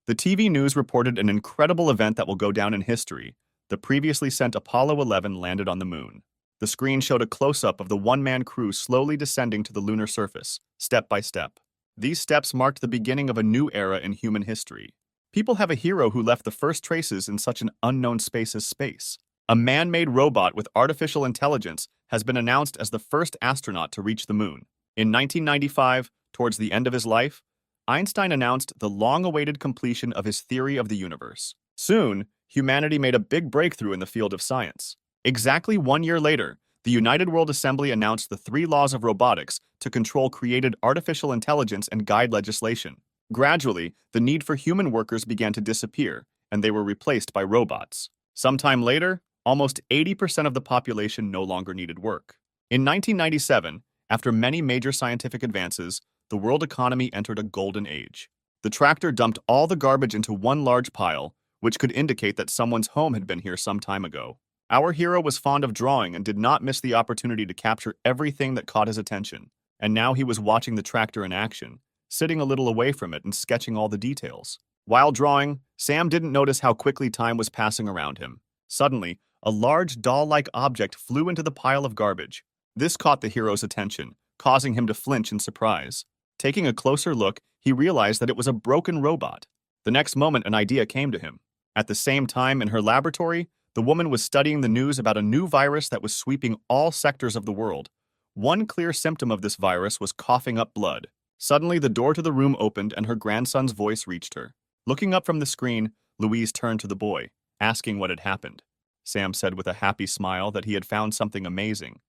The TV news reported an incredible event that will go down in history. The previously sent Apollo 11 landed on the moon. The screen showed a close-up of the one-man crew slowly descending to the lunar surface, step by step. These steps marked the beginning of a new era in human history. People have a hero who left the first traces in such an unknown space as space. A man-made robot with artificial intelligence has been announced as the first astronaut to reach the moon. In 1995, towards the end of his life, Einstein announced the long-awaited completion of his theory of the universe. Soon, humanity made a big breakthrough in the field of science. Exactly 1 year later, the United World Assembly announced the 3 laws of robotics to control created artificial intelligence and guide legislation. Gradually, the need for human workers began to disappear, and they were replaced by robots. Sometime later, almost 80% of the population no longer needed work. In 1997, after many major scientific advances, the world economy entered a golden age. The tractor dumped all the garbage into one large pile, which could indicate that someone's home had been here some time ago. Our hero was fond of drawing and did not miss the opportunity to capture everything that caught his attention. And now he was watching the tractor in action, sitting a little away from it and sketching all the details. While drawing, Sam didn't notice how quickly time was passing around him. Suddenly, a large doll-like object flew into the pile of garbage. This caught the hero's attention, causing him to flinch in surprise. Taking a closer look, he realized that it was a broken robot. The next moment, an idea came to him. At the same time, in her laboratory, the woman was studying the news about a new virus that was sweeping all sectors of the world. One clear symptom of this virus was coughing up blood. Suddenly, the door to the room opened and her grandson's voice reached her. Looking up from the screen, Louise turned to the boy, asking what had happened. Sam said with a happy smile that he had found something amazing.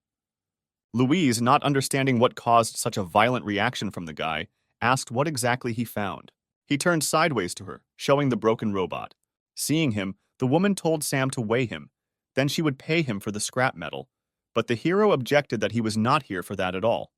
Louise, not understanding what caused such a violent reaction from the guy, asked what exactly he found. He turned sideways to her, showing the broken robot. Seeing him, the woman told Sam to weigh him. Then she would pay him for the scrap metal. But the hero objected that he was not here for that at all.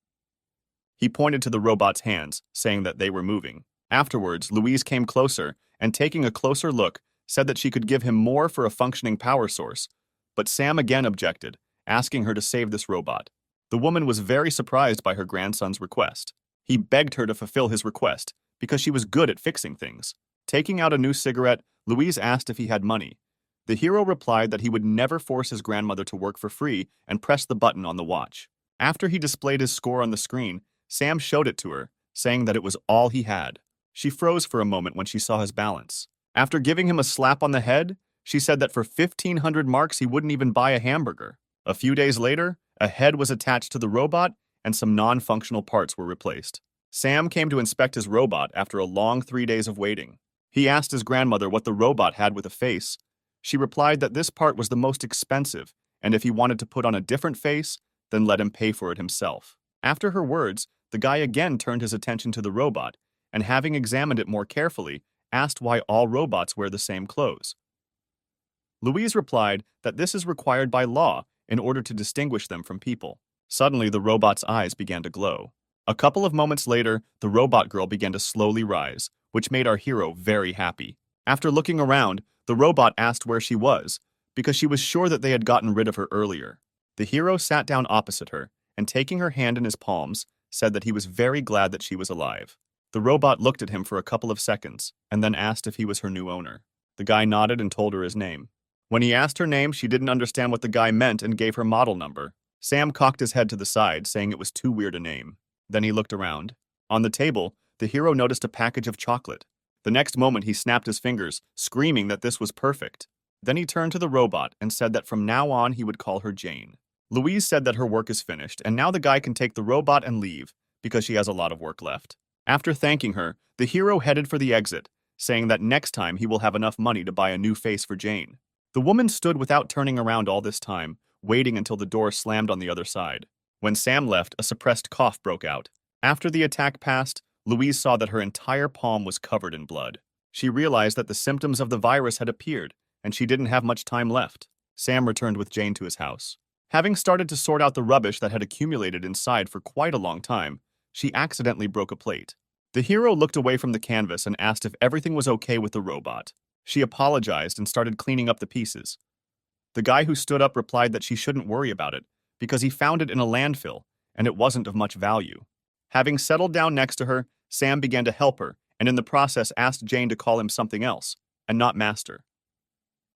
He pointed to the robot's hands, saying that they were moving. Afterwards, Louise came closer and, taking a closer look, said that she could give him more for a functioning power source. But Sam again objected, asking her to save this robot. The woman was very surprised by her grandson's request. He begged her to fulfill his request because she was good at fixing things. Taking out a new cigarette, Louise asked if he had money. The hero replied that he would never force his grandmother to work for free and pressed the button on the watch. After he displayed his score on the screen, Sam showed it to her, saying that it was all he had. She froze for a moment when she saw his balance. After giving him a slap on the head, she said that for 1,500 marks he wouldn't even buy a hamburger. A few days later, a head was attached to the robot and some non-functional parts were replaced. Sam came to inspect his robot after a long 3 days of waiting. He asked his grandmother what the robot had with a face. She replied that this part was the most expensive, and if he wanted to put on a different face, then let him pay for it himself. After her words, the guy again turned his attention to the robot, and having examined it more carefully, asked why all robots wear the same clothes. Louise replied that this is required by law in order to distinguish them from people. Suddenly, the robot's eyes began to glow. A couple of moments later, the robot girl began to slowly rise, which made our hero very happy. After looking around, the robot asked where she was, because she was sure that they had gotten rid of her earlier. The hero sat down opposite her, and taking her hand in his palms, said that he was very glad that she was alive. The robot looked at him for a couple of seconds, and then asked if he was her new owner. The guy nodded and told her his name. When he asked her name, she didn't understand what the guy meant and gave her model number. Sam cocked his head to the side, saying it was too weird a name. Then he looked around. On the table, the hero noticed a package of chocolate. The next moment, he snapped his fingers, screaming that this was perfect. Then he turned to the robot and said that from now on he would call her Jane. Louise said that her work is finished, and now the guy can take the robot and leave, because she has a lot of work left. After thanking her, the hero headed for the exit, saying that next time he will have enough money to buy a new face for Jane. The woman stood without turning around all this time, waiting until the door slammed on the other side. When Sam left, a suppressed cough broke out. After the attack passed, Louise saw that her entire palm was covered in blood. She realized that the symptoms of the virus had appeared, and she didn't have much time left. Sam returned with Jane to his house. Having started to sort out the rubbish that had accumulated inside for quite a long time, she accidentally broke a plate. The hero looked away from the canvas and asked if everything was okay with the robot. She apologized and started cleaning up the pieces. The guy who stood up replied that she shouldn't worry about it, because he found it in a landfill, and it wasn't of much value. Having settled down next to her, Sam began to help her, and in the process asked Jane to call him something else, and not master.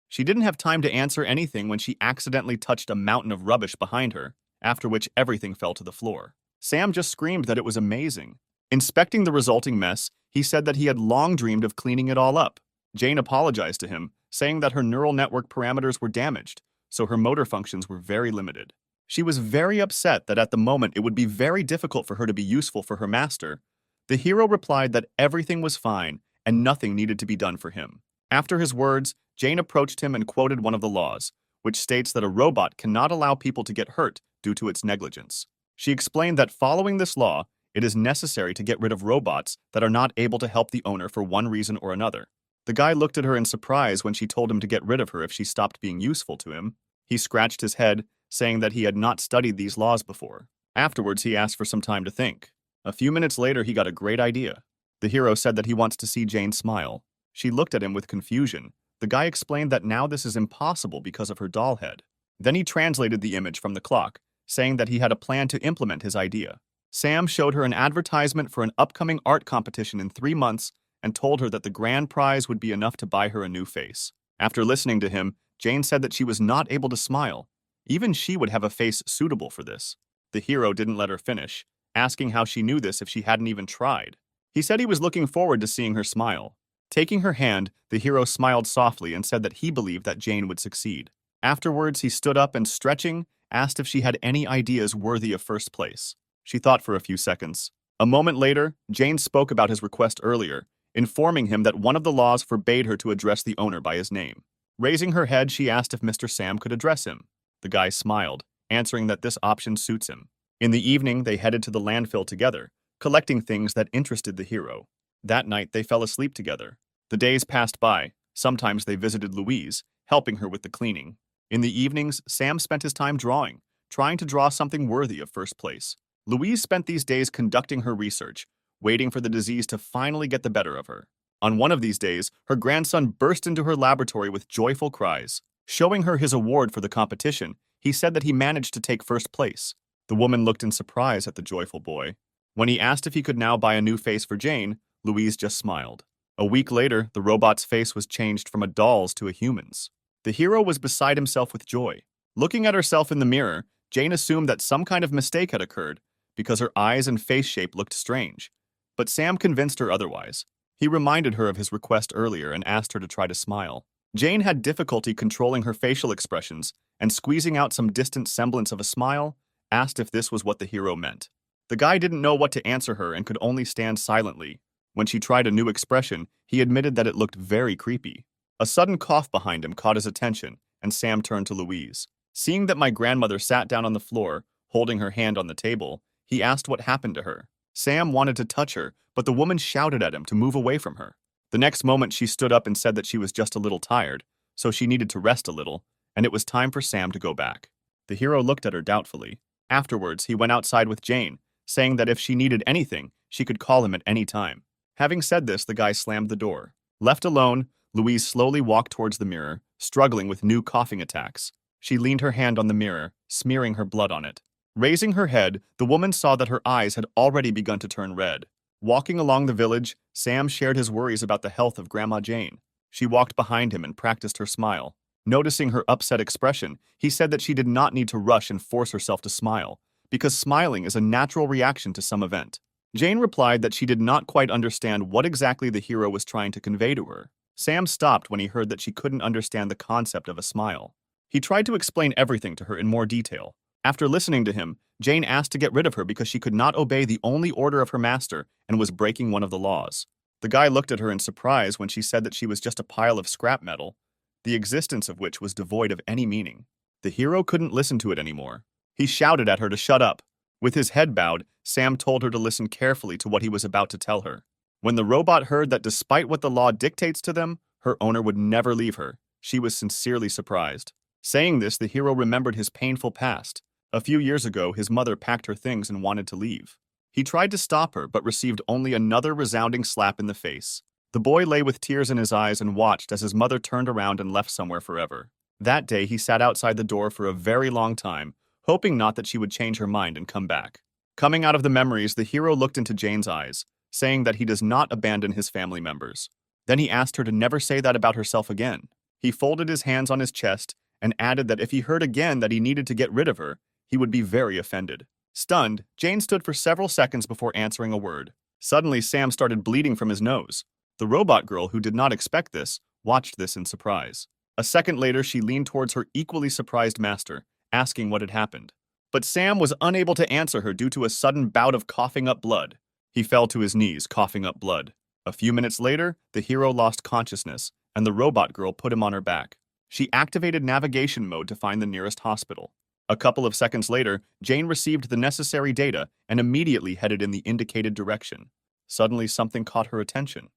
She didn't have time to answer anything when she accidentally touched a mountain of rubbish behind her, after which everything fell to the floor. Sam just screamed that it was amazing. Inspecting the resulting mess, he said that he had long dreamed of cleaning it all up. Jane apologized to him, saying that her neural network parameters were damaged, so her motor functions were very limited. She was very upset that at the moment it would be very difficult for her to be useful for her master. The hero replied that everything was fine and nothing needed to be done for him. After his words, Jane approached him and quoted one of the laws, which states that a robot cannot allow people to get hurt due to its negligence. She explained that following this law, it is necessary to get rid of robots that are not able to help the owner for one reason or another. The guy looked at her in surprise when she told him to get rid of her if she stopped being useful to him. He scratched his head, saying that he had not studied these laws before. Afterwards, he asked for some time to think. A few minutes later, he got a great idea. The hero said that he wants to see Jane smile. She looked at him with confusion. The guy explained that now this is impossible because of her doll head. Then he translated the image from the clock, saying that he had a plan to implement his idea. Sam showed her an advertisement for an upcoming art competition in 3 months and told her that the grand prize would be enough to buy her a new face. After listening to him, Jane said that she was not able to smile. Even she would have a face suitable for this. The hero didn't let her finish, asking how she knew this if she hadn't even tried. He said he was looking forward to seeing her smile. Taking her hand, the hero smiled softly and said that he believed that Jane would succeed. Afterwards, he stood up and, stretching, asked if she had any ideas worthy of first place. She thought for a few seconds. A moment later, Jane spoke about his request earlier, informing him that one of the laws forbade her to address the owner by his name. Raising her head, she asked if Mr. Sam could address him. The guy smiled, answering that this option suits him. In the evening, they headed to the landfill together, collecting things that interested the hero. That night, they fell asleep together. The days passed by. Sometimes they visited Louise, helping her with the cleaning. In the evenings, Sam spent his time drawing, trying to draw something worthy of first place. Louise spent these days conducting her research, waiting for the disease to finally get the better of her. On one of these days, her grandson burst into her laboratory with joyful cries. Showing her his award for the competition, he said that he managed to take first place. The woman looked in surprise at the joyful boy. When he asked if he could now buy a new face for Jane, Louise just smiled. A week later, the robot's face was changed from a doll's to a human's. The hero was beside himself with joy. Looking at herself in the mirror, Jane assumed that some kind of mistake had occurred because her eyes and face shape looked strange. But Sam convinced her otherwise. He reminded her of his request earlier and asked her to try to smile. Jane had difficulty controlling her facial expressions and, squeezing out some distant semblance of a smile, asked if this was what the hero meant. The guy didn't know what to answer her and could only stand silently. When she tried a new expression, he admitted that it looked very creepy. A sudden cough behind him caught his attention, and Sam turned to Louise. Seeing that my grandmother sat down on the floor, holding her hand on the table, he asked what happened to her. Sam wanted to touch her, but the woman shouted at him to move away from her. The next moment, she stood up and said that she was just a little tired, so she needed to rest a little, and it was time for Sam to go back. The hero looked at her doubtfully. Afterwards, he went outside with Jane, saying that if she needed anything, she could call him at any time. Having said this, the guy slammed the door. Left alone, Louise slowly walked towards the mirror, struggling with new coughing attacks. She leaned her hand on the mirror, smearing her blood on it. Raising her head, the woman saw that her eyes had already begun to turn red. Walking along the village, Sam shared his worries about the health of Grandma Jane. She walked behind him and practiced her smile. Noticing her upset expression, he said that she did not need to rush and force herself to smile, because smiling is a natural reaction to some event. Jane replied that she did not quite understand what exactly the hero was trying to convey to her. Sam stopped when he heard that she couldn't understand the concept of a smile. He tried to explain everything to her in more detail. After listening to him, Jane asked to get rid of her because she could not obey the only order of her master and was breaking one of the laws. The guy looked at her in surprise when she said that she was just a pile of scrap metal, the existence of which was devoid of any meaning. The hero couldn't listen to it anymore. He shouted at her to shut up. With his head bowed, Sam told her to listen carefully to what he was about to tell her. When the robot heard that despite what the law dictates to them, her owner would never leave her, she was sincerely surprised. Saying this, the hero remembered his painful past. A few years ago, his mother packed her things and wanted to leave. He tried to stop her, but received only another resounding slap in the face. The boy lay with tears in his eyes and watched as his mother turned around and left somewhere forever. That day, he sat outside the door for a very long time, hoping not that she would change her mind and come back. Coming out of the memories, the hero looked into Jane's eyes, saying that he does not abandon his family members. Then he asked her to never say that about herself again. He folded his hands on his chest and added that if he heard again that he needed to get rid of her, he would be very offended. Stunned, Jane stood for several seconds before answering a word. Suddenly, Sam started bleeding from his nose. The robot girl, who did not expect this, watched this in surprise. A second later, she leaned towards her equally surprised master, asking what had happened. But Sam was unable to answer her due to a sudden bout of coughing up blood. He fell to his knees, coughing up blood. A few minutes later, the hero lost consciousness, and the robot girl put him on her back. She activated navigation mode to find the nearest hospital. A couple of seconds later, Jane received the necessary data and immediately headed in the indicated direction. Suddenly, something caught her attention.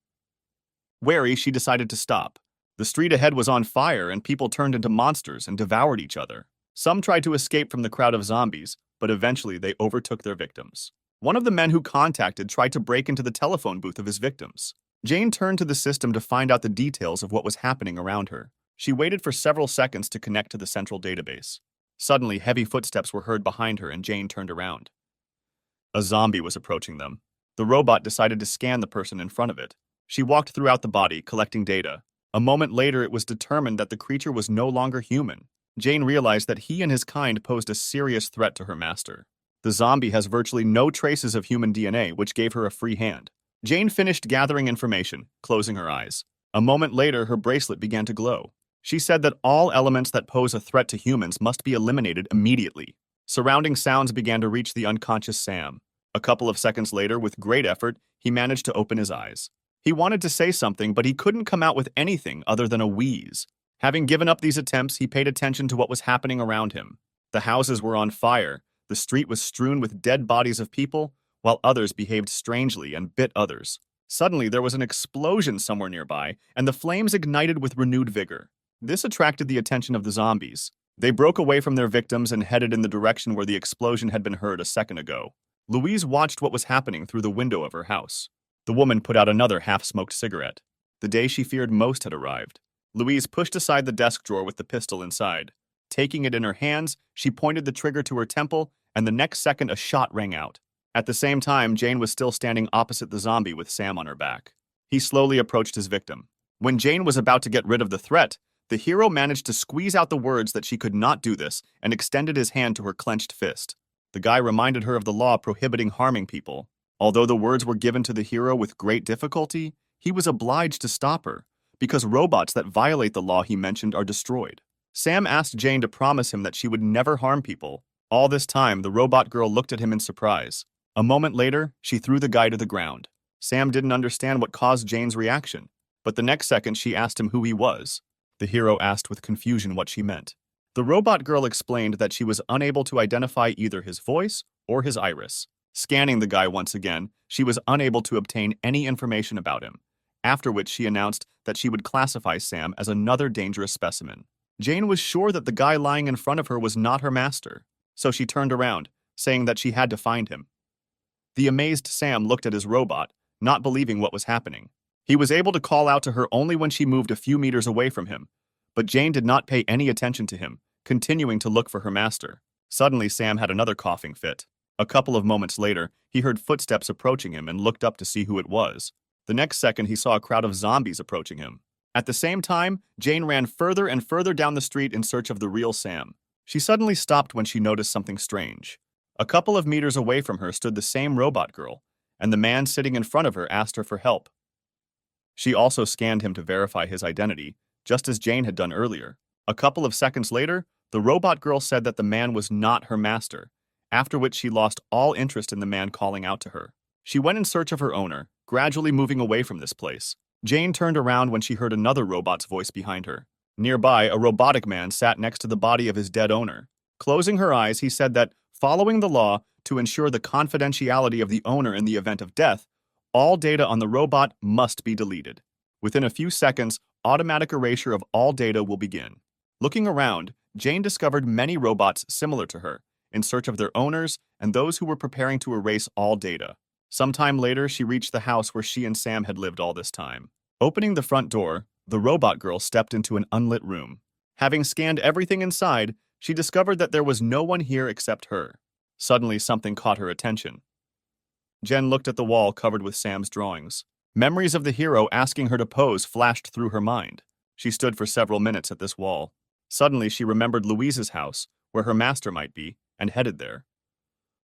Wary, she decided to stop. The street ahead was on fire and people turned into monsters and devoured each other. Some tried to escape from the crowd of zombies, but eventually they overtook their victims. One of the men who contacted tried to break into the telephone booth of his victims. Jane turned to the system to find out the details of what was happening around her. She waited for several seconds to connect to the central database. Suddenly, heavy footsteps were heard behind her and Jane turned around. A zombie was approaching them. The robot decided to scan the person in front of it. She walked throughout the body, collecting data. A moment later, it was determined that the creature was no longer human. Jane realized that he and his kind posed a serious threat to her master. The zombie has virtually no traces of human DNA, which gave her a free hand. Jane finished gathering information, closing her eyes. A moment later, her bracelet began to glow. She said that all elements that pose a threat to humans must be eliminated immediately. Surrounding sounds began to reach the unconscious Sam. A couple of seconds later, with great effort, he managed to open his eyes. He wanted to say something, but he couldn't come out with anything other than a wheeze. Having given up these attempts, he paid attention to what was happening around him. The houses were on fire, the street was strewn with dead bodies of people, while others behaved strangely and bit others. Suddenly, there was an explosion somewhere nearby, and the flames ignited with renewed vigor. This attracted the attention of the zombies. They broke away from their victims and headed in the direction where the explosion had been heard a second ago. Louise watched what was happening through the window of her house. The woman put out another half-smoked cigarette. The day she feared most had arrived. Louise pushed aside the desk drawer with the pistol inside. Taking it in her hands, she pointed the trigger to her temple, and the next second a shot rang out. At the same time, Jane was still standing opposite the zombie with Sam on her back. He slowly approached his victim. When Jane was about to get rid of the threat, the hero managed to squeeze out the words that she could not do this and extended his hand to her clenched fist. The guy reminded her of the law prohibiting harming people. Although the words were given to the hero with great difficulty, he was obliged to stop her, because robots that violate the law he mentioned are destroyed. Sam asked Jane to promise him that she would never harm people. All this time, the robot girl looked at him in surprise. A moment later, she threw the guy to the ground. Sam didn't understand what caused Jane's reaction, but the next second she asked him who he was. The hero asked with confusion what she meant. The robot girl explained that she was unable to identify either his voice or his iris. Scanning the guy once again, she was unable to obtain any information about him, after which she announced that she would classify Sam as another dangerous specimen. Jane was sure that the guy lying in front of her was not her master, so she turned around, saying that she had to find him. The amazed Sam looked at his robot, not believing what was happening. He was able to call out to her only when she moved a few meters away from him, but Jane did not pay any attention to him, continuing to look for her master. Suddenly, Sam had another coughing fit. A couple of moments later, he heard footsteps approaching him and looked up to see who it was. The next second, he saw a crowd of zombies approaching him. At the same time, Jane ran further and further down the street in search of the real Sam. She suddenly stopped when she noticed something strange. A couple of meters away from her stood the same robot girl, and the man sitting in front of her asked her for help. She also scanned him to verify his identity, just as Jane had done earlier. A couple of seconds later, the robot girl said that the man was not her master, after which she lost all interest in the man calling out to her. She went in search of her owner, gradually moving away from this place. Jane turned around when she heard another robot's voice behind her. Nearby, a robotic man sat next to the body of his dead owner. Closing her eyes, he said that, following the law to ensure the confidentiality of the owner in the event of death, all data on the robot must be deleted. Within a few seconds, automatic erasure of all data will begin. Looking around, Jane discovered many robots similar to her, in search of their owners and those who were preparing to erase all data. Sometime later, she reached the house where she and Sam had lived all this time. Opening the front door, the robot girl stepped into an unlit room. Having scanned everything inside, she discovered that there was no one here except her. Suddenly, something caught her attention. Jen looked at the wall covered with Sam's drawings. Memories of the hero asking her to pose flashed through her mind. She stood for several minutes at this wall. Suddenly, she remembered Louise's house, where her master might be, and headed there.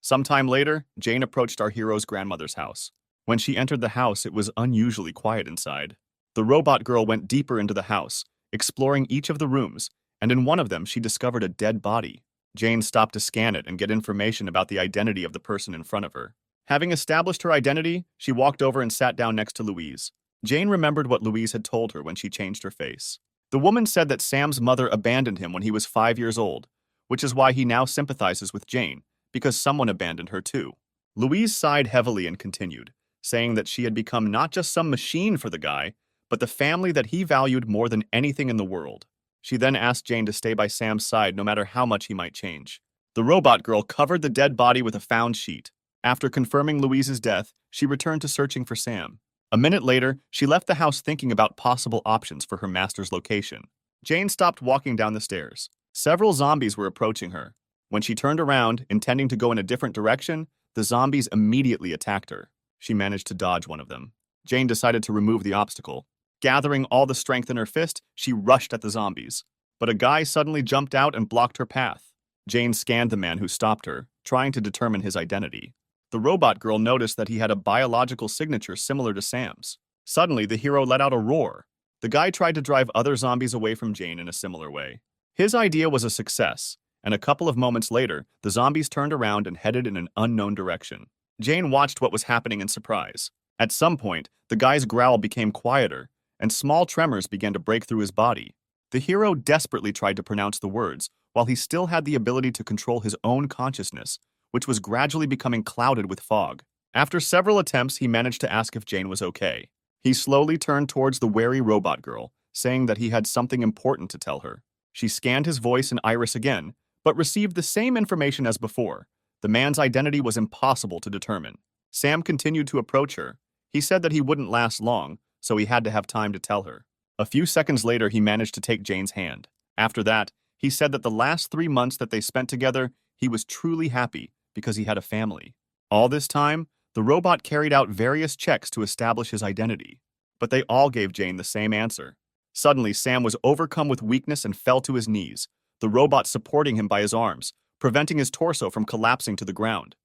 Sometime later, Jane approached our hero's grandmother's house. When she entered the house, it was unusually quiet inside. The robot girl went deeper into the house, exploring each of the rooms, and in one of them she discovered a dead body. Jane stopped to scan it and get information about the identity of the person in front of her. Having established her identity, she walked over and sat down next to Louise. Jane remembered what Louise had told her when she changed her face. The woman said that Sam's mother abandoned him when he was 5 years old, which is why he now sympathizes with Jane, because someone abandoned her too. Louise sighed heavily and continued, saying that she had become not just some machine for the guy, but the family that he valued more than anything in the world. She then asked Jane to stay by Sam's side no matter how much he might change. The robot girl covered the dead body with a found sheet. After confirming Louise's death, she returned to searching for Sam. A minute later, she left the house thinking about possible options for her master's location. Jane stopped walking down the stairs. Several zombies were approaching her. When she turned around, intending to go in a different direction, the zombies immediately attacked her. She managed to dodge one of them. Jane decided to remove the obstacle. Gathering all the strength in her fist, she rushed at the zombies. But a guy suddenly jumped out and blocked her path. Jane scanned the man who stopped her, trying to determine his identity. The robot girl noticed that he had a biological signature similar to Sam's. Suddenly, the hero let out a roar. The guy tried to drive other zombies away from Jane in a similar way. His idea was a success, and a couple of moments later, the zombies turned around and headed in an unknown direction. Jane watched what was happening in surprise. At some point, the guy's growl became quieter, and small tremors began to break through his body. The hero desperately tried to pronounce the words, while he still had the ability to control his own consciousness, which was gradually becoming clouded with fog. After several attempts, he managed to ask if Jane was okay. He slowly turned towards the wary robot girl, saying that he had something important to tell her. She scanned his voice and iris again, but received the same information as before. The man's identity was impossible to determine. Sam continued to approach her. He said that he wouldn't last long, so he had to have time to tell her. A few seconds later, he managed to take Jane's hand. After that, he said that the last 3 months that they spent together, he was truly happy because he had a family. All this time, the robot carried out various checks to establish his identity, but they all gave Jane the same answer. Suddenly, Sam was overcome with weakness and fell to his knees, the robot supporting him by his arms, preventing his torso from collapsing to the ground.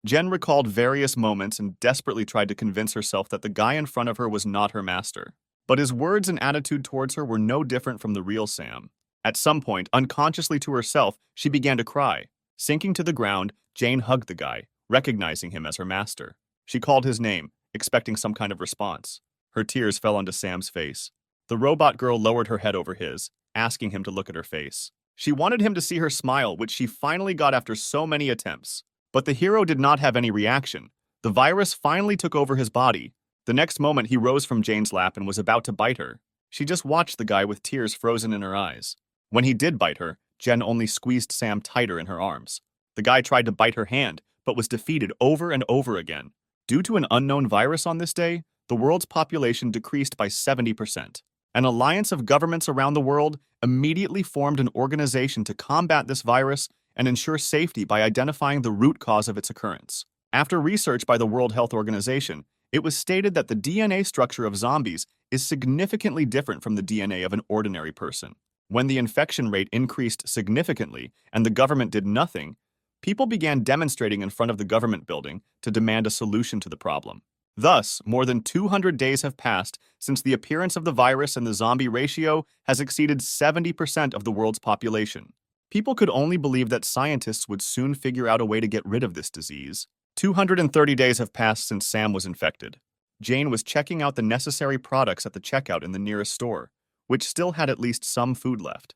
Jen recalled various moments and desperately tried to convince herself that the guy in front of her was not her master. But his words and attitude towards her were no different from the real Sam. At some point, unconsciously to herself, she began to cry. Sinking to the ground, Jane hugged the guy, recognizing him as her master. She called his name, expecting some kind of response. Her tears fell onto Sam's face. The robot girl lowered her head over his, asking him to look at her face. She wanted him to see her smile, which she finally got after so many attempts. But the hero did not have any reaction. The virus finally took over his body. The next moment, he rose from Jane's lap and was about to bite her. She just watched the guy with tears frozen in her eyes. When he did bite her, Jen only squeezed Sam tighter in her arms. The guy tried to bite her hand, but was defeated over and over again. Due to an unknown virus on this day, the world's population decreased by 70%. An alliance of governments around the world immediately formed an organization to combat this virus and ensure safety by identifying the root cause of its occurrence. After research by the World Health Organization, it was stated that the DNA structure of zombies is significantly different from the DNA of an ordinary person. When the infection rate increased significantly and the government did nothing, people began demonstrating in front of the government building to demand a solution to the problem. Thus, more than 200 days have passed since the appearance of the virus, and the zombie ratio has exceeded 70% of the world's population. People could only believe that scientists would soon figure out a way to get rid of this disease. 230 days have passed since Sam was infected. Jane was checking out the necessary products at the checkout in the nearest store, which still had at least some food left.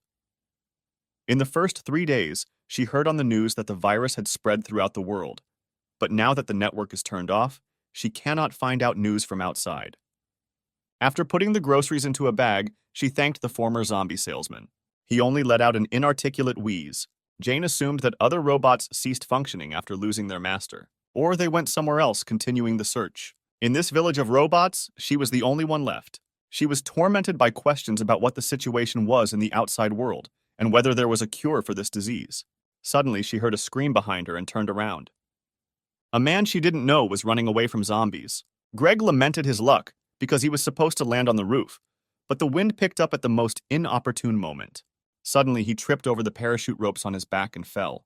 In the first 3 days, she heard on the news that the virus had spread throughout the world. But now that the network is turned off, she cannot find out news from outside. After putting the groceries into a bag, she thanked the former zombie salesman. He only let out an inarticulate wheeze. Jane assumed that other robots ceased functioning after losing their master, or they went somewhere else, continuing the search. In this village of robots, she was the only one left. She was tormented by questions about what the situation was in the outside world, and whether there was a cure for this disease. Suddenly, she heard a scream behind her and turned around. A man she didn't know was running away from zombies. Greg lamented his luck because he was supposed to land on the roof, but the wind picked up at the most inopportune moment. Suddenly, he tripped over the parachute ropes on his back and fell.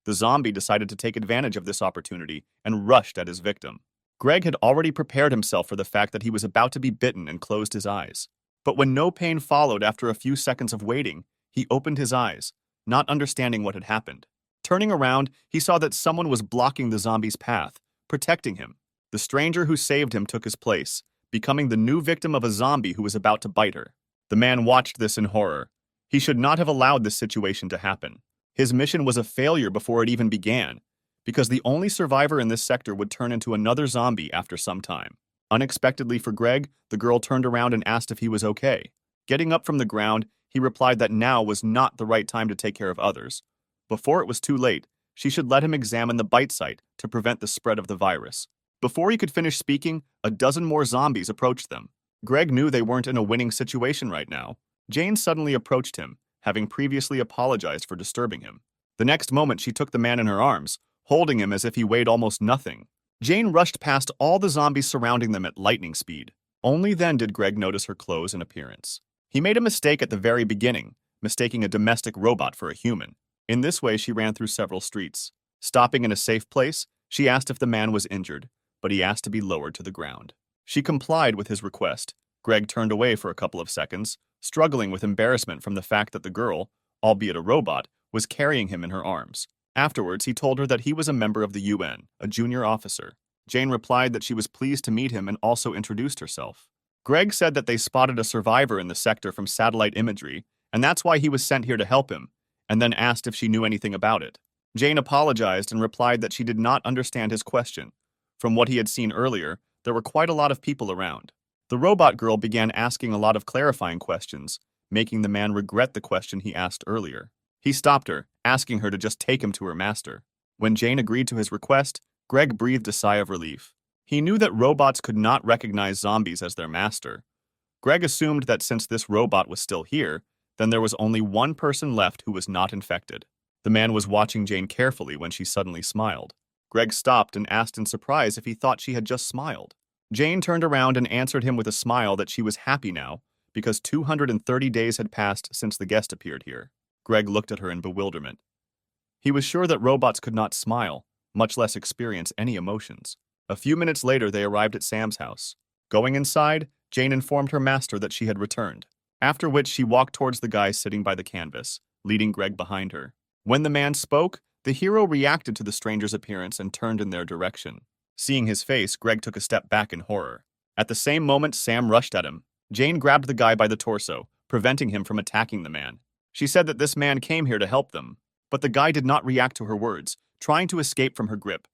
The zombie decided to take advantage of this opportunity and rushed at his victim. Greg had already prepared himself for the fact that he was about to be bitten and closed his eyes. But when no pain followed after a few seconds of waiting, he opened his eyes, not understanding what had happened. Turning around, he saw that someone was blocking the zombie's path, protecting him. The stranger who saved him took his place, becoming the new victim of a zombie who was about to bite her. The man watched this in horror. He should not have allowed this situation to happen. His mission was a failure before it even began, because the only survivor in this sector would turn into another zombie after some time. Unexpectedly for Greg, the girl turned around and asked if he was okay. Getting up from the ground, he replied that now was not the right time to take care of others. Before it was too late, she should let him examine the bite site to prevent the spread of the virus. Before he could finish speaking, a dozen more zombies approached them. Greg knew they weren't in a winning situation right now. Jane suddenly approached him, having previously apologized for disturbing him. The next moment, she took the man in her arms, holding him as if he weighed almost nothing. Jane rushed past all the zombies surrounding them at lightning speed. Only then did Greg notice her clothes and appearance. He made a mistake at the very beginning, mistaking a domestic robot for a human. In this way, she ran through several streets. Stopping in a safe place, she asked if the man was injured, but he asked to be lowered to the ground. She complied with his request. Greg turned away for a couple of seconds, struggling with embarrassment from the fact that the girl, albeit a robot, was carrying him in her arms. Afterwards, he told her that he was a member of the UN, a junior officer. Jane replied that she was pleased to meet him and also introduced herself. Greg said that they spotted a survivor in the sector from satellite imagery, and that's why he was sent here to help him, and then asked if she knew anything about it. Jane apologized and replied that she did not understand his question. From what he had seen earlier, there were quite a lot of people around. The robot girl began asking a lot of clarifying questions, making the man regret the question he asked earlier. He stopped her, asking her to just take him to her master. When Jane agreed to his request, Greg breathed a sigh of relief. He knew that robots could not recognize zombies as their master. Greg assumed that since this robot was still here, then there was only one person left who was not infected. The man was watching Jane carefully when she suddenly smiled. Greg stopped and asked in surprise if he thought she had just smiled. Jane turned around and answered him with a smile that she was happy now, because 230 days had passed since the guest appeared here. Greg looked at her in bewilderment. He was sure that robots could not smile, much less experience any emotions. A few minutes later, they arrived at Sam's house. Going inside, Jane informed her master that she had returned, after which she walked towards the guy sitting by the canvas, leading Greg behind her. When the man spoke, the hero reacted to the stranger's appearance and turned in their direction. Seeing his face, Greg took a step back in horror. At the same moment, Sam rushed at him. Jane grabbed the guy by the torso, preventing him from attacking the man. She said that this man came here to help them, but the guy did not react to her words, trying to escape from her grip.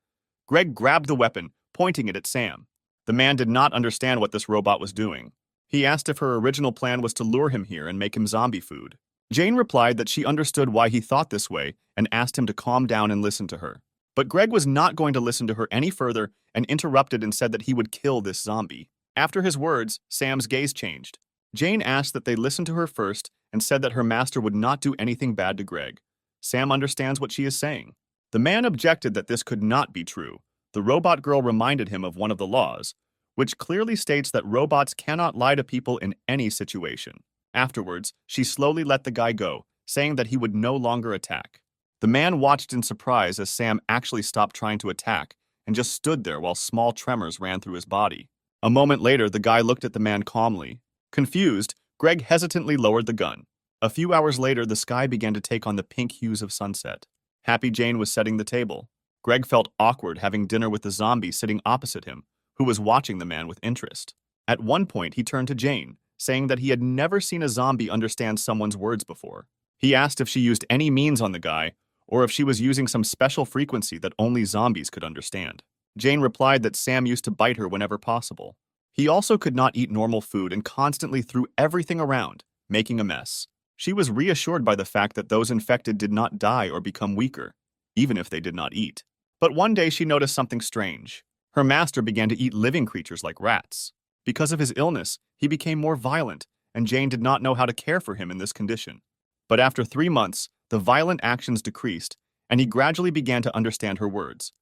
Greg grabbed the weapon, pointing it at Sam. The man did not understand what this robot was doing. He asked if her original plan was to lure him here and make him zombie food. Jane replied that she understood why he thought this way and asked him to calm down and listen to her. But Greg was not going to listen to her any further and interrupted and said that he would kill this zombie. After his words, Sam's gaze changed. Jane asked that they listen to her first and said that her master would not do anything bad to Greg. Sam understands what she is saying. The man objected that this could not be true. The robot girl reminded him of one of the laws, which clearly states that robots cannot lie to people in any situation. Afterwards, she slowly let the guy go, saying that he would no longer attack. The man watched in surprise as Sam actually stopped trying to attack and just stood there while small tremors ran through his body. A moment later, the guy looked at the man calmly. Confused, Greg hesitantly lowered the gun. A few hours later, the sky began to take on the pink hues of sunset. Happy Jane was setting the table. Greg felt awkward having dinner with the zombie sitting opposite him, who was watching the man with interest. At one point, he turned to Jane, saying that he had never seen a zombie understand someone's words before. He asked if she used any means on the guy, or if she was using some special frequency that only zombies could understand. Jane replied that Sam used to bite her whenever possible. He also could not eat normal food and constantly threw everything around, making a mess. She was reassured by the fact that those infected did not die or become weaker, even if they did not eat. But one day she noticed something strange. Her master began to eat living creatures like rats. Because of his illness, he became more violent, and Jane did not know how to care for him in this condition. But after 3 months, the violent actions decreased, and he gradually began to understand her words.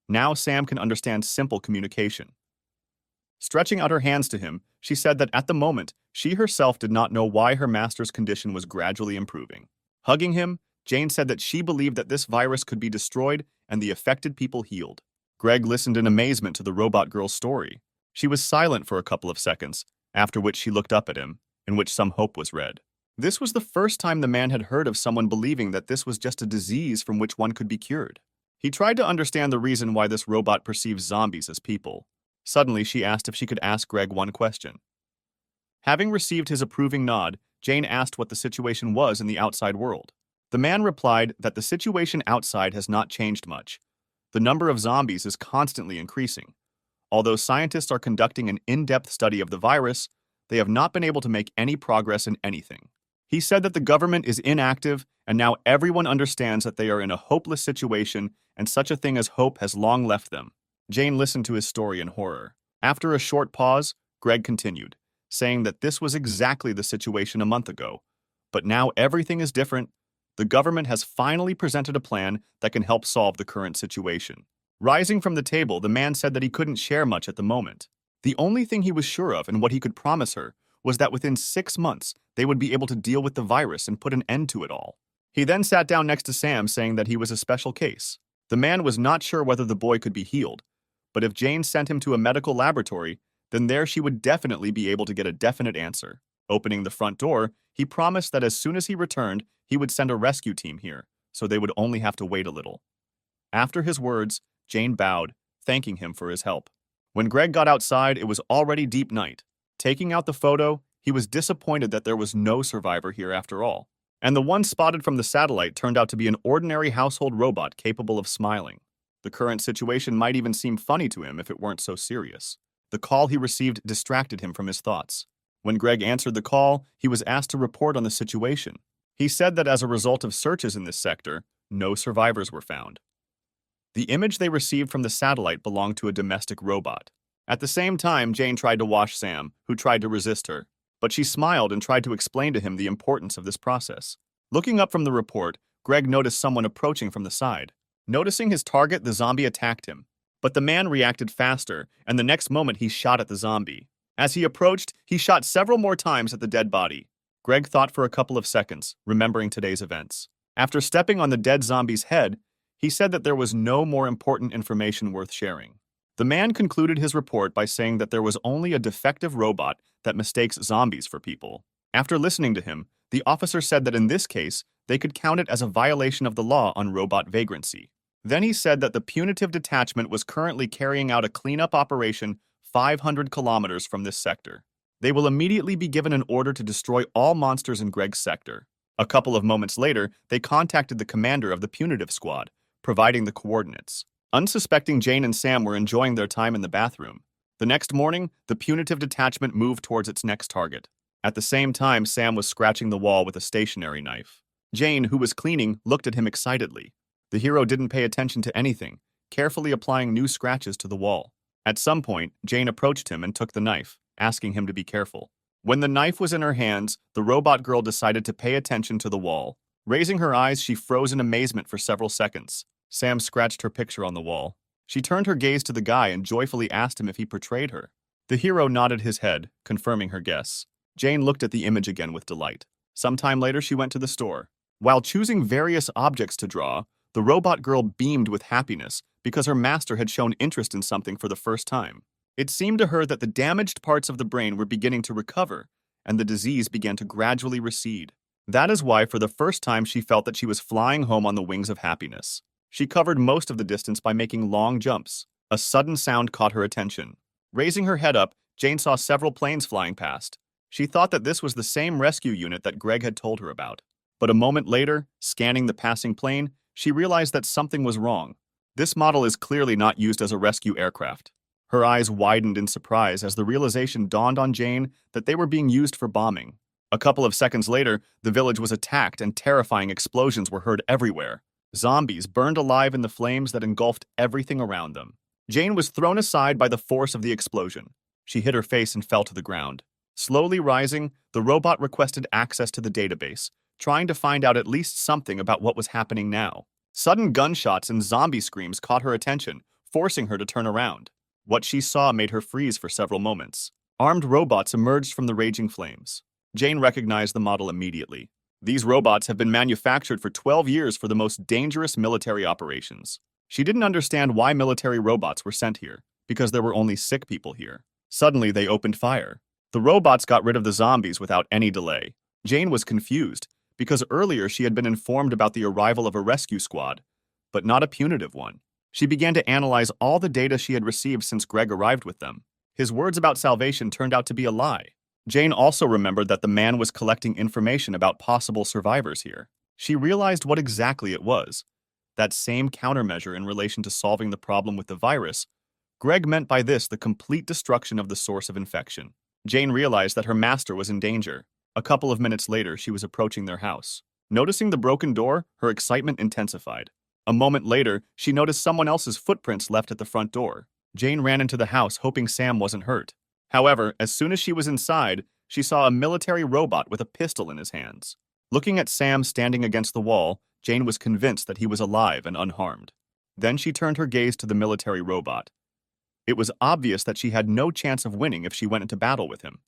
Now Sam can understand simple communication. Stretching out her hands to him, she said that at the moment, she herself did not know why her master's condition was gradually improving. Hugging him, Jane said that she believed that this virus could be destroyed and the affected people healed. Greg listened in amazement to the robot girl's story. She was silent for a couple of seconds, after which she looked up at him, in which some hope was read. This was the first time the man had heard of someone believing that this was just a disease from which one could be cured. He tried to understand the reason why this robot perceives zombies as people. Suddenly, she asked if she could ask Greg one question. Having received his approving nod, Jane asked what the situation was in the outside world. The man replied that the situation outside has not changed much. The number of zombies is constantly increasing. Although scientists are conducting an in-depth study of the virus, they have not been able to make any progress in anything. He said that the government is inactive, and now everyone understands that they are in a hopeless situation, and such a thing as hope has long left them. Jane listened to his story in horror. After a short pause, Greg continued, saying that this was exactly the situation a month ago. But now everything is different. The government has finally presented a plan that can help solve the current situation. Rising from the table, the man said that he couldn't share much at the moment. The only thing he was sure of and what he could promise her was that within 6 months, they would be able to deal with the virus and put an end to it all. He then sat down next to Sam, saying that he was a special case. The man was not sure whether the boy could be healed, but if Jane sent him to a medical laboratory, then there she would definitely be able to get a definite answer. Opening the front door, he promised that as soon as he returned, he would send a rescue team here, so they would only have to wait a little. After his words, Jane bowed, thanking him for his help. When Greg got outside, it was already deep night. Taking out the photo, he was disappointed that there was no survivor here after all. And the one spotted from the satellite turned out to be an ordinary household robot capable of smiling. The current situation might even seem funny to him if it weren't so serious. The call he received distracted him from his thoughts. When Greg answered the call, he was asked to report on the situation. He said that as a result of searches in this sector, no survivors were found. The image they received from the satellite belonged to a domestic robot. At the same time, Jane tried to wash Sam, who tried to resist her, but she smiled and tried to explain to him the importance of this process. Looking up from the report, Greg noticed someone approaching from the side. Noticing his target, the zombie attacked him. But the man reacted faster, and the next moment he shot at the zombie. As he approached, he shot several more times at the dead body. Greg thought for a couple of seconds, remembering today's events. After stepping on the dead zombie's head, he said that there was no more important information worth sharing. The man concluded his report by saying that there was only a defective robot that mistakes zombies for people. After listening to him, the officer said that in this case, they could count it as a violation of the law on robot vagrancy. Then he said that the punitive detachment was currently carrying out a cleanup operation 500 kilometers from this sector. They will immediately be given an order to destroy all monsters in Greg's sector. A couple of moments later, they contacted the commander of the punitive squad, providing the coordinates. Unsuspecting, Jane and Sam were enjoying their time in the bathroom. The next morning, the punitive detachment moved towards its next target. At the same time, Sam was scratching the wall with a stationary knife. Jane, who was cleaning, looked at him excitedly. The hero didn't pay attention to anything, carefully applying new scratches to the wall. At some point, Jane approached him and took the knife, asking him to be careful. When the knife was in her hands, the robot girl decided to pay attention to the wall. Raising her eyes, she froze in amazement for several seconds. Sam scratched her picture on the wall. She turned her gaze to the guy and joyfully asked him if he portrayed her. The hero nodded his head, confirming her guess. Jane looked at the image again with delight. Sometime later, she went to the store. While choosing various objects to draw, the robot girl beamed with happiness because her master had shown interest in something for the first time. It seemed to her that the damaged parts of the brain were beginning to recover, and the disease began to gradually recede. That is why, for the first time, she felt that she was flying home on the wings of happiness. She covered most of the distance by making long jumps. A sudden sound caught her attention. Raising her head up, Jane saw several planes flying past. She thought that this was the same rescue unit that Greg had told her about. But a moment later, scanning the passing plane, she realized that something was wrong. This model is clearly not used as a rescue aircraft. Her eyes widened in surprise as the realization dawned on Jane that they were being used for bombing. A couple of seconds later, the village was attacked and terrifying explosions were heard everywhere. Zombies burned alive in the flames that engulfed everything around them. Jane was thrown aside by the force of the explosion. She hit her face and fell to the ground. Slowly rising, the robot requested access to the database, trying to find out at least something about what was happening now. Sudden gunshots and zombie screams caught her attention, forcing her to turn around. What she saw made her freeze for several moments. Armed robots emerged from the raging flames. Jane recognized the model immediately. These robots have been manufactured for 12 years for the most dangerous military operations. She didn't understand why military robots were sent here, because there were only sick people here. Suddenly, they opened fire. The robots got rid of the zombies without any delay. Jane was confused, because earlier she had been informed about the arrival of a rescue squad, but not a punitive one. She began to analyze all the data she had received since Greg arrived with them. His words about salvation turned out to be a lie. Jane also remembered that the man was collecting information about possible survivors here. She realized what exactly it was. That same countermeasure in relation to solving the problem with the virus. Greg meant by this the complete destruction of the source of infection. Jane realized that her master was in danger. A couple of minutes later, she was approaching their house. Noticing the broken door, her excitement intensified. A moment later, she noticed someone else's footprints left at the front door. Jane ran into the house, hoping Sam wasn't hurt. However, as soon as she was inside, she saw a military robot with a pistol in his hands. Looking at Sam standing against the wall, Jane was convinced that he was alive and unharmed. Then she turned her gaze to the military robot. It was obvious that she had no chance of winning if she went into battle with him.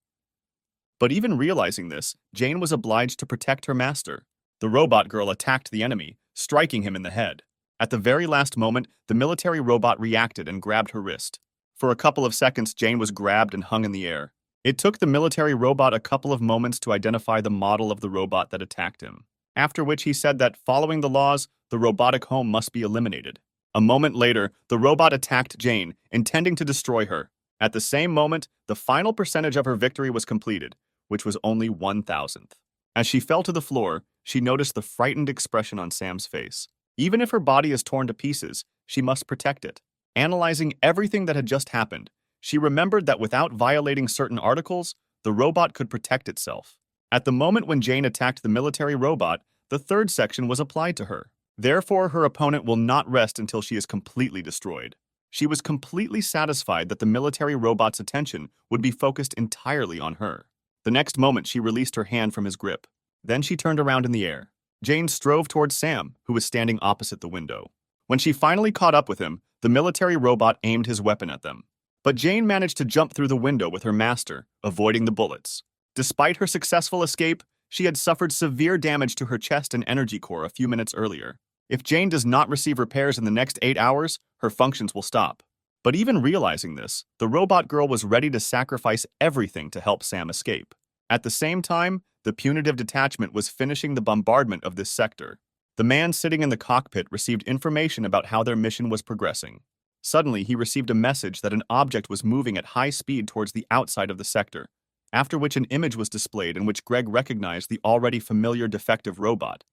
But even realizing this, Jane was obliged to protect her master. The robot girl attacked the enemy, striking him in the head. At the very last moment, the military robot reacted and grabbed her wrist. For a couple of seconds, Jane was grabbed and hung in the air. It took the military robot a couple of moments to identify the model of the robot that attacked him, after which he said that, following the laws, the robotic home must be eliminated. A moment later, the robot attacked Jane, intending to destroy her. At the same moment, the final percentage of her victory was completed, which was only 1,000th. As she fell to the floor, she noticed the frightened expression on Sam's face. Even if her body is torn to pieces, she must protect it. Analyzing everything that had just happened, she remembered that without violating certain articles, the robot could protect itself. At the moment when Jane attacked the military robot, the third section was applied to her. Therefore, her opponent will not rest until she is completely destroyed. She was completely satisfied that the military robot's attention would be focused entirely on her. The next moment, she released her hand from his grip. Then she turned around in the air. Jane strove towards Sam, who was standing opposite the window. When she finally caught up with him, the military robot aimed his weapon at them. But Jane managed to jump through the window with her master, avoiding the bullets. Despite her successful escape, she had suffered severe damage to her chest and energy core a few minutes earlier. If Jane does not receive repairs in the next 8 hours, her functions will stop. But even realizing this, the robot girl was ready to sacrifice everything to help Sam escape. At the same time, the punitive detachment was finishing the bombardment of this sector. The man sitting in the cockpit received information about how their mission was progressing. Suddenly, he received a message that an object was moving at high speed towards the outside of the sector, after which an image was displayed in which Greg recognized the already familiar defective robot.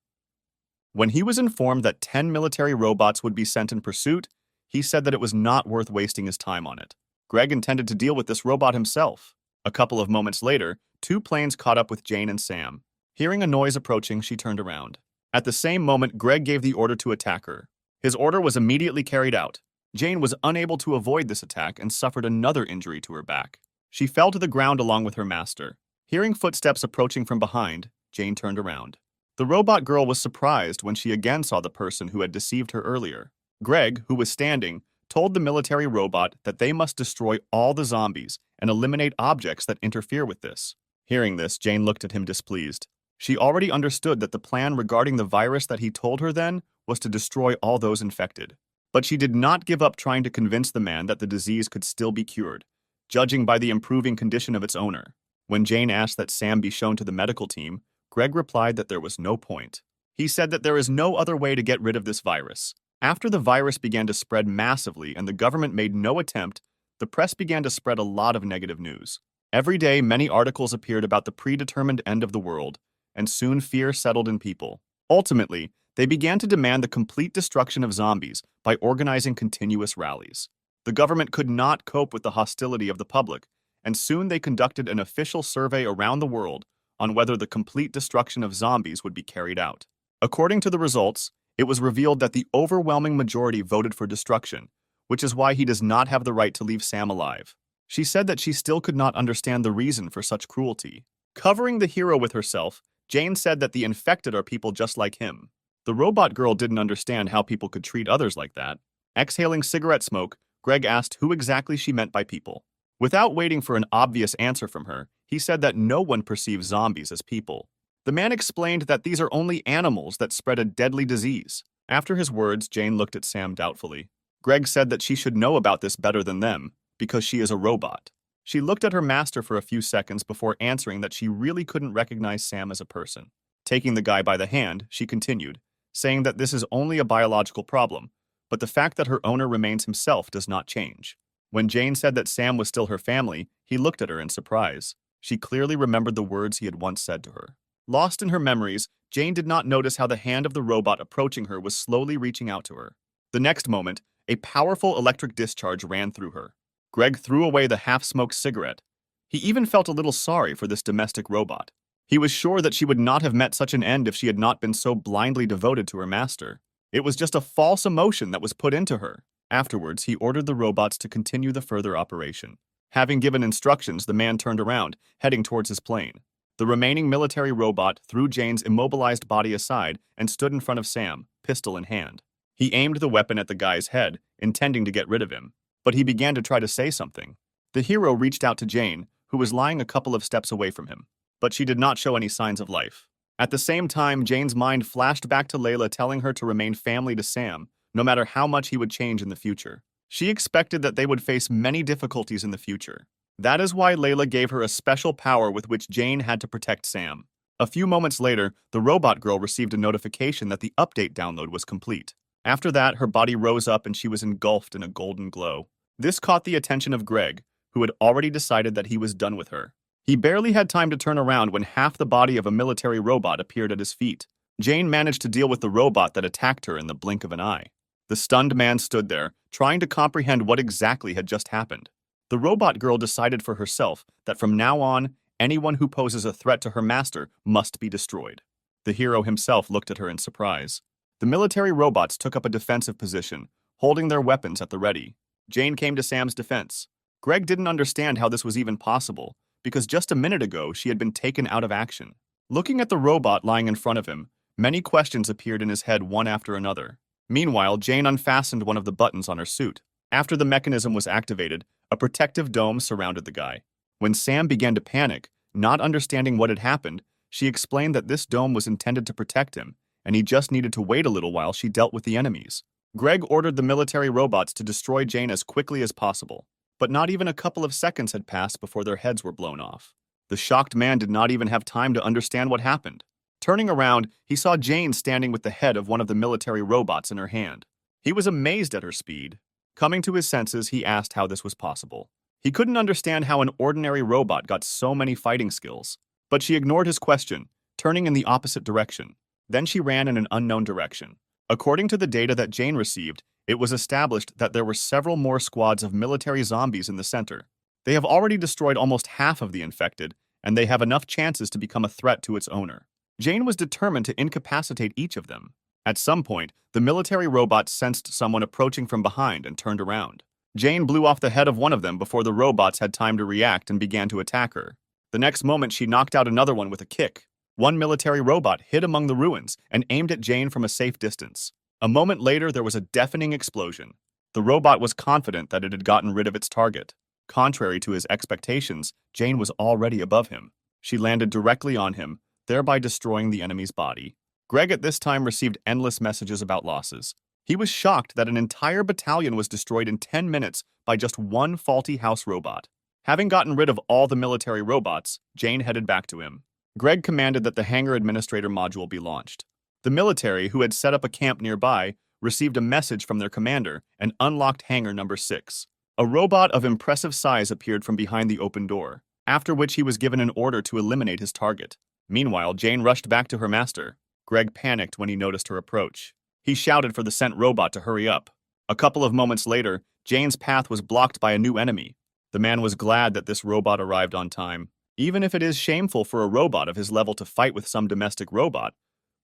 When he was informed that 10 military robots would be sent in pursuit, he said that it was not worth wasting his time on it. Greg intended to deal with this robot himself. A couple of moments later, 2 planes caught up with Jane and Sam. Hearing a noise approaching, she turned around. At the same moment, Greg gave the order to attack her. His order was immediately carried out. Jane was unable to avoid this attack and suffered another injury to her back. She fell to the ground along with her master. Hearing footsteps approaching from behind, Jane turned around. The robot girl was surprised when she again saw the person who had deceived her earlier. Greg, who was standing, told the military robot that they must destroy all the zombies and eliminate objects that interfere with this. Hearing this, Jane looked at him displeased. She already understood that the plan regarding the virus that he told her then was to destroy all those infected. But she did not give up trying to convince the man that the disease could still be cured, judging by the improving condition of its owner. When Jane asked that Sam be shown to the medical team, Greg replied that there was no point. He said that there is no other way to get rid of this virus. After the virus began to spread massively and the government made no attempt, the press began to spread a lot of negative news. Every day, many articles appeared about the predetermined end of the world, and soon fear settled in people. Ultimately, they began to demand the complete destruction of zombies by organizing continuous rallies. The government could not cope with the hostility of the public, and soon they conducted an official survey around the world on whether the complete destruction of zombies would be carried out. According to the results, it was revealed that the overwhelming majority voted for destruction, which is why he does not have the right to leave Sam alive. She said that she still could not understand the reason for such cruelty. Covering the hero with herself, Jane said that the infected are people just like him. The robot girl didn't understand how people could treat others like that. Exhaling cigarette smoke, Greg asked who exactly she meant by people. Without waiting for an obvious answer from her, he said that no one perceives zombies as people. The man explained that these are only animals that spread a deadly disease. After his words, Jane looked at Sam doubtfully. Greg said that she should know about this better than them, because she is a robot. She looked at her master for a few seconds before answering that she really couldn't recognize Sam as a person. Taking the guy by the hand, she continued, saying that this is only a biological problem, but the fact that her owner remains himself does not change. When Jane said that Sam was still her family, he looked at her in surprise. She clearly remembered the words he had once said to her. Lost in her memories, Jane did not notice how the hand of the robot approaching her was slowly reaching out to her. The next moment, a powerful electric discharge ran through her. Greg threw away the half-smoked cigarette. He even felt a little sorry for this domestic robot. He was sure that she would not have met such an end if she had not been so blindly devoted to her master. It was just a false emotion that was put into her. Afterwards, he ordered the robots to continue the further operation. Having given instructions, the man turned around, heading towards his plane. The remaining military robot threw Jane's immobilized body aside and stood in front of Sam, pistol in hand. He aimed the weapon at the guy's head, intending to get rid of him. But he began to try to say something. The hero reached out to Jane, who was lying a couple of steps away from him. But she did not show any signs of life. At the same time, Jane's mind flashed back to Layla telling her to remain family to Sam, no matter how much he would change in the future. She expected that they would face many difficulties in the future. That is why Layla gave her a special power with which Jane had to protect Sam. A few moments later, the robot girl received a notification that the update download was complete. After that, her body rose up and she was engulfed in a golden glow. This caught the attention of Greg, who had already decided that he was done with her. He barely had time to turn around when half the body of a military robot appeared at his feet. Jane managed to deal with the robot that attacked her in the blink of an eye. The stunned man stood there, trying to comprehend what exactly had just happened. The robot girl decided for herself that from now on, anyone who poses a threat to her master must be destroyed. The hero himself looked at her in surprise. The military robots took up a defensive position, holding their weapons at the ready. Jane came to Sam's defense. Greg didn't understand how this was even possible, because just a minute ago she had been taken out of action. Looking at the robot lying in front of him, many questions appeared in his head one after another. Meanwhile, Jane unfastened one of the buttons on her suit. After the mechanism was activated, a protective dome surrounded the guy. When Sam began to panic, not understanding what had happened, she explained that this dome was intended to protect him, and he just needed to wait a little while she dealt with the enemies. Greg ordered the military robots to destroy Jane as quickly as possible, but not even a couple of seconds had passed before their heads were blown off. The shocked man did not even have time to understand what happened. Turning around, he saw Jane standing with the head of one of the military robots in her hand. He was amazed at her speed. Coming to his senses, he asked how this was possible. He couldn't understand how an ordinary robot got so many fighting skills. But she ignored his question, turning in the opposite direction. Then she ran in an unknown direction. According to the data that Jane received, it was established that there were several more squads of military zombies in the center. They have already destroyed almost half of the infected, and they have enough chances to become a threat to its owner. Jane was determined to incapacitate each of them. At some point, the military robot sensed someone approaching from behind and turned around. Jane blew off the head of one of them before the robots had time to react and began to attack her. The next moment, she knocked out another one with a kick. One military robot hid among the ruins and aimed at Jane from a safe distance. A moment later, there was a deafening explosion. The robot was confident that it had gotten rid of its target. Contrary to his expectations, Jane was already above him. She landed directly on him, thereby destroying the enemy's body. Greg at this time received endless messages about losses. He was shocked that an entire battalion was destroyed in 10 minutes by just one faulty house robot. Having gotten rid of all the military robots, Jane headed back to him. Greg commanded that the hangar administrator module be launched. The military, who had set up a camp nearby, received a message from their commander and unlocked hangar number 6. A robot of impressive size appeared from behind the open door, after which he was given an order to eliminate his target. Meanwhile, Jane rushed back to her master. Greg panicked when he noticed her approach. He shouted for the sent robot to hurry up. A couple of moments later, Jane's path was blocked by a new enemy. The man was glad that this robot arrived on time. Even if it is shameful for a robot of his level to fight with some domestic robot,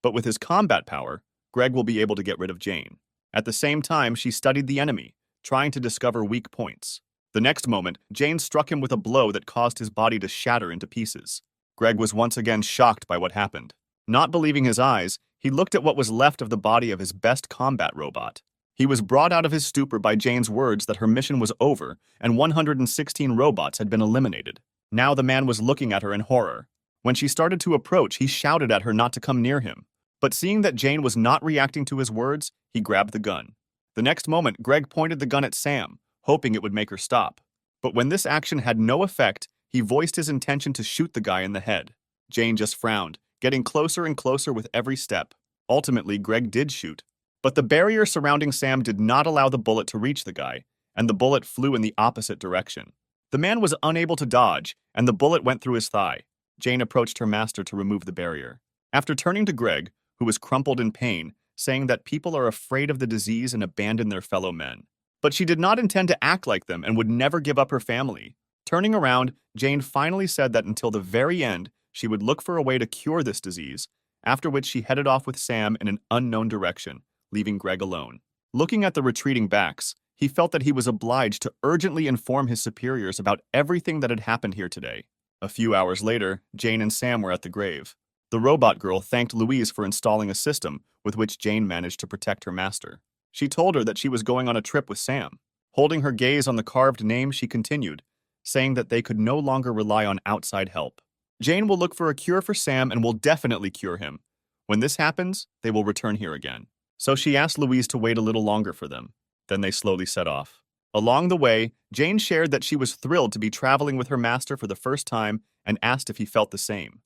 but with his combat power, Greg will be able to get rid of Jane. At the same time, she studied the enemy, trying to discover weak points. The next moment, Jane struck him with a blow that caused his body to shatter into pieces. Greg was once again shocked by what happened. Not believing his eyes, he looked at what was left of the body of his best combat robot. He was brought out of his stupor by Jane's words that her mission was over and 116 robots had been eliminated. Now the man was looking at her in horror. When she started to approach, he shouted at her not to come near him. But seeing that Jane was not reacting to his words, he grabbed the gun. The next moment, Greg pointed the gun at Sam, hoping it would make her stop. But when this action had no effect, he voiced his intention to shoot the guy in the head. Jane just frowned, getting closer and closer with every step. Ultimately, Greg did shoot. But the barrier surrounding Sam did not allow the bullet to reach the guy, and the bullet flew in the opposite direction. The man was unable to dodge, and the bullet went through his thigh. Jane approached her master to remove the barrier. After turning to Greg, who was crumpled in pain, saying that people are afraid of the disease and abandon their fellow men. But she did not intend to act like them and would never give up her family. Turning around, Jane finally said that until the very end, she would look for a way to cure this disease, after which she headed off with Sam in an unknown direction, leaving Greg alone. Looking at the retreating backs, he felt that he was obliged to urgently inform his superiors about everything that had happened here today. A few hours later, Jane and Sam were at the grave. The robot girl thanked Louise for installing a system with which Jane managed to protect her master. She told her that she was going on a trip with Sam. Holding her gaze on the carved name, she continued, saying that they could no longer rely on outside help. Jane will look for a cure for Sam and will definitely cure him. When this happens, they will return here again. So she asked Louise to wait a little longer for them. Then they slowly set off. Along the way, Jane shared that she was thrilled to be traveling with her master for the first time and asked if he felt the same.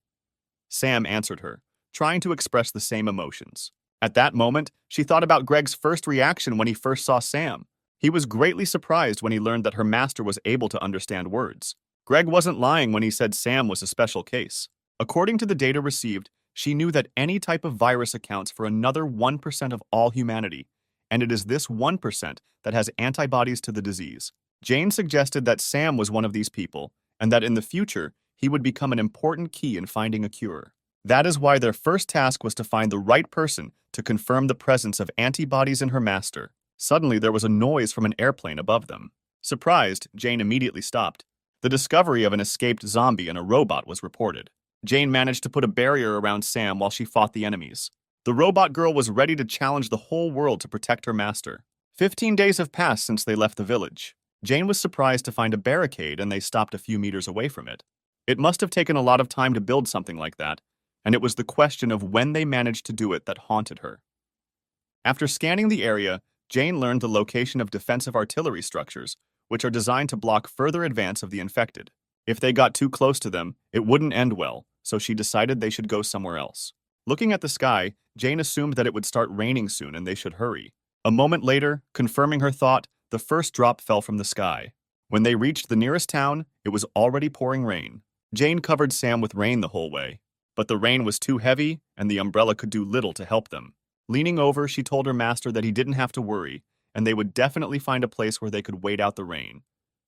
Sam answered her, trying to express the same emotions. At that moment, she thought about Greg's first reaction when he first saw Sam. He was greatly surprised when he learned that her master was able to understand words. Greg wasn't lying when he said Sam was a special case. According to the data received, she knew that any type of virus accounts for another 1% of all humanity, and it is this 1% that has antibodies to the disease. Jane suggested that Sam was one of these people, and that in the future, he would become an important key in finding a cure. That is why their first task was to find the right person to confirm the presence of antibodies in her master. Suddenly, there was a noise from an airplane above them. Surprised, Jane immediately stopped. The discovery of an escaped zombie and a robot was reported. Jane managed to put a barrier around Sam while she fought the enemies. The robot girl was ready to challenge the whole world to protect her master. 15 days have passed since they left the village. Jane was surprised to find a barricade and they stopped a few meters away from it. It must have taken a lot of time to build something like that, and it was the question of when they managed to do it that haunted her. After scanning the area, Jane learned the location of defensive artillery structures, which are designed to block further advance of the infected. If they got too close to them, it wouldn't end well, so she decided they should go somewhere else. Looking at the sky, Jane assumed that it would start raining soon and they should hurry. A moment later, confirming her thought, the first drop fell from the sky. When they reached the nearest town, it was already pouring rain. Jane covered Sam with rain the whole way, but the rain was too heavy and the umbrella could do little to help them. Leaning over, she told her master that he didn't have to worry, and they would definitely find a place where they could wait out the rain.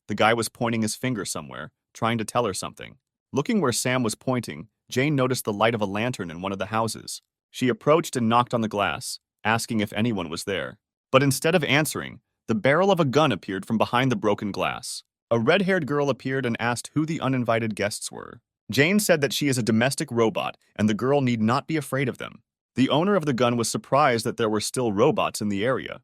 The guy was pointing his finger somewhere, trying to tell her something. Looking where Sam was pointing, Jane noticed the light of a lantern in one of the houses. She approached and knocked on the glass, asking if anyone was there. But instead of answering, the barrel of a gun appeared from behind the broken glass. A red-haired girl appeared and asked who the uninvited guests were. Jane said that she is a domestic robot and the girl need not be afraid of them. The owner of the gun was surprised that there were still robots in the area.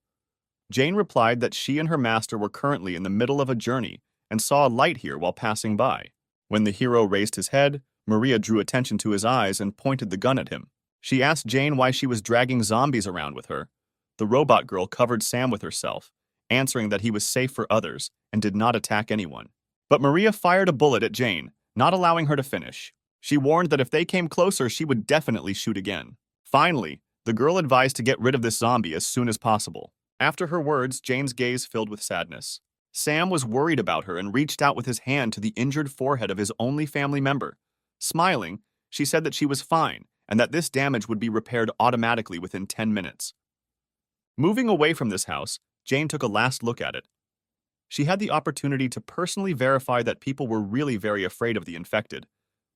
Jane replied that she and her master were currently in the middle of a journey and saw a light here while passing by. When the hero raised his head, Maria drew attention to his eyes and pointed the gun at him. She asked Jane why she was dragging zombies around with her. The robot girl covered Sam with herself, answering that he was safe for others and did not attack anyone. But Maria fired a bullet at Jane, not allowing her to finish. She warned that if they came closer, she would definitely shoot again. Finally, the girl advised to get rid of this zombie as soon as possible. After her words, Jane's gaze filled with sadness. Sam was worried about her and reached out with his hand to the injured forehead of his only family member. Smiling, she said that she was fine and that this damage would be repaired automatically within 10 minutes. Moving away from this house, Jane took a last look at it. She had the opportunity to personally verify that people were really very afraid of the infected,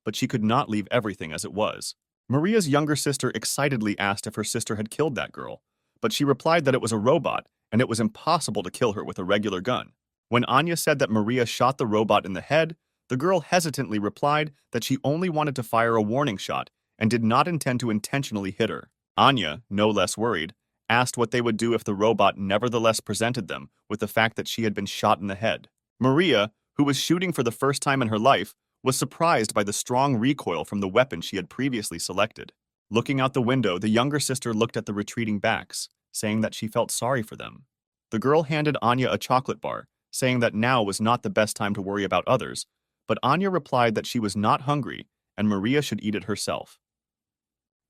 but she could not leave everything as it was. Maria's younger sister excitedly asked if her sister had killed that girl, but she replied that it was a robot and it was impossible to kill her with a regular gun. When Anya said that Maria shot the robot in the head, the girl hesitantly replied that she only wanted to fire a warning shot and did not intend to intentionally hit her. Anya, no less worried, asked what they would do if the robot nevertheless presented them with the fact that she had been shot in the head. Maria, who was shooting for the first time in her life, was surprised by the strong recoil from the weapon she had previously selected. Looking out the window, the younger sister looked at the retreating backs, saying that she felt sorry for them. The girl handed Anya a chocolate bar, saying that now was not the best time to worry about others, but Anya replied that she was not hungry and Maria should eat it herself.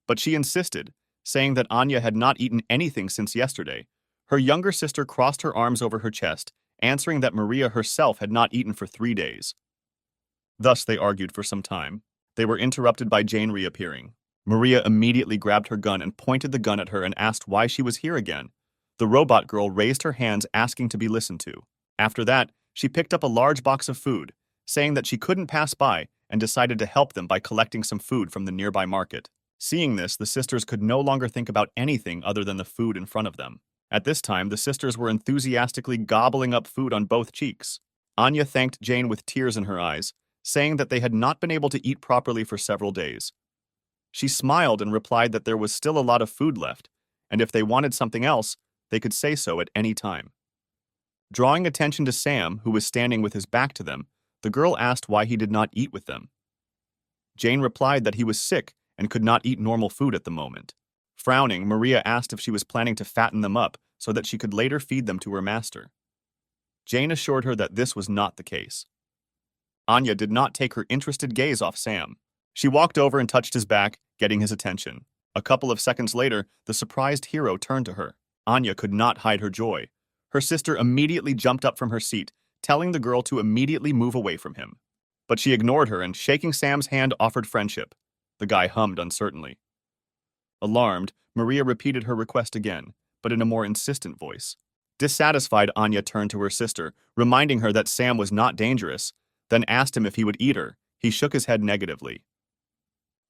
But she insisted, saying that Anya had not eaten anything since yesterday. Her younger sister crossed her arms over her chest, answering that Maria herself had not eaten for 3 days. Thus they argued for some time. They were interrupted by Jane reappearing. Maria immediately grabbed her gun and pointed the gun at her and asked why she was here again. The robot girl raised her hands asking to be listened to. After that, she picked up a large box of food, saying that she couldn't pass by and decided to help them by collecting some food from the nearby market. Seeing this, the sisters could no longer think about anything other than the food in front of them. At this time, the sisters were enthusiastically gobbling up food on both cheeks. Anya thanked Jane with tears in her eyes, saying that they had not been able to eat properly for several days. She smiled and replied that there was still a lot of food left, and if they wanted something else, they could say so at any time. Drawing attention to Sam, who was standing with his back to them, the girl asked why he did not eat with them. Jane replied that he was sick and could not eat normal food at the moment. Frowning, Maria asked if she was planning to fatten them up so that she could later feed them to her master. Jane assured her that this was not the case. Anya did not take her interested gaze off Sam. She walked over and touched his back, getting his attention. A couple of seconds later, the surprised hero turned to her. Anya could not hide her joy. Her sister immediately jumped up from her seat, telling the girl to immediately move away from him. But she ignored her and, shaking Sam's hand, offered friendship. The guy hummed uncertainly. Alarmed, Maria repeated her request again, but in a more insistent voice. Dissatisfied, Anya turned to her sister, reminding her that Sam was not dangerous, then asked him if he would eat her. He shook his head negatively.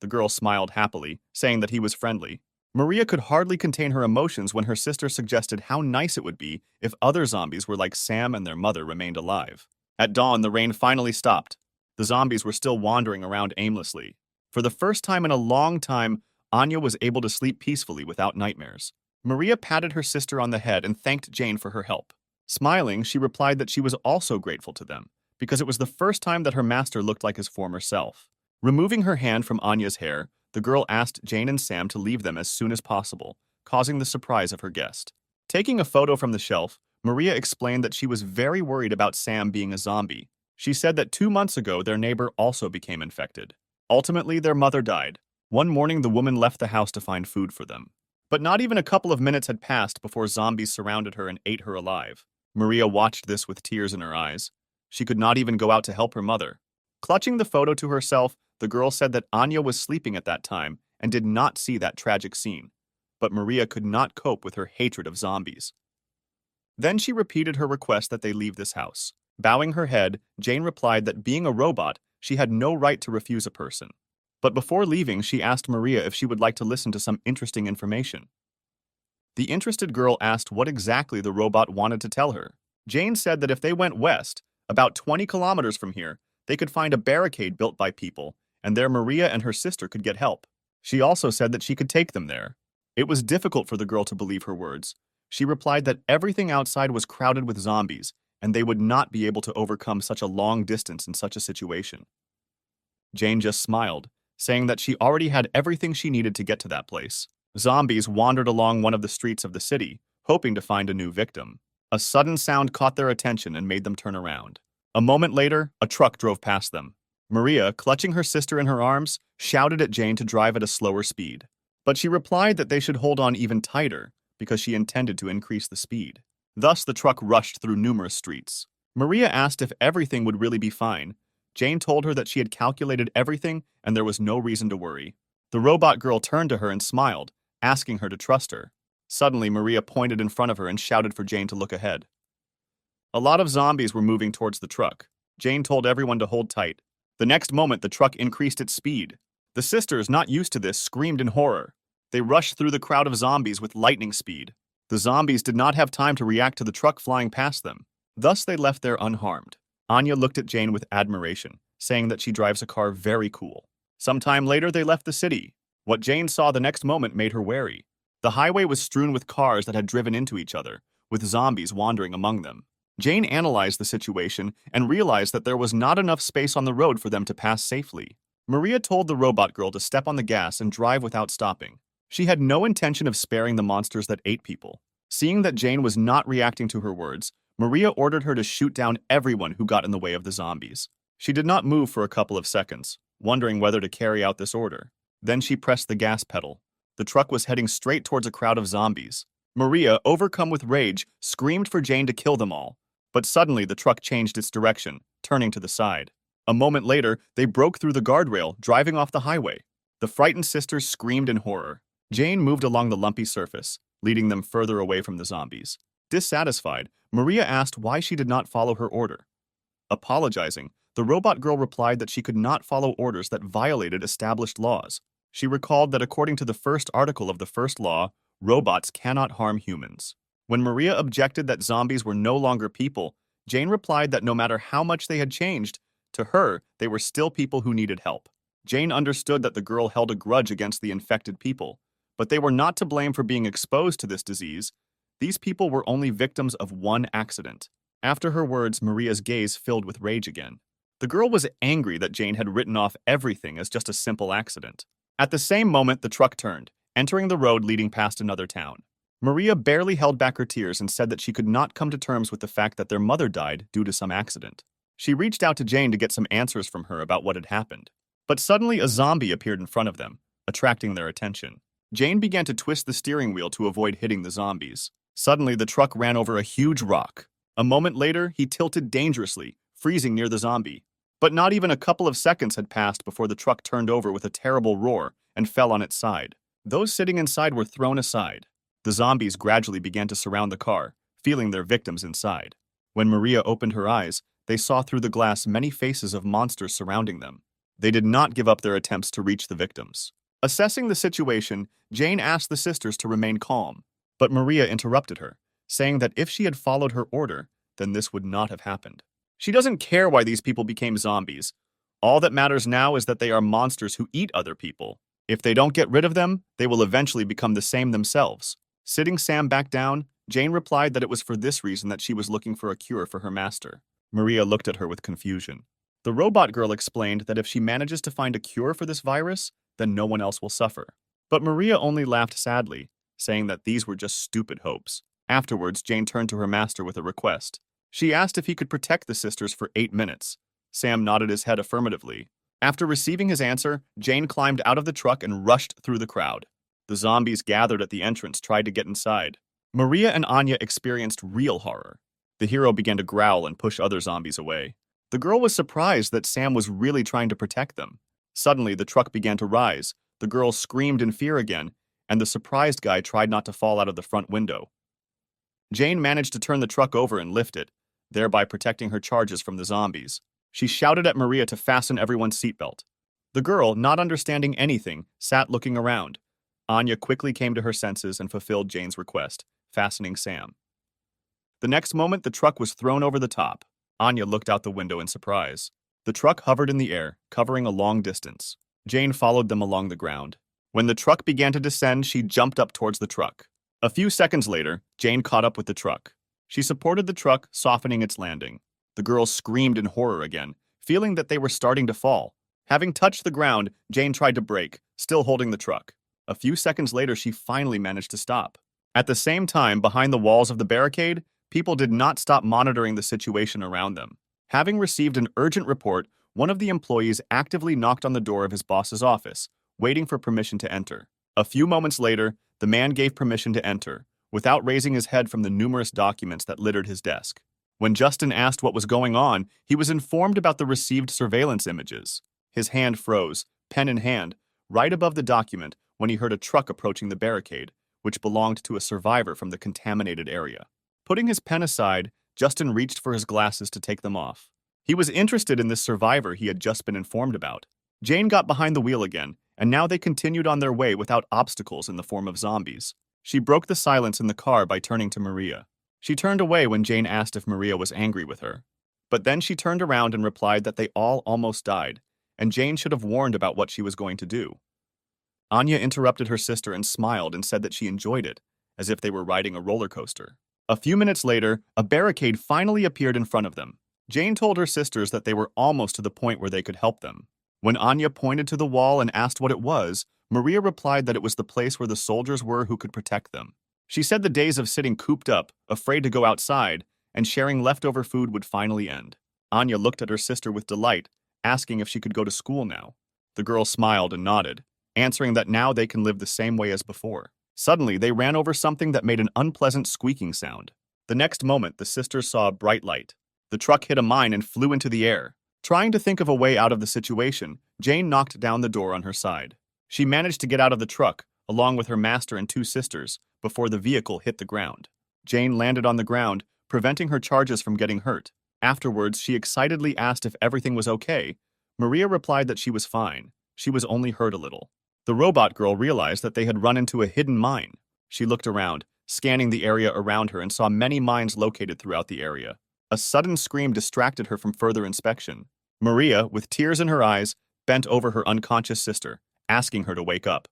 The girl smiled happily, saying that he was friendly. Maria could hardly contain her emotions when her sister suggested how nice it would be if other zombies were like Sam and their mother remained alive. At dawn, the rain finally stopped. The zombies were still wandering around aimlessly. For the first time in a long time, Anya was able to sleep peacefully without nightmares. Maria patted her sister on the head and thanked Jane for her help. Smiling, she replied that she was also grateful to them, because it was the first time that her master looked like his former self. Removing her hand from Anya's hair, the girl asked Jane and Sam to leave them as soon as possible, causing the surprise of her guest. Taking a photo from the shelf, Maria explained that she was very worried about Sam being a zombie. She said that 2 months ago their neighbor also became infected. Ultimately, their mother died. One morning, the woman left the house to find food for them. But not even a couple of minutes had passed before zombies surrounded her and ate her alive. Maria watched this with tears in her eyes. She could not even go out to help her mother. Clutching the photo to herself, the girl said that Anya was sleeping at that time and did not see that tragic scene. But Maria could not cope with her hatred of zombies. Then she repeated her request that they leave this house. Bowing her head, Jane replied that being a robot, she had no right to refuse a person. But before leaving, she asked Maria if she would like to listen to some interesting information. The interested girl asked what exactly the robot wanted to tell her. Jane said that if they went west, about 20 kilometers from here, they could find a barricade built by people, and there Maria and her sister could get help. She also said that she could take them there. It was difficult for the girl to believe her words. She replied that everything outside was crowded with zombies, and they would not be able to overcome such a long distance in such a situation. Jane just smiled, saying that she already had everything she needed to get to that place. Zombies wandered along one of the streets of the city, hoping to find a new victim. A sudden sound caught their attention and made them turn around. A moment later, a truck drove past them. Maria, clutching her sister in her arms, shouted at Jane to drive at a slower speed. But she replied that they should hold on even tighter, because she intended to increase the speed. Thus, the truck rushed through numerous streets. Maria asked if everything would really be fine. Jane told her that she had calculated everything and there was no reason to worry. The robot girl turned to her and smiled, asking her to trust her. Suddenly, Maria pointed in front of her and shouted for Jane to look ahead. A lot of zombies were moving towards the truck. Jane told everyone to hold tight. The next moment, the truck increased its speed. The sisters, not used to this, screamed in horror. They rushed through the crowd of zombies with lightning speed. The zombies did not have time to react to the truck flying past them. Thus, they left there unharmed. Anya looked at Jane with admiration, saying that she drives a car very cool. Sometime later, they left the city. What Jane saw the next moment made her wary. The highway was strewn with cars that had driven into each other, with zombies wandering among them. Jane analyzed the situation and realized that there was not enough space on the road for them to pass safely. Maria told the robot girl to step on the gas and drive without stopping. She had no intention of sparing the monsters that ate people. Seeing that Jane was not reacting to her words, Maria ordered her to shoot down everyone who got in the way of the zombies. She did not move for a couple of seconds, wondering whether to carry out this order. Then she pressed the gas pedal. The truck was heading straight towards a crowd of zombies. Maria, overcome with rage, screamed for Jane to kill them all. But suddenly the truck changed its direction, turning to the side. A moment later, they broke through the guardrail, driving off the highway. The frightened sisters screamed in horror. Jane moved along the lumpy surface, leading them further away from the zombies. Dissatisfied, Maria asked why she did not follow her order. Apologizing, the robot girl replied that she could not follow orders that violated established laws. She recalled that according to the first article of the first law, robots cannot harm humans. When Maria objected that zombies were no longer people, Jane replied that no matter how much they had changed, to her, they were still people who needed help. Jane understood that the girl held a grudge against the infected people, but they were not to blame for being exposed to this disease. These people were only victims of one accident. After her words, Maria's gaze filled with rage again. The girl was angry that Jane had written off everything as just a simple accident. At the same moment, the truck turned, entering the road leading past another town. Maria barely held back her tears and said that she could not come to terms with the fact that their mother died due to some accident. She reached out to Jane to get some answers from her about what had happened. But suddenly a zombie appeared in front of them, attracting their attention. Jane began to twist the steering wheel to avoid hitting the zombies. Suddenly, the truck ran over a huge rock. A moment later, he tilted dangerously, freezing near the zombie. But not even a couple of seconds had passed before the truck turned over with a terrible roar and fell on its side. Those sitting inside were thrown aside. The zombies gradually began to surround the car, feeling their victims inside. When Maria opened her eyes, they saw through the glass many faces of monsters surrounding them. They did not give up their attempts to reach the victims. Assessing the situation, Jane asked the sisters to remain calm, but Maria interrupted her, saying that if she had followed her order, then this would not have happened. She doesn't care why these people became zombies. All that matters now is that they are monsters who eat other people. If they don't get rid of them, they will eventually become the same themselves. Sitting Sam back down, Jane replied that it was for this reason that she was looking for a cure for her master. Maria looked at her with confusion. The robot girl explained that if she manages to find a cure for this virus, then no one else will suffer. But Maria only laughed sadly, saying that these were just stupid hopes. Afterwards, Jane turned to her master with a request. She asked if he could protect the sisters for 8 minutes. Sam nodded his head affirmatively. After receiving his answer, Jane climbed out of the truck and rushed through the crowd. The zombies gathered at the entrance tried to get inside. Maria and Anya experienced real horror. The hero began to growl and push other zombies away. The girl was surprised that Sam was really trying to protect them. Suddenly, the truck began to rise. The girl screamed in fear again, and the surprised guy tried not to fall out of the front window. Jane managed to turn the truck over and lift it, thereby protecting her charges from the zombies. She shouted at Maria to fasten everyone's seatbelt. The girl, not understanding anything, sat looking around. Anya quickly came to her senses and fulfilled Jane's request, fastening Sam. The next moment, the truck was thrown over the top. Anya looked out the window in surprise. The truck hovered in the air, covering a long distance. Jane followed them along the ground. When the truck began to descend, she jumped up towards the truck. A few seconds later, Jane caught up with the truck. She supported the truck, softening its landing. The girls screamed in horror again, feeling that they were starting to fall. Having touched the ground, Jane tried to brake, still holding the truck. A few seconds later, she finally managed to stop. At the same time, behind the walls of the barricade, people did not stop monitoring the situation around them. Having received an urgent report, one of the employees actively knocked on the door of his boss's office, waiting for permission to enter. A few moments later, the man gave permission to enter, without raising his head from the numerous documents that littered his desk. When Justin asked what was going on, he was informed about the received surveillance images. His hand froze, pen in hand, right above the document when he heard a truck approaching the barricade, which belonged to a survivor from the contaminated area. Putting his pen aside, Justin reached for his glasses to take them off. He was interested in this survivor he had just been informed about. Jane got behind the wheel again, and now they continued on their way without obstacles in the form of zombies. She broke the silence in the car by turning to Maria. She turned away when Jane asked if Maria was angry with her. But then she turned around and replied that they all almost died, and Jane should have warned about what she was going to do. Anya interrupted her sister and smiled and said that she enjoyed it, as if they were riding a roller coaster. A few minutes later, a barricade finally appeared in front of them. Jane told her sisters that they were almost to the point where they could help them. When Anya pointed to the wall and asked what it was, Maria replied that it was the place where the soldiers were who could protect them. She said the days of sitting cooped up, afraid to go outside, and sharing leftover food would finally end. Anya looked at her sister with delight, asking if she could go to school now. The girl smiled and nodded, answering that now they can live the same way as before. Suddenly, they ran over something that made an unpleasant squeaking sound. The next moment, the sisters saw a bright light. The truck hit a mine and flew into the air. Trying to think of a way out of the situation, Jane knocked down the door on her side. She managed to get out of the truck, along with her master and two sisters, before the vehicle hit the ground. Jane landed on the ground, preventing her charges from getting hurt. Afterwards, she excitedly asked if everything was okay. Maria replied that she was fine. She was only hurt a little. The robot girl realized that they had run into a hidden mine. She looked around, scanning the area around her, and saw many mines located throughout the area. A sudden scream distracted her from further inspection. Maria, with tears in her eyes, bent over her unconscious sister, asking her to wake up.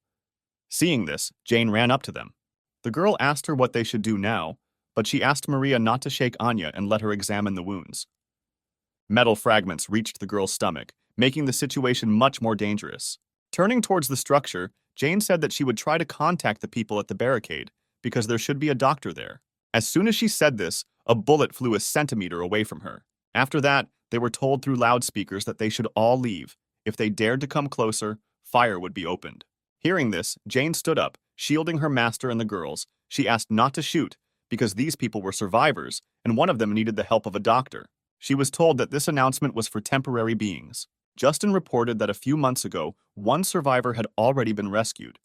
Seeing this, Jane ran up to them. The girl asked her what they should do now, but she asked Maria not to shake Anya and let her examine the wounds. Metal fragments reached the girl's stomach, making the situation much more dangerous. Turning towards the structure, Jane said that she would try to contact the people at the barricade, because there should be a doctor there. As soon as she said this, a bullet flew a centimeter away from her. After that, they were told through loudspeakers that they should all leave. If they dared to come closer, fire would be opened. Hearing this, Jane stood up, shielding her master and the girls. She asked not to shoot, because these people were survivors, and one of them needed the help of a doctor. She was told that this announcement was for temporary beings. Justin reported that a few months ago, one survivor had already been rescued,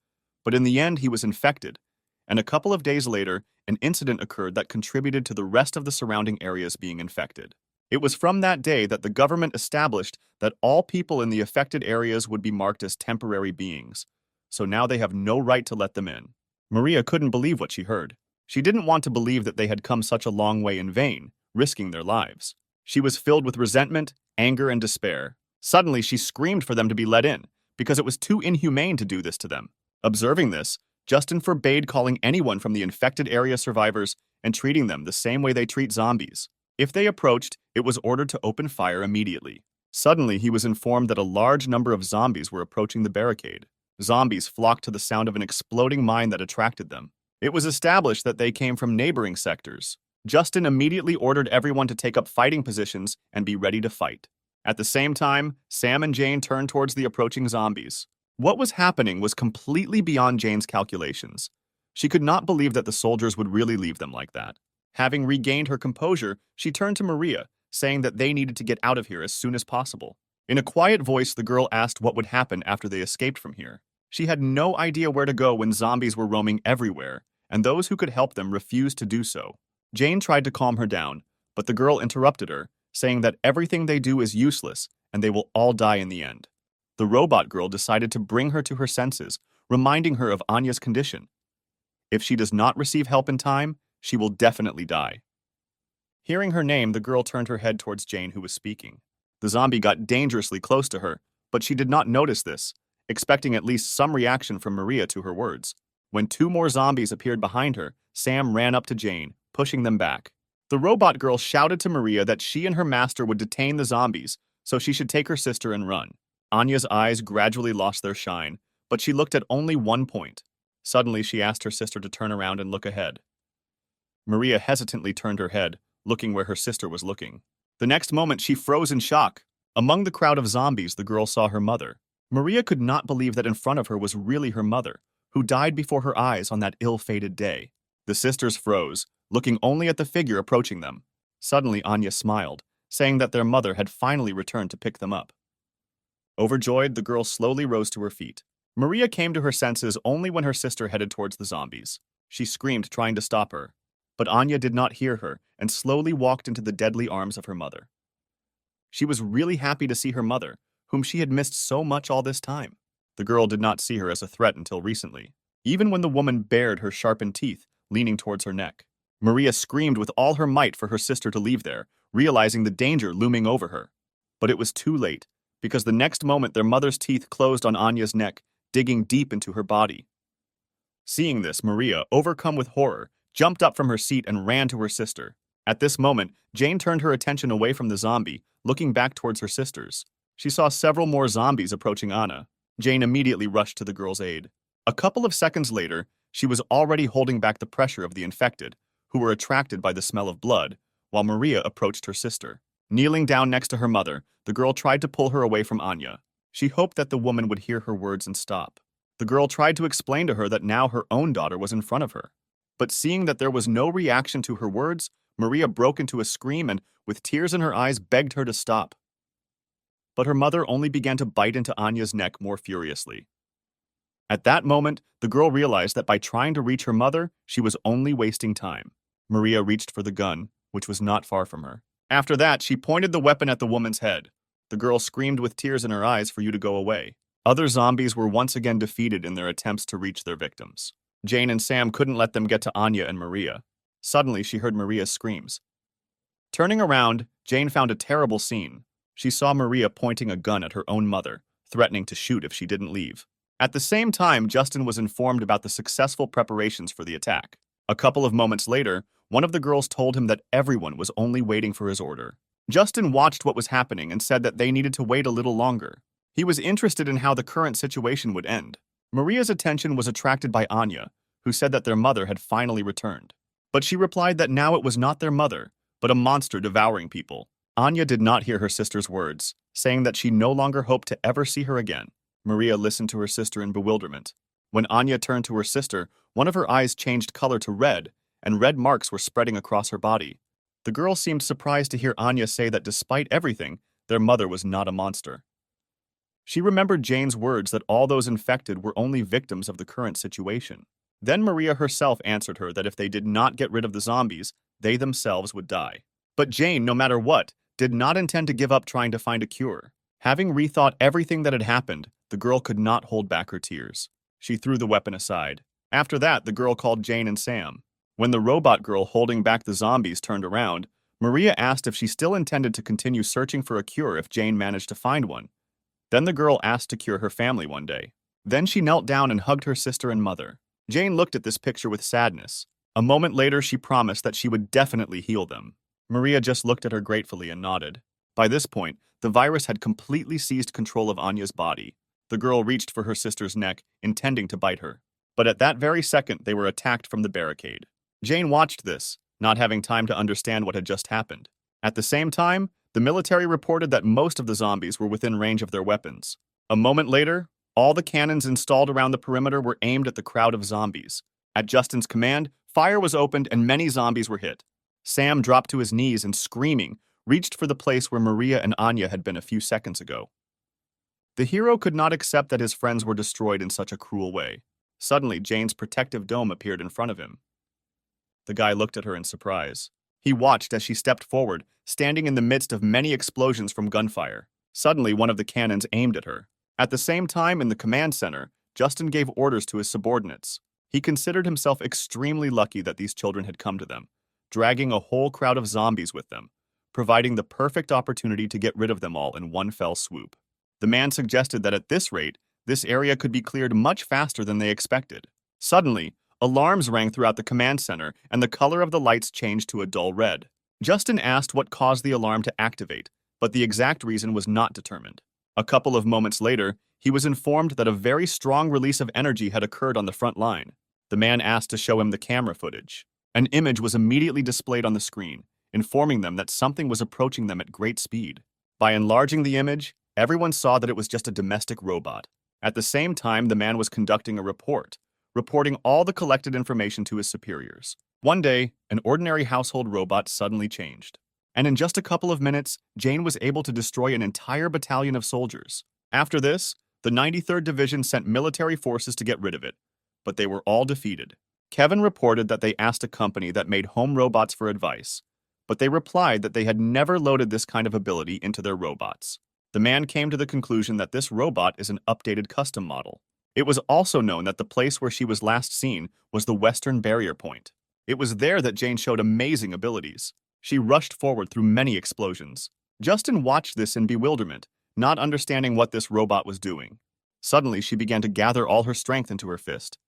but in the end he was infected, and a couple of days later, an incident occurred that contributed to the rest of the surrounding areas being infected. It was from that day that the government established that all people in the affected areas would be marked as temporary beings, so now they have no right to let them in. Maria couldn't believe what she heard. She didn't want to believe that they had come such a long way in vain, risking their lives. She was filled with resentment, anger, and despair. Suddenly, she screamed for them to be let in, because it was too inhumane to do this to them. Observing this, Justin forbade calling anyone from the infected area survivors and treating them the same way they treat zombies. If they approached, it was ordered to open fire immediately. Suddenly, he was informed that a large number of zombies were approaching the barricade. Zombies flocked to the sound of an exploding mine that attracted them. It was established that they came from neighboring sectors. Justin immediately ordered everyone to take up fighting positions and be ready to fight. At the same time, Sam and Jane turned towards the approaching zombies. What was happening was completely beyond Jane's calculations. She could not believe that the soldiers would really leave them like that. Having regained her composure, she turned to Maria, saying that they needed to get out of here as soon as possible. In a quiet voice, the girl asked what would happen after they escaped from here. She had no idea where to go when zombies were roaming everywhere, and those who could help them refused to do so. Jane tried to calm her down, but the girl interrupted her, saying that everything they do is useless and they will all die in the end. The robot girl decided to bring her to her senses, reminding her of Anya's condition. If she does not receive help in time, she will definitely die. Hearing her name, the girl turned her head towards Jane, who was speaking. The zombie got dangerously close to her, but she did not notice this, expecting at least some reaction from Maria to her words. When two more zombies appeared behind her, Sam ran up to Jane, pushing them back. The robot girl shouted to Maria that she and her master would detain the zombies, so she should take her sister and run. Anya's eyes gradually lost their shine, but she looked at only one point. Suddenly, she asked her sister to turn around and look ahead. Maria hesitantly turned her head, looking where her sister was looking. The next moment, she froze in shock. Among the crowd of zombies, the girl saw her mother. Maria could not believe that in front of her was really her mother, who died before her eyes on that ill-fated day. The sisters froze, looking only at the figure approaching them. Suddenly, Anya smiled, saying that their mother had finally returned to pick them up. Overjoyed, the girl slowly rose to her feet. Maria came to her senses only when her sister headed towards the zombies. She screamed, trying to stop her, but Anya did not hear her and slowly walked into the deadly arms of her mother. She was really happy to see her mother, whom she had missed so much all this time. The girl did not see her as a threat until recently, even when the woman bared her sharpened teeth, leaning towards her neck. Maria screamed with all her might for her sister to leave there, realizing the danger looming over her. But it was too late, because the next moment their mother's teeth closed on Anya's neck, digging deep into her body. Seeing this, Maria, overcome with horror, jumped up from her seat and ran to her sister. At this moment, Jane turned her attention away from the zombie, looking back towards her sisters. She saw several more zombies approaching Anna. Jane immediately rushed to the girl's aid. A couple of seconds later, she was already holding back the pressure of the infected, who were attracted by the smell of blood, while Maria approached her sister. Kneeling down next to her mother, the girl tried to pull her away from Anya. She hoped that the woman would hear her words and stop. The girl tried to explain to her that now her own daughter was in front of her. But seeing that there was no reaction to her words, Maria broke into a scream and, with tears in her eyes, begged her to stop. But her mother only began to bite into Anya's neck more furiously. At that moment, the girl realized that by trying to reach her mother, she was only wasting time. Maria reached for the gun, which was not far from her. After that, she pointed the weapon at the woman's head. The girl screamed with tears in her eyes for you to go away. Other zombies were once again defeated in their attempts to reach their victims. Jane and Sam couldn't let them get to Anya and Maria. Suddenly, she heard Maria's screams. Turning around, Jane found a terrible scene. She saw Maria pointing a gun at her own mother, threatening to shoot if she didn't leave. At the same time, Justin was informed about the successful preparations for the attack. A couple of moments later, one of the girls told him that everyone was only waiting for his order. Justin watched what was happening and said that they needed to wait a little longer. He was interested in how the current situation would end. Maria's attention was attracted by Anya, who said that their mother had finally returned. But she replied that now it was not their mother, but a monster devouring people. Anya did not hear her sister's words, saying that she no longer hoped to ever see her again. Maria listened to her sister in bewilderment. When Anya turned to her sister, one of her eyes changed color to red, and red marks were spreading across her body. The girl seemed surprised to hear Anya say that despite everything, their mother was not a monster. She remembered Jane's words that all those infected were only victims of the current situation. Then Maria herself answered her that if they did not get rid of the zombies, they themselves would die. But Jane, no matter what, did not intend to give up trying to find a cure. Having rethought everything that had happened, the girl could not hold back her tears. She threw the weapon aside. After that, the girl called Jane and Sam. When the robot girl holding back the zombies turned around, Maria asked if she still intended to continue searching for a cure if Jane managed to find one. Then the girl asked to cure her family one day. Then she knelt down and hugged her sister and mother. Jane looked at this picture with sadness. A moment later, she promised that she would definitely heal them. Maria just looked at her gratefully and nodded. By this point, the virus had completely seized control of Anya's body. The girl reached for her sister's neck, intending to bite her. But at that very second, they were attacked from the barricade. Jane watched this, not having time to understand what had just happened. At the same time, the military reported that most of the zombies were within range of their weapons. A moment later, all the cannons installed around the perimeter were aimed at the crowd of zombies. At Justin's command, fire was opened and many zombies were hit. Sam dropped to his knees and, screaming, reached for the place where Maria and Anya had been a few seconds ago. The hero could not accept that his friends were destroyed in such a cruel way. Suddenly, Jane's protective dome appeared in front of him. The guy looked at her in surprise. He watched as she stepped forward, standing in the midst of many explosions from gunfire. Suddenly, one of the cannons aimed at her. At the same time, in the command center, Justin gave orders to his subordinates. He considered himself extremely lucky that these children had come to them, dragging a whole crowd of zombies with them, providing the perfect opportunity to get rid of them all in one fell swoop. The man suggested that at this rate, this area could be cleared much faster than they expected. Suddenly, alarms rang throughout the command center, and the color of the lights changed to a dull red. Justin asked what caused the alarm to activate, but the exact reason was not determined. A couple of moments later, he was informed that a very strong release of energy had occurred on the front line. The man asked to show him the camera footage. An image was immediately displayed on the screen, informing them that something was approaching them at great speed. By enlarging the image, everyone saw that it was just a domestic robot. At the same time, the man was conducting a report, reporting all the collected information to his superiors. One day, an ordinary household robot suddenly changed. And in just a couple of minutes, Jane was able to destroy an entire battalion of soldiers. After this, the 93rd Division sent military forces to get rid of it, but they were all defeated. Kevin reported that they asked a company that made home robots for advice, but they replied that they had never loaded this kind of ability into their robots. The man came to the conclusion that this robot is an updated custom model. It was also known that the place where she was last seen was the Western Barrier Point. It was there that Jane showed amazing abilities. She rushed forward through many explosions. Justin watched this in bewilderment, not understanding what this robot was doing. Suddenly, she began to gather all her strength into her fist.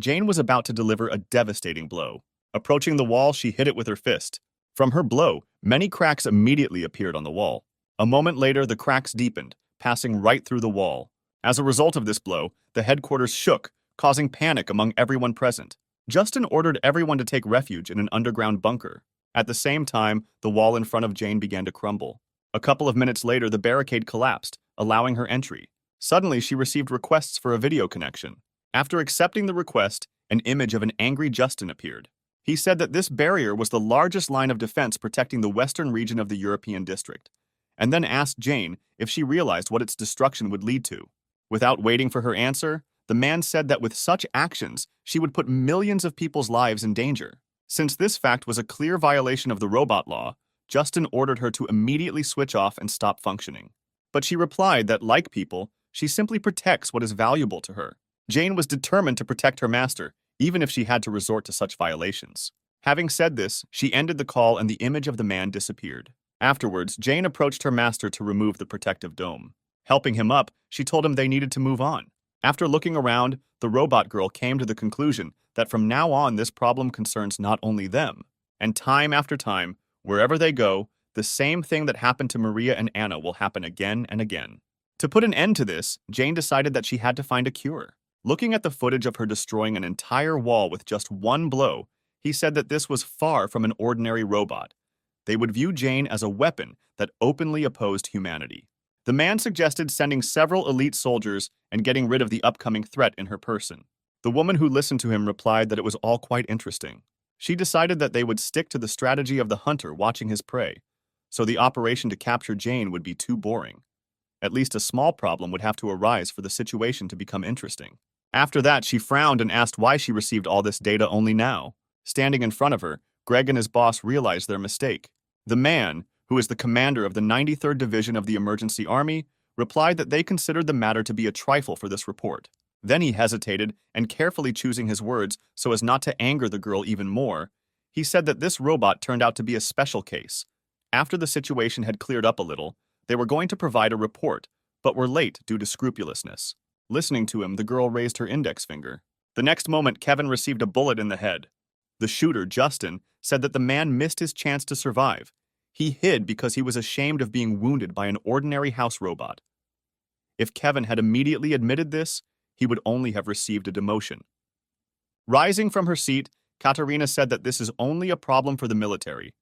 Jane was about to deliver a devastating blow. Approaching the wall, she hit it with her fist. From her blow, many cracks immediately appeared on the wall. A moment later, the cracks deepened, passing right through the wall. As a result of this blow, the headquarters shook, causing panic among everyone present. Justin ordered everyone to take refuge in an underground bunker. At the same time, the wall in front of Jane began to crumble. A couple of minutes later, the barricade collapsed, allowing her entry. Suddenly, she received requests for a video connection. After accepting the request, an image of an angry Justin appeared. He said that this barrier was the largest line of defense protecting the western region of the European district, and then asked Jane if she realized what its destruction would lead to. Without waiting for her answer, the man said that with such actions, she would put millions of people's lives in danger. Since this fact was a clear violation of the robot law, Justin ordered her to immediately switch off and stop functioning. But she replied that, like people, she simply protects what is valuable to her. Jane was determined to protect her master, even if she had to resort to such violations. Having said this, she ended the call and the image of the man disappeared. Afterwards, Jane approached her master to remove the protective dome. Helping him up, she told him they needed to move on. After looking around, the robot girl came to the conclusion that from now on this problem concerns not only them. And time after time, wherever they go, the same thing that happened to Maria and Anna will happen again and again. To put an end to this, Jane decided that she had to find a cure. Looking at the footage of her destroying an entire wall with just one blow, he said that this was far from an ordinary robot. They would view Jane as a weapon that openly opposed humanity. The man suggested sending several elite soldiers and getting rid of the upcoming threat in her person. The woman who listened to him replied that it was all quite interesting. She decided that they would stick to the strategy of the hunter watching his prey, so the operation to capture Jane would be too boring. At least a small problem would have to arise for the situation to become interesting. After that, she frowned and asked why she received all this data only now. Standing in front of her, Greg and his boss realized their mistake. The man, who is the commander of the 93rd Division of the Emergency Army, replied that they considered the matter to be a trifle for this report. Then he hesitated, and carefully choosing his words so as not to anger the girl even more, he said that this robot turned out to be a special case. After the situation had cleared up a little, they were going to provide a report, but were late due to scrupulousness. Listening to him, the girl raised her index finger. The next moment, Kevin received a bullet in the head. The shooter, Justin, said that the man missed his chance to survive. He hid because he was ashamed of being wounded by an ordinary house robot. If Kevin had immediately admitted this, he would only have received a demotion. Rising from her seat, Katarina said that this is only a problem for the military.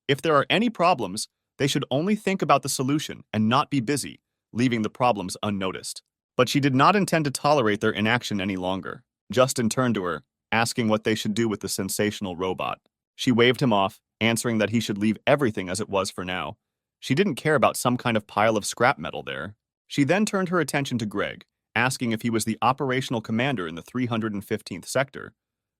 If there are any problems, they should only think about the solution and not be busy, leaving the problems unnoticed. But she did not intend to tolerate their inaction any longer. Justin turned to her, asking what they should do with the sensational robot. She waved him off, answering that he should leave everything as it was for now. She didn't care about some kind of pile of scrap metal there. She then turned her attention to Greg, asking if he was the operational commander in the 315th sector.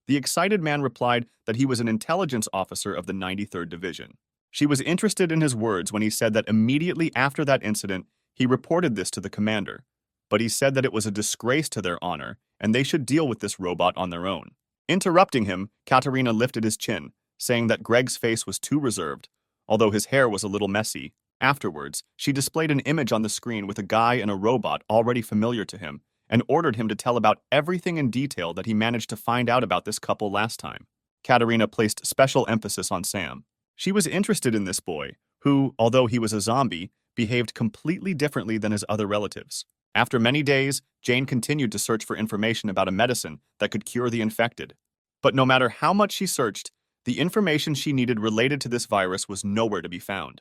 The excited man replied that he was an intelligence officer of the 93rd Division. She was interested in his words when he said that immediately after that incident, he reported this to the commander. But he said that it was a disgrace to their honor, and they should deal with this robot on their own. Interrupting him, Katarina lifted his chin, saying that Greg's face was too reserved, although his hair was a little messy. Afterwards, she displayed an image on the screen with a guy and a robot already familiar to him, and ordered him to tell about everything in detail that he managed to find out about this couple last time. Katarina placed special emphasis on Sam. She was interested in this boy, who, although he was a zombie, behaved completely differently than his other relatives. After many days, Jane continued to search for information about a medicine that could cure the infected. But no matter how much she searched, the information she needed related to this virus was nowhere to be found.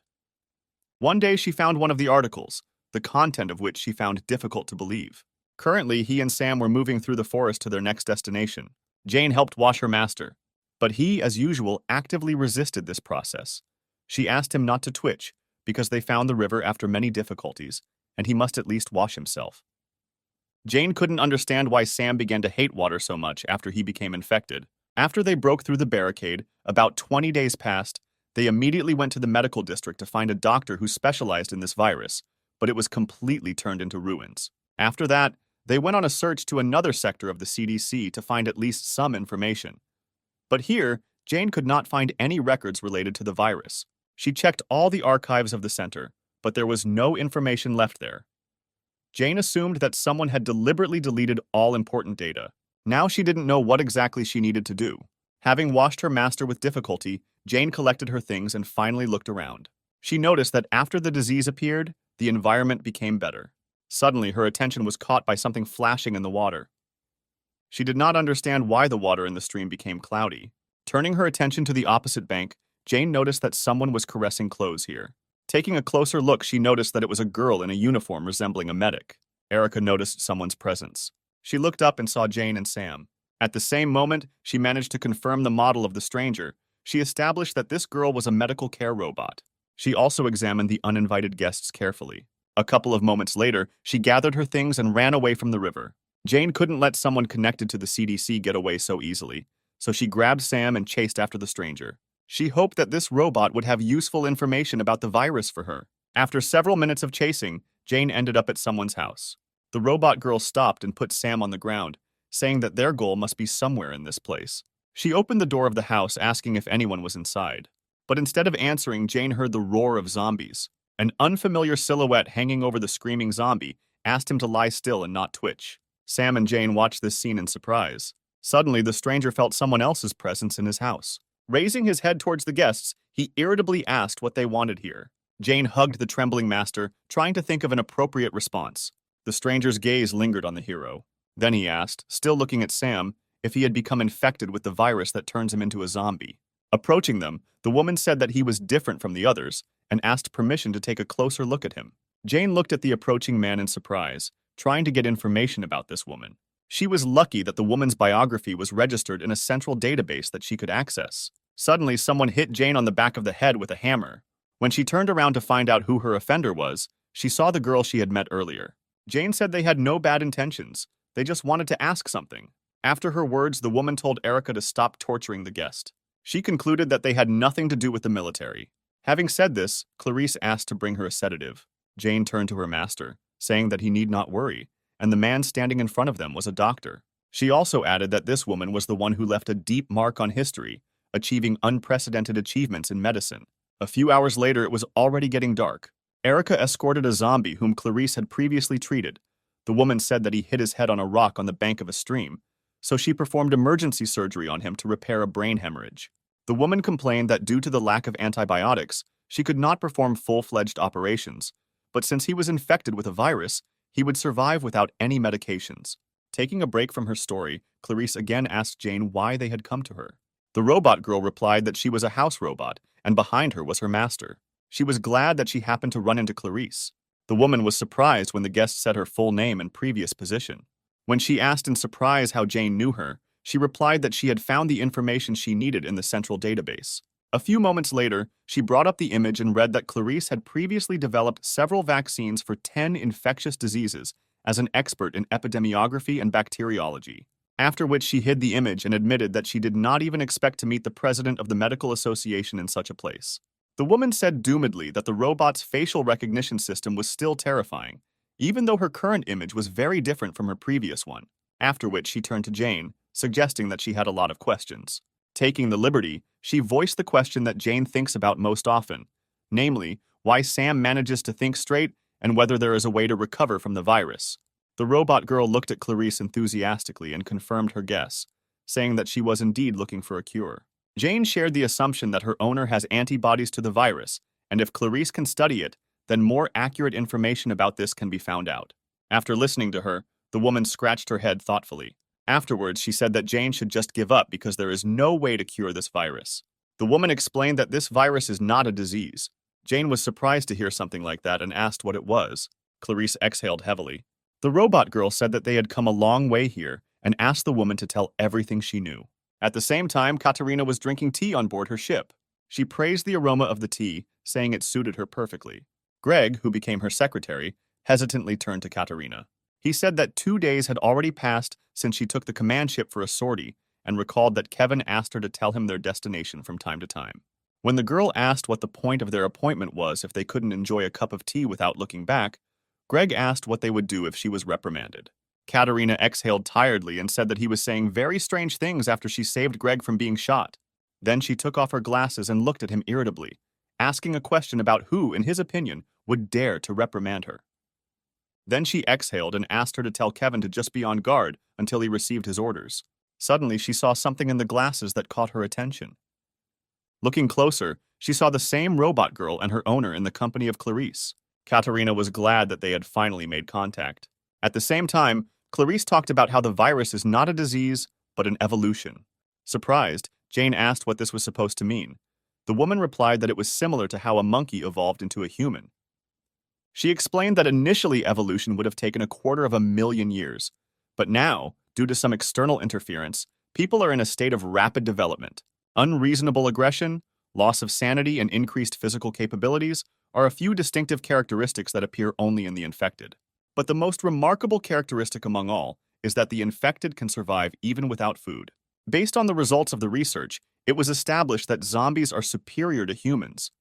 One day she found one of the articles, the content of which she found difficult to believe. Currently, he and Sam were moving through the forest to their next destination. Jane helped wash her master, but he, as usual, actively resisted this process. She asked him not to twitch, because they found the river after many difficulties, and he must at least wash himself. Jane couldn't understand why Sam began to hate water so much after he became infected. After they broke through the barricade, about 20 days passed. They immediately went to the medical district to find a doctor who specialized in this virus, but it was completely turned into ruins. After that, they went on a search to another sector of the CDC to find at least some information. But here, Jane could not find any records related to the virus. She checked all the archives of the center, but there was no information left there. Jane assumed that someone had deliberately deleted all important data. Now she didn't know what exactly she needed to do. Having washed her master with difficulty, Jane collected her things and finally looked around. She noticed that after the disease appeared, the environment became better. Suddenly, her attention was caught by something flashing in the water. She did not understand why the water in the stream became cloudy. Turning her attention to the opposite bank, Jane noticed that someone was caressing clothes here. Taking a closer look, she noticed that it was a girl in a uniform resembling a medic. Erica noticed someone's presence. She looked up and saw Jane and Sam. At the same moment, she managed to confirm the model of the stranger. She established that this girl was a medical care robot. She also examined the uninvited guests carefully. A couple of moments later, she gathered her things and ran away from the river. Jane couldn't let someone connected to the CDC get away so easily, so she grabbed Sam and chased after the stranger. She hoped that this robot would have useful information about the virus for her. After several minutes of chasing, Jane ended up at someone's house. The robot girl stopped and put Sam on the ground, saying that their goal must be somewhere in this place. She opened the door of the house, asking if anyone was inside. But instead of answering, Jane heard the roar of zombies. An unfamiliar silhouette hanging over the screaming zombie asked him to lie still and not twitch. Sam and Jane watched this scene in surprise. Suddenly, the stranger felt someone else's presence in his house. Raising his head towards the guests, he irritably asked what they wanted here. Jane hugged the trembling master, trying to think of an appropriate response. The stranger's gaze lingered on the hero. Then he asked, still looking at Sam, if he had become infected with the virus that turns him into a zombie. Approaching them, the woman said that he was different from the others and asked permission to take a closer look at him. Jane looked at the approaching man in surprise, trying to get information about this woman. She was lucky that the woman's biography was registered in a central database that she could access. Suddenly, someone hit Jane on the back of the head with a hammer. When she turned around to find out who her offender was, she saw the girl she had met earlier. Jane said they had no bad intentions. They just wanted to ask something. After her words, the woman told Erica to stop torturing the guest. She concluded that they had nothing to do with the military. Having said this, Clarice asked to bring her a sedative. Jane turned to her master, saying that he need not worry, and the man standing in front of them was a doctor. She also added that this woman was the one who left a deep mark on history, achieving unprecedented achievements in medicine. A few hours later, it was already getting dark. Erica escorted a zombie whom Clarice had previously treated. The woman said that he hit his head on a rock on the bank of a stream, so she performed emergency surgery on him to repair a brain hemorrhage. The woman complained that due to the lack of antibiotics, she could not perform full-fledged operations, but since he was infected with a virus, he would survive without any medications. Taking a break from her story, Clarice again asked Jane why they had come to her. The robot girl replied that she was a house robot, and behind her was her master. She was glad that she happened to run into Clarice. The woman was surprised when the guest said her full name and previous position. When she asked in surprise how Jane knew her, she replied that she had found the information she needed in the central database. A few moments later, she brought up the image and read that Clarice had previously developed several vaccines for 10 infectious diseases as an expert in epidemiography and bacteriology. After which she hid the image and admitted that she did not even expect to meet the president of the medical association in such a place. The woman said doomedly that the robot's facial recognition system was still terrifying, even though her current image was very different from her previous one. After which she turned to Jane, suggesting that she had a lot of questions. Taking the liberty, she voiced the question that Jane thinks about most often, namely, why Sam manages to think straight and whether there is a way to recover from the virus. The robot girl looked at Clarice enthusiastically and confirmed her guess, saying that she was indeed looking for a cure. Jane shared the assumption that her owner has antibodies to the virus, and if Clarice can study it, then more accurate information about this can be found out. After listening to her, the woman scratched her head thoughtfully. Afterwards, she said that Jane should just give up because there is no way to cure this virus. The woman explained that this virus is not a disease. Jane was surprised to hear something like that and asked what it was. Clarice exhaled heavily. The robot girl said that they had come a long way here and asked the woman to tell everything she knew. At the same time, Katerina was drinking tea on board her ship. She praised the aroma of the tea, saying it suited her perfectly. Greg, who became her secretary, hesitantly turned to Katerina. He said that 2 days had already passed since she took the command ship for a sortie and recalled that Kevin asked her to tell him their destination from time to time. When the girl asked what the point of their appointment was if they couldn't enjoy a cup of tea without looking back, Greg asked what they would do if she was reprimanded. Katerina exhaled tiredly and said that he was saying very strange things after she saved Greg from being shot. Then she took off her glasses and looked at him irritably, asking a question about who, in his opinion, would dare to reprimand her. Then she exhaled and asked her to tell Kevin to just be on guard until he received his orders. Suddenly, she saw something in the glasses that caught her attention. Looking closer, she saw the same robot girl and her owner in the company of Clarice. Katerina was glad that they had finally made contact. At the same time, Clarice talked about how the virus is not a disease, but an evolution. Surprised, Jane asked what this was supposed to mean. The woman replied that it was similar to how a monkey evolved into a human. She explained that initially evolution would have taken 250,000 years, but now, due to some external interference, people are in a state of rapid development. Unreasonable aggression, loss of sanity, and increased physical capabilities are a few distinctive characteristics that appear only in the infected. But the most remarkable characteristic among all is that the infected can survive even without food. Based on the results of the research, it was established that zombies are superior to humans.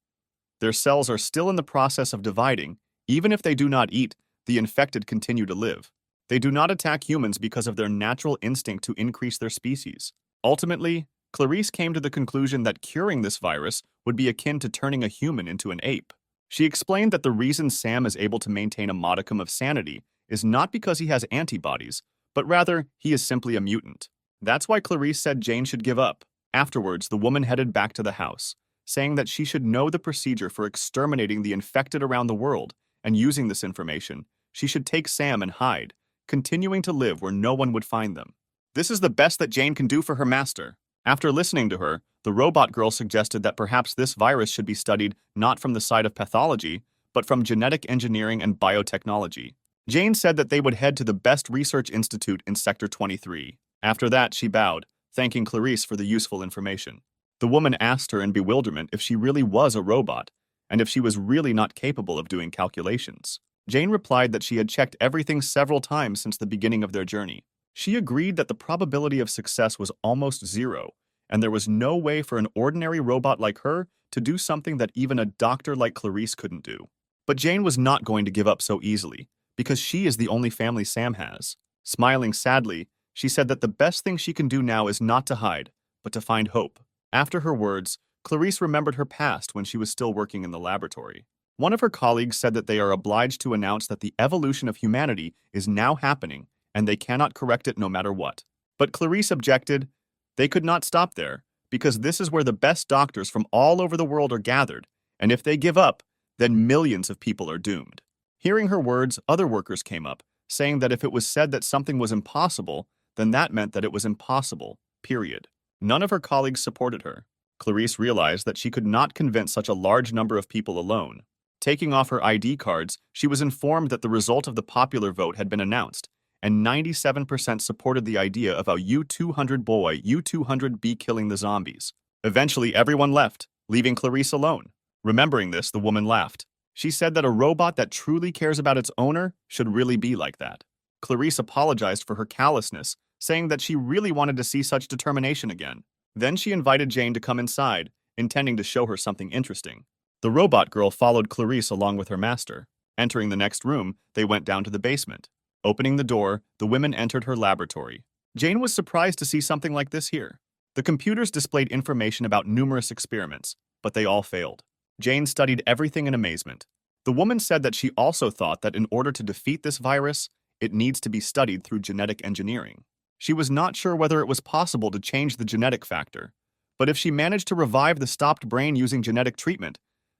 Their cells are still in the process of dividing. Even if they do not eat, the infected continue to live. They do not attack humans because of their natural instinct to increase their species. Ultimately, Clarice came to the conclusion that curing this virus would be akin to turning a human into an ape. She explained that the reason Sam is able to maintain a modicum of sanity is not because he has antibodies, but rather he is simply a mutant. That's why Clarice said Jane should give up. Afterwards, the woman headed back to the house, saying that she should know the procedure for exterminating the infected around the world, and using this information, she should take Sam and hide, continuing to live where no one would find them. This is the best that Jane can do for her master. After listening to her, the robot girl suggested that perhaps this virus should be studied not from the side of pathology, but from genetic engineering and biotechnology. Jane said that they would head to the best research institute in Sector 23. After that, she bowed, thanking Clarice for the useful information. The woman asked her in bewilderment if she really was a robot, and if she was really not capable of doing calculations. Jane replied that she had checked everything several times since the beginning of their journey. She agreed that the probability of success was almost zero, and there was no way for an ordinary robot like her to do something that even a doctor like Clarice couldn't do. But Jane was not going to give up so easily, because she is the only family Sam has. Smiling sadly, she said that the best thing she can do now is not to hide, but to find hope. After her words, Clarice remembered her past when she was still working in the laboratory. One of her colleagues said that they are obliged to announce that the evolution of humanity is now happening, and they cannot correct it no matter what. But Clarice objected. They could not stop there, because this is where the best doctors from all over the world are gathered, and if they give up, then millions of people are doomed. Hearing her words, other workers came up, saying that if it was said that something was impossible, then that meant that it was impossible, period. None of her colleagues supported her. Clarice realized that she could not convince such a large number of people alone. Taking off her ID cards, she was informed that the result of the popular vote had been announced, and 97% supported the idea of a U-200 boy, U-200 be killing the zombies. Eventually, everyone left, leaving Clarice alone. Remembering this, the woman laughed. She said that a robot that truly cares about its owner should really be like that. Clarice apologized for her callousness, saying that she really wanted to see such determination again. Then she invited Jane to come inside, intending to show her something interesting. The robot girl followed Clarice along with her master. Entering the next room, they went down to the basement. Opening the door, the women entered her laboratory. Jane was surprised to see something like this here. The computers displayed information about numerous experiments, but they all failed. Jane studied everything in amazement. The woman said that she also thought that in order to defeat this virus, it needs to be studied through genetic engineering. She was not sure whether it was possible to change the genetic factor, but if she managed to revive the stopped brain using genetic treatment,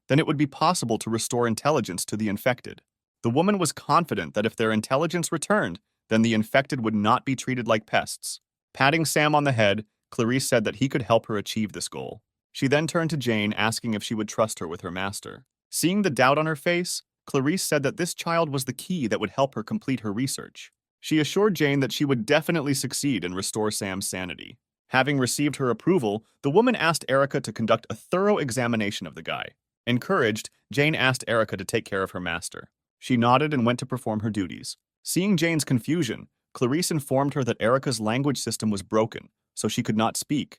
then it would be possible to restore intelligence to the infected. The woman was confident that if their intelligence returned, then the infected would not be treated like pests. Patting Sam on the head, Clarice said that he could help her achieve this goal. She then turned to Jane, asking if she would trust her with her master. Seeing the doubt on her face, Clarice said that this child was the key that would help her complete her research. She assured Jane that she would definitely succeed and restore Sam's sanity. Having received her approval, the woman asked Erica to conduct a thorough examination of the guy. Encouraged, Jane asked Erica to take care of her master. She nodded and went to perform her duties. Seeing Jane's confusion, Clarice informed her that Erica's language system was broken, so she could not speak,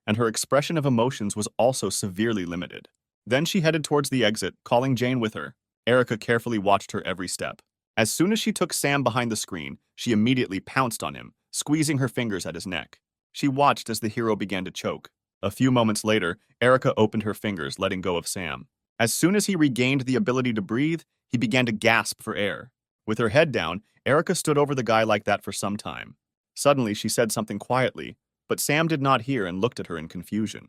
and her expression of emotions was also severely limited. Then she headed towards the exit, calling Jane with her. Erica carefully watched her every step. As soon as she took Sam behind the screen, she immediately pounced on him, squeezing her fingers at his neck. She watched as the hero began to choke. A few moments later, Erica opened her fingers, letting go of Sam. As soon as he regained the ability to breathe, he began to gasp for air. With her head down, Erica stood over the guy like that for some time. Suddenly, she said something quietly, but Sam did not hear and looked at her in confusion.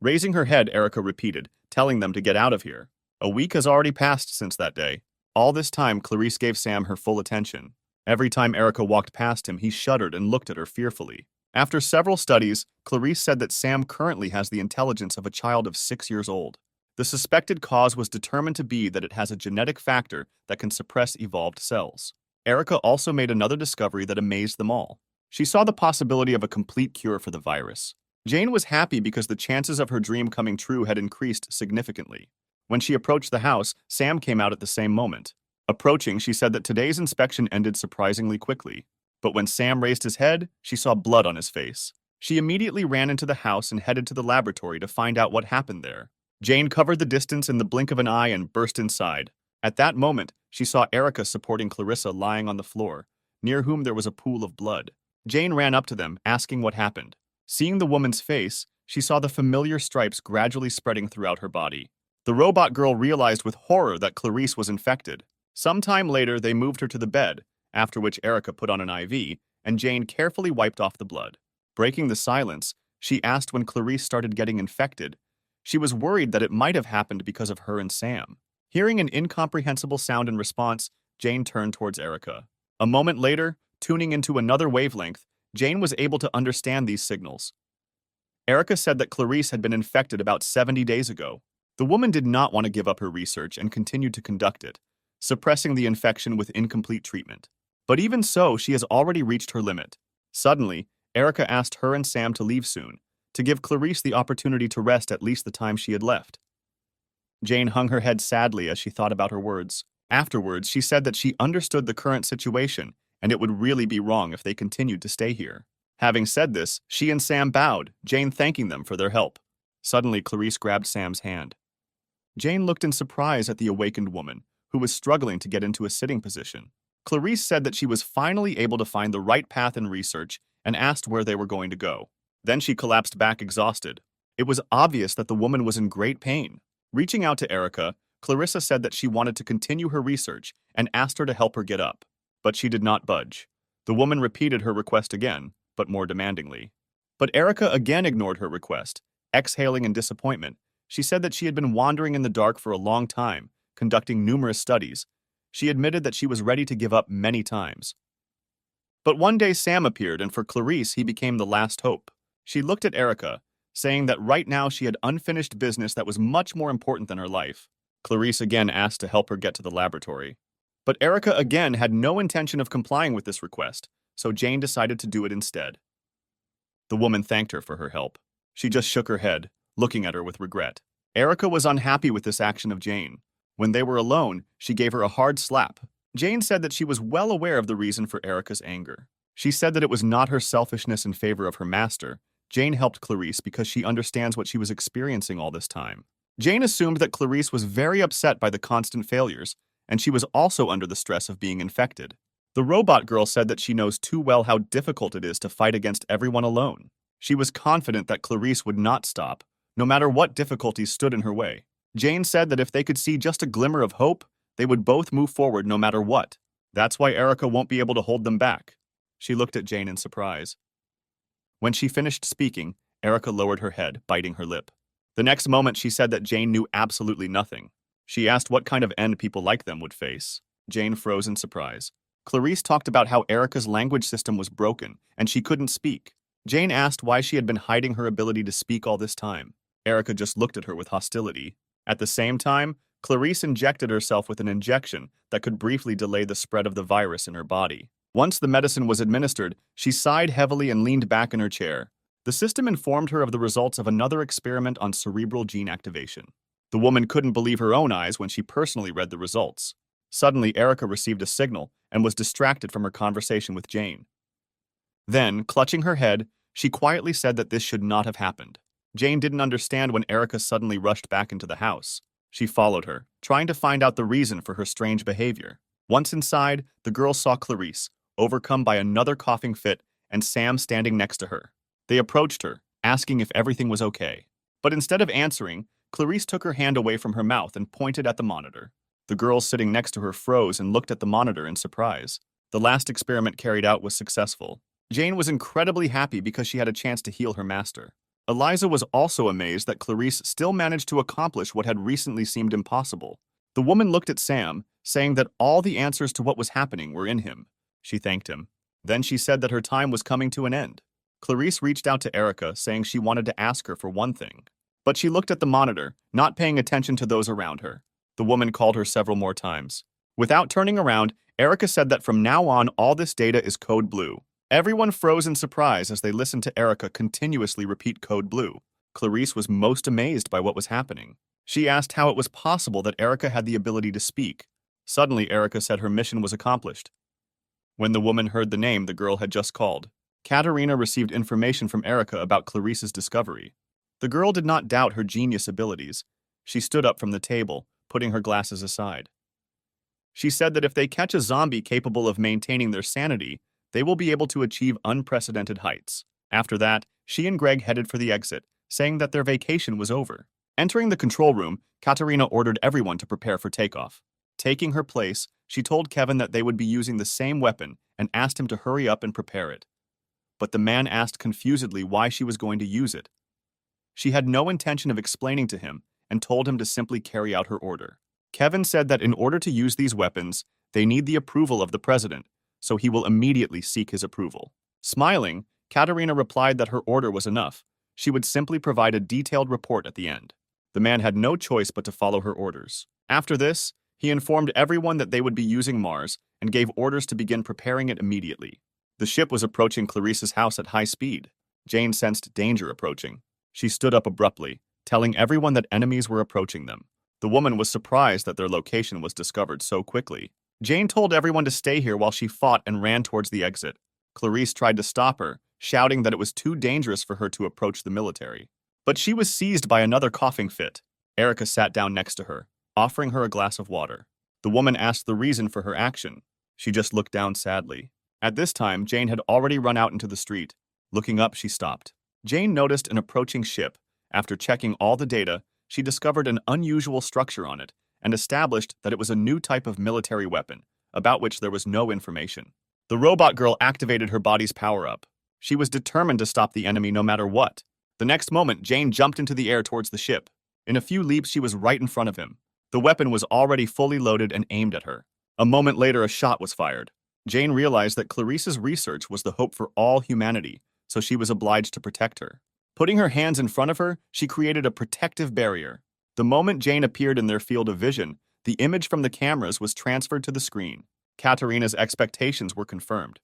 Raising her head, Erica repeated, telling them to get out of here. A week has already passed since that day. All this time, Clarice gave Sam her full attention. Every time Erica walked past him, he shuddered and looked at her fearfully. After several studies, Clarice said that Sam currently has the intelligence of a child of 6 years old. The suspected cause was determined to be that it has a genetic factor that can suppress evolved cells. Erica also made another discovery that amazed them all. She saw the possibility of a complete cure for the virus. Jane was happy because the chances of her dream coming true had increased significantly. When she approached the house, Sam came out at the same moment. Approaching, she said that today's inspection ended surprisingly quickly. But when Sam raised his head, she saw blood on his face. She immediately ran into the house and headed to the laboratory to find out what happened there. Jane covered the distance in the blink of an eye and burst inside. At that moment, she saw Erica supporting Clarissa lying on the floor, near whom there was a pool of blood. Jane ran up to them, asking what happened. Seeing the woman's face, she saw the familiar stripes gradually spreading throughout her body. The robot girl realized with horror that Clarice was infected. Sometime later, they moved her to the bed, after which Erica put on an IV, and Jane carefully wiped off the blood. Breaking the silence, she asked when Clarice started getting infected. She was worried that it might have happened because of her and Sam. Hearing an incomprehensible sound in response, Jane turned towards Erica. A moment later, tuning into another wavelength, Jane was able to understand these signals. Erica said that Clarice had been infected about 70 days ago. The woman did not want to give up her research and continued to conduct it, suppressing the infection with incomplete treatment. But even so, she has already reached her limit. Suddenly, Erica asked her and Sam to leave soon, to give Clarice the opportunity to rest at least the time she had left. Jane hung her head sadly as she thought about her words. Afterwards, she said that she understood the current situation, and it would really be wrong if they continued to stay here. Having said this, she and Sam bowed, Jane thanking them for their help. Suddenly, Clarice grabbed Sam's hand. Jane looked in surprise at the awakened woman, who was struggling to get into a sitting position. Clarice said that she was finally able to find the right path in research and asked where they were going to go. Then she collapsed back exhausted. It was obvious that the woman was in great pain. Reaching out to Erica, Clarissa said that she wanted to continue her research and asked her to help her get up. But she did not budge. The woman repeated her request again, but more demandingly. But Erica again ignored her request. Exhaling in disappointment, she said that she had been wandering in the dark for a long time, conducting numerous studies. She admitted that she was ready to give up many times. But one day Sam appeared, and for Clarice, he became the last hope. She looked at Erica, saying that right now she had unfinished business that was much more important than her life. Clarice again asked to help her get to the laboratory. But Erica again had no intention of complying with this request, so Jane decided to do it instead. The woman thanked her for her help. She just shook her head, looking at her with regret. Erica was unhappy with this action of Jane. When they were alone, she gave her a hard slap. Jane said that she was well aware of the reason for Erica's anger. She said that it was not her selfishness in favor of her master. Jane helped Clarice because she understands what she was experiencing all this time. Jane assumed that Clarice was very upset by the constant failures, and she was also under the stress of being infected. The robot girl said that she knows too well how difficult it is to fight against everyone alone. She was confident that Clarice would not stop, no matter what difficulties stood in her way. Jane said that if they could see just a glimmer of hope, they would both move forward no matter what. That's why Erica won't be able to hold them back. She looked at Jane in surprise. When she finished speaking, Erica lowered her head, biting her lip. The next moment, she said that Jane knew absolutely nothing. She asked what kind of end people like them would face. Jane froze in surprise. Clarice talked about how Erica's language system was broken, and she couldn't speak. Jane asked why she had been hiding her ability to speak all this time. Erica just looked at her with hostility. At the same time, Clarice injected herself with an injection that could briefly delay the spread of the virus in her body. Once the medicine was administered, she sighed heavily and leaned back in her chair. The system informed her of the results of another experiment on cerebral gene activation. The woman couldn't believe her own eyes when she personally read the results. Suddenly, Erica received a signal and was distracted from her conversation with Jane. Then, clutching her head, she quietly said that this should not have happened. Jane didn't understand when Erica suddenly rushed back into the house. She followed her, trying to find out the reason for her strange behavior. Once inside, the girl saw Clarice, overcome by another coughing fit, and Sam standing next to her. They approached her, asking if everything was okay. But instead of answering, Clarice took her hand away from her mouth and pointed at the monitor. The girl sitting next to her froze and looked at the monitor in surprise. The last experiment carried out was successful. Jane was incredibly happy because she had a chance to heal her master. Eliza was also amazed that Clarice still managed to accomplish what had recently seemed impossible. The woman looked at Sam, saying that all the answers to what was happening were in him. She thanked him. Then she said that her time was coming to an end. Clarice reached out to Erica, saying she wanted to ask her for one thing. But she looked at the monitor, not paying attention to those around her. The woman called her several more times. Without turning around, Erica said that from now on all this data is code blue. Everyone froze in surprise as they listened to Erica continuously repeat code blue. Clarice was most amazed by what was happening. She asked how it was possible that Erica had the ability to speak. Suddenly, Erica said her mission was accomplished. When the woman heard the name the girl had just called, Katerina received information from Erica about Clarice's discovery. The girl did not doubt her genius abilities. She stood up from the table, putting her glasses aside. She said that if they catch a zombie capable of maintaining their sanity, they will be able to achieve unprecedented heights. After that, she and Greg headed for the exit, saying that their vacation was over. Entering the control room, Katerina ordered everyone to prepare for takeoff. Taking her place, she told Kevin that they would be using the same weapon and asked him to hurry up and prepare it. But the man asked confusedly why she was going to use it. She had no intention of explaining to him and told him to simply carry out her order. Kevin said that in order to use these weapons, they need the approval of the president, so he will immediately seek his approval. Smiling, Katerina replied that her order was enough. She would simply provide a detailed report at the end. The man had no choice but to follow her orders. After this, he informed everyone that they would be using Mars and gave orders to begin preparing it immediately. The ship was approaching Clarice's house at high speed. Jane sensed danger approaching. She stood up abruptly, telling everyone that enemies were approaching them. The woman was surprised that their location was discovered so quickly. Jane told everyone to stay here while she fought and ran towards the exit. Clarice tried to stop her, shouting that it was too dangerous for her to approach the military. But she was seized by another coughing fit. Erica sat down next to her, offering her a glass of water. The woman asked the reason for her action. She just looked down sadly. At this time, Jane had already run out into the street. Looking up, she stopped. Jane noticed an approaching ship. After checking all the data, she discovered an unusual structure on it and established that it was a new type of military weapon, about which there was no information. The robot girl activated her body's power-up. She was determined to stop the enemy no matter what. The next moment, Jane jumped into the air towards the ship. In a few leaps, she was right in front of him. The weapon was already fully loaded and aimed at her. A moment later, a shot was fired. Jane realized that Clarice's research was the hope for all humanity, so she was obliged to protect her. Putting her hands in front of her, she created a protective barrier. The moment Jane appeared in their field of vision, the image from the cameras was transferred to the screen. Katerina's expectations were confirmed.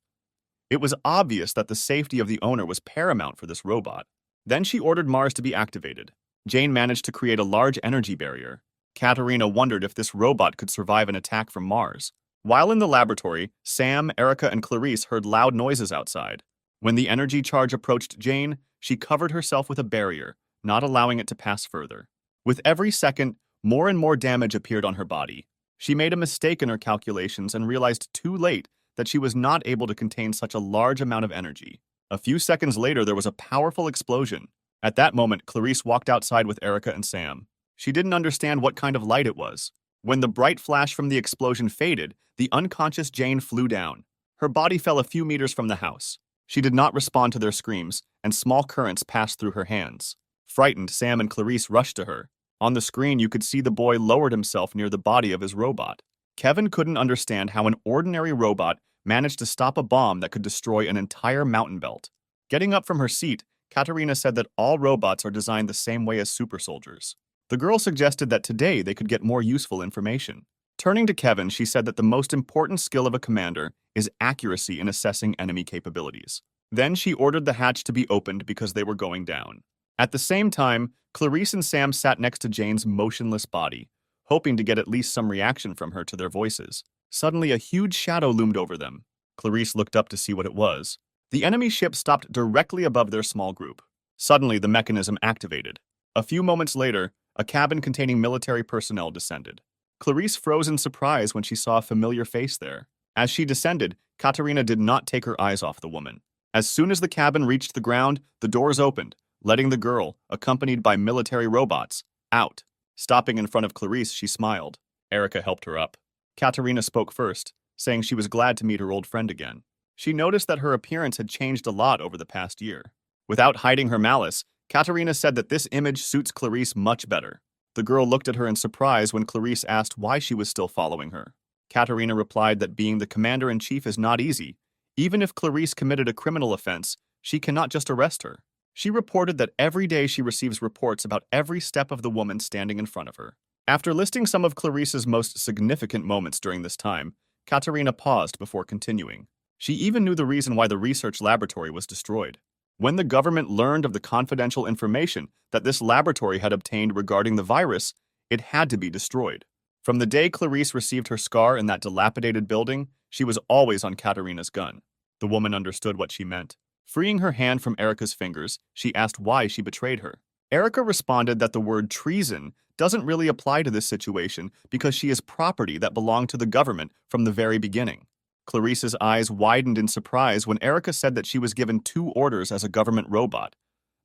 It was obvious that the safety of the owner was paramount for this robot. Then she ordered Mars to be activated. Jane managed to create a large energy barrier. Katerina wondered if this robot could survive an attack from Mars. While in the laboratory, Sam, Erica, and Clarice heard loud noises outside. When the energy charge approached Jane, she covered herself with a barrier, not allowing it to pass further. With every second, more and more damage appeared on her body. She made a mistake in her calculations and realized too late that she was not able to contain such a large amount of energy. A few seconds later, there was a powerful explosion. At that moment, Clarice walked outside with Erica and Sam. She didn't understand what kind of light it was. When the bright flash from the explosion faded, the unconscious Jane flew down. Her body fell a few meters from the house. She did not respond to their screams, and small currents passed through her hands. Frightened, Sam and Clarice rushed to her. On the screen, you could see the boy lowered himself near the body of his robot. Kevin couldn't understand how an ordinary robot managed to stop a bomb that could destroy an entire mountain belt. Getting up from her seat, Katerina said that all robots are designed the same way as super soldiers. The girl suggested that today they could get more useful information. Turning to Kevin, she said that the most important skill of a commander is accuracy in assessing enemy capabilities. Then she ordered the hatch to be opened because they were going down. At the same time, Clarice and Sam sat next to Jane's motionless body, hoping to get at least some reaction from her to their voices. Suddenly, a huge shadow loomed over them. Clarice looked up to see what it was. The enemy ship stopped directly above their small group. Suddenly, the mechanism activated. A few moments later, a cabin containing military personnel descended. Clarice froze in surprise when she saw a familiar face there. As she descended, Katerina did not take her eyes off the woman. As soon as the cabin reached the ground, the doors opened, letting the girl, accompanied by military robots, out. Stopping in front of Clarice, she smiled. Erica helped her up. Katerina spoke first, saying she was glad to meet her old friend again. She noticed that her appearance had changed a lot over the past year. Without hiding her malice, Katerina said that this image suits Clarice much better. The girl looked at her in surprise when Clarice asked why she was still following her. Katerina replied that being the commander-in-chief is not easy. Even if Clarice committed a criminal offense, she cannot just arrest her. She reported that every day she receives reports about every step of the woman standing in front of her. After listing some of Clarice's most significant moments during this time, Katerina paused before continuing. She even knew the reason why the research laboratory was destroyed. When the government learned of the confidential information that this laboratory had obtained regarding the virus, it had to be destroyed. From the day Clarice received her scar in that dilapidated building, she was always on Katerina's gun. The woman understood what she meant. Freeing her hand from Erica's fingers, she asked why she betrayed her. Erica responded that the word treason doesn't really apply to this situation because she is property that belonged to the government from the very beginning. Clarice's eyes widened in surprise when Erica said that she was given 2 orders as a government robot,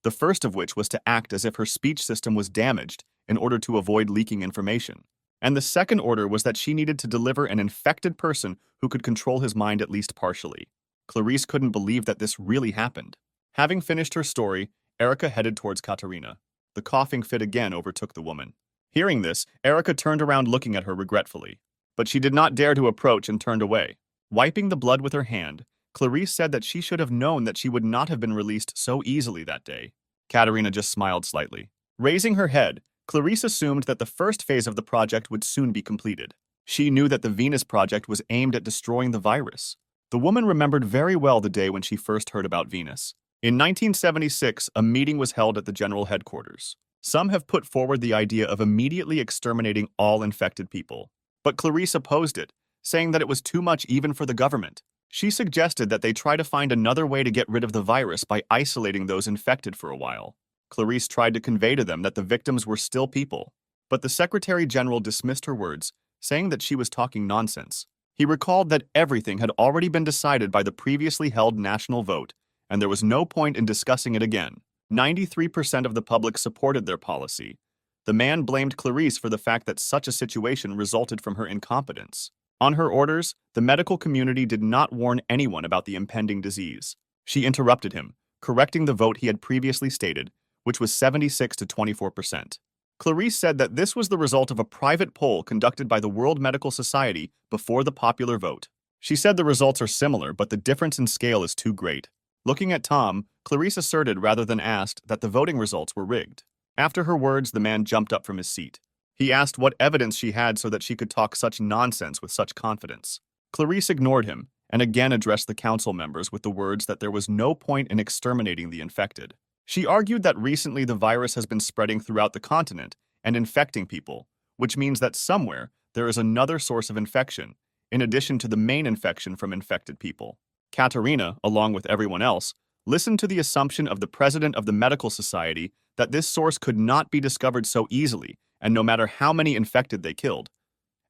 the first of which was to act as if her speech system was damaged in order to avoid leaking information. And the second order was that she needed to deliver an infected person who could control his mind at least partially. Clarice couldn't believe that this really happened. Having finished her story, Erica headed towards Katerina. The coughing fit again overtook the woman. Hearing this, Erica turned around looking at her regretfully. But she did not dare to approach and turned away. Wiping the blood with her hand, Clarice said that she should have known that she would not have been released so easily that day. Katerina just smiled slightly. Raising her head, Clarice assumed that the first phase of the project would soon be completed. She knew that the Venus project was aimed at destroying the virus. The woman remembered very well the day when she first heard about Venus. In 1976, a meeting was held at the general headquarters. Some have put forward the idea of immediately exterminating all infected people. But Clarice opposed it, saying that it was too much even for the government. She suggested that they try to find another way to get rid of the virus by isolating those infected for a while. Clarice tried to convey to them that the victims were still people. But the Secretary General dismissed her words, saying that she was talking nonsense. He recalled that everything had already been decided by the previously held national vote, and there was no point in discussing it again. 93% of the public supported their policy. The man blamed Clarice for the fact that such a situation resulted from her incompetence. On her orders, the medical community did not warn anyone about the impending disease. She interrupted him, correcting the vote he had previously stated, which was 76 to 24%. Clarice said that this was the result of a private poll conducted by the World Medical Society before the popular vote. She said the results are similar, but the difference in scale is too great. Looking at Tom, Clarice asserted rather than asked that the voting results were rigged. After her words, the man jumped up from his seat. He asked what evidence she had so that she could talk such nonsense with such confidence. Clarice ignored him and again addressed the council members with the words that there was no point in exterminating the infected. She argued that recently the virus has been spreading throughout the continent and infecting people, which means that somewhere there is another source of infection, in addition to the main infection from infected people. Katerina, along with everyone else, listened to the assumption of the president of the medical society that this source could not be discovered so easily, and no matter how many infected they killed.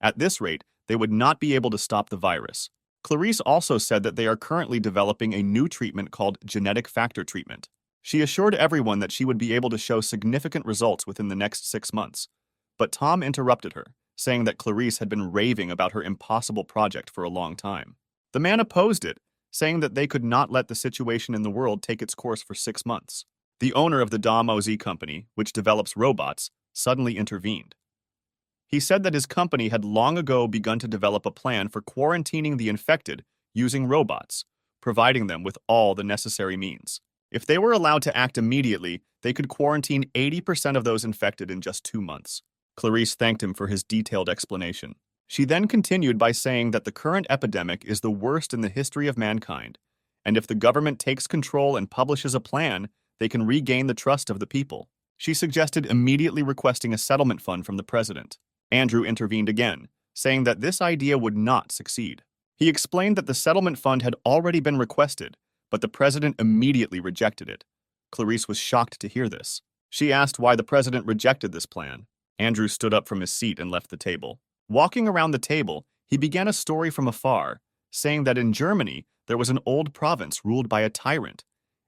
At this rate, they would not be able to stop the virus. Clarice also said that they are currently developing a new treatment called genetic factor treatment. She assured everyone that she would be able to show significant results within the next 6 months. But Tom interrupted her, saying that Clarice had been raving about her impossible project for a long time. The man opposed it, saying that they could not let the situation in the world take its course for 6 months. The owner of the Dom OZ company, which develops robots, suddenly intervened. He said that his company had long ago begun to develop a plan for quarantining the infected using robots, providing them with all the necessary means. If they were allowed to act immediately, they could quarantine 80% of those infected in just 2 months. Clarice thanked him for his detailed explanation. She then continued by saying that the current epidemic is the worst in the history of mankind, and if the government takes control and publishes a plan, they can regain the trust of the people. She suggested immediately requesting a settlement fund from the president. Andrew intervened again, saying that this idea would not succeed. He explained that the settlement fund had already been requested, but the president immediately rejected it. Clarice was shocked to hear this. She asked why the president rejected this plan. Andrew stood up from his seat and left the table. Walking around the table, he began a story from afar, saying that in Germany there was an old province ruled by a tyrant,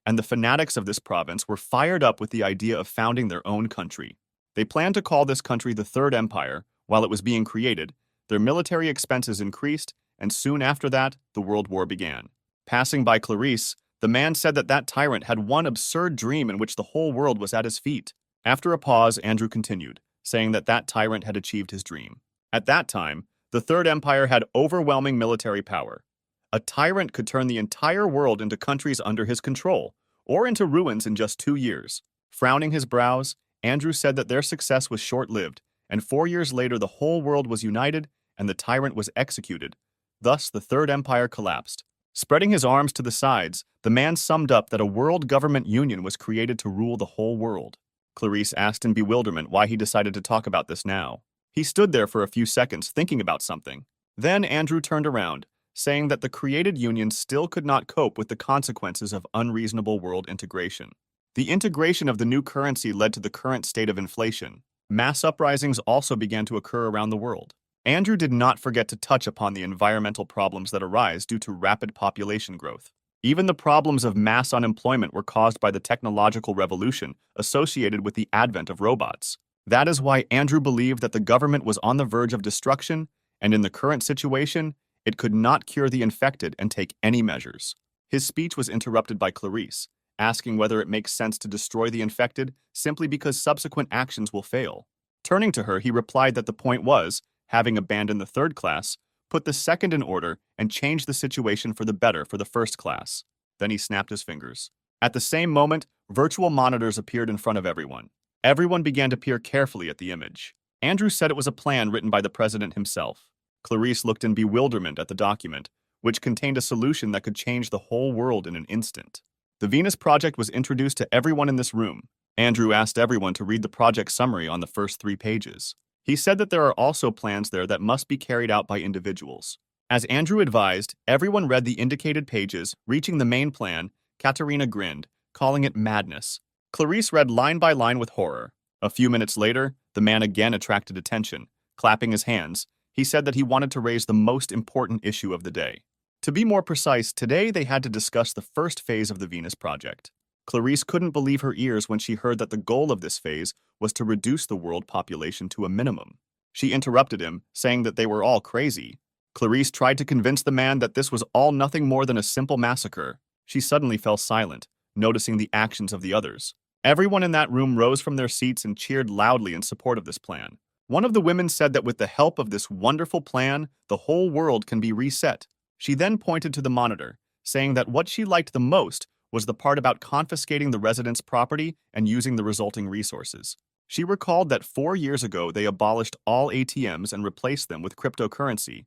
and the fanatics of this province were fired up with the idea of founding their own country. They planned to call this country the Third Empire, While it was being created, their military expenses increased, and soon after that, the World War began. Passing by Clarice, the man said that that tyrant had one absurd dream in which the whole world was at his feet. After a pause, Andrew continued, saying that that tyrant had achieved his dream. At that time, the Third Empire had overwhelming military power. A tyrant could turn the entire world into countries under his control, or into ruins in just 2 years. Frowning his brows, Andrew said that their success was short-lived, and 4 years later the whole world was united and the tyrant was executed. Thus, the Third Empire collapsed. Spreading his arms to the sides, the man summed up that a world government union was created to rule the whole world. Clarice asked in bewilderment why he decided to talk about this now. He stood there for a few seconds thinking about something. Then Andrew turned around, saying that the created union still could not cope with the consequences of unreasonable world integration. The integration of the new currency led to the current state of inflation. Mass uprisings also began to occur around the world. Andrew did not forget to touch upon the environmental problems that arise due to rapid population growth. Even the problems of mass unemployment were caused by the technological revolution associated with the advent of robots. That is why Andrew believed that the government was on the verge of destruction, and in the current situation, it could not cure the infected and take any measures. His speech was interrupted by Clarice, asking whether it makes sense to destroy the infected simply because subsequent actions will fail. Turning to her, he replied that the point was, having abandoned the third class, put the second in order and change the situation for the better for the first class. Then he snapped his fingers. At the same moment, virtual monitors appeared in front of everyone. Everyone began to peer carefully at the image. Andrew said it was a plan written by the president himself. Clarice looked in bewilderment at the document, which contained a solution that could change the whole world in an instant. The Venus Project was introduced to everyone in this room. Andrew asked everyone to read the project summary on the first 3 pages. He said that there are also plans there that must be carried out by individuals. As Andrew advised, everyone read the indicated pages. Reaching the main plan, Katerina grinned, calling it madness. Clarice read line by line with horror. A few minutes later, the man again attracted attention. Clapping his hands, he said that he wanted to raise the most important issue of the day. To be more precise, today they had to discuss the first phase of the Venus Project. Clarice couldn't believe her ears when she heard that the goal of this phase was to reduce the world population to a minimum. She interrupted him, saying that they were all crazy. Clarice tried to convince the man that this was all nothing more than a simple massacre. She suddenly fell silent, noticing the actions of the others. Everyone in that room rose from their seats and cheered loudly in support of this plan. One of the women said that with the help of this wonderful plan, the whole world can be reset. She then pointed to the monitor, saying that what she liked the most was the part about confiscating the residents' property and using the resulting resources. She recalled that 4 years ago they abolished all ATMs and replaced them with cryptocurrency.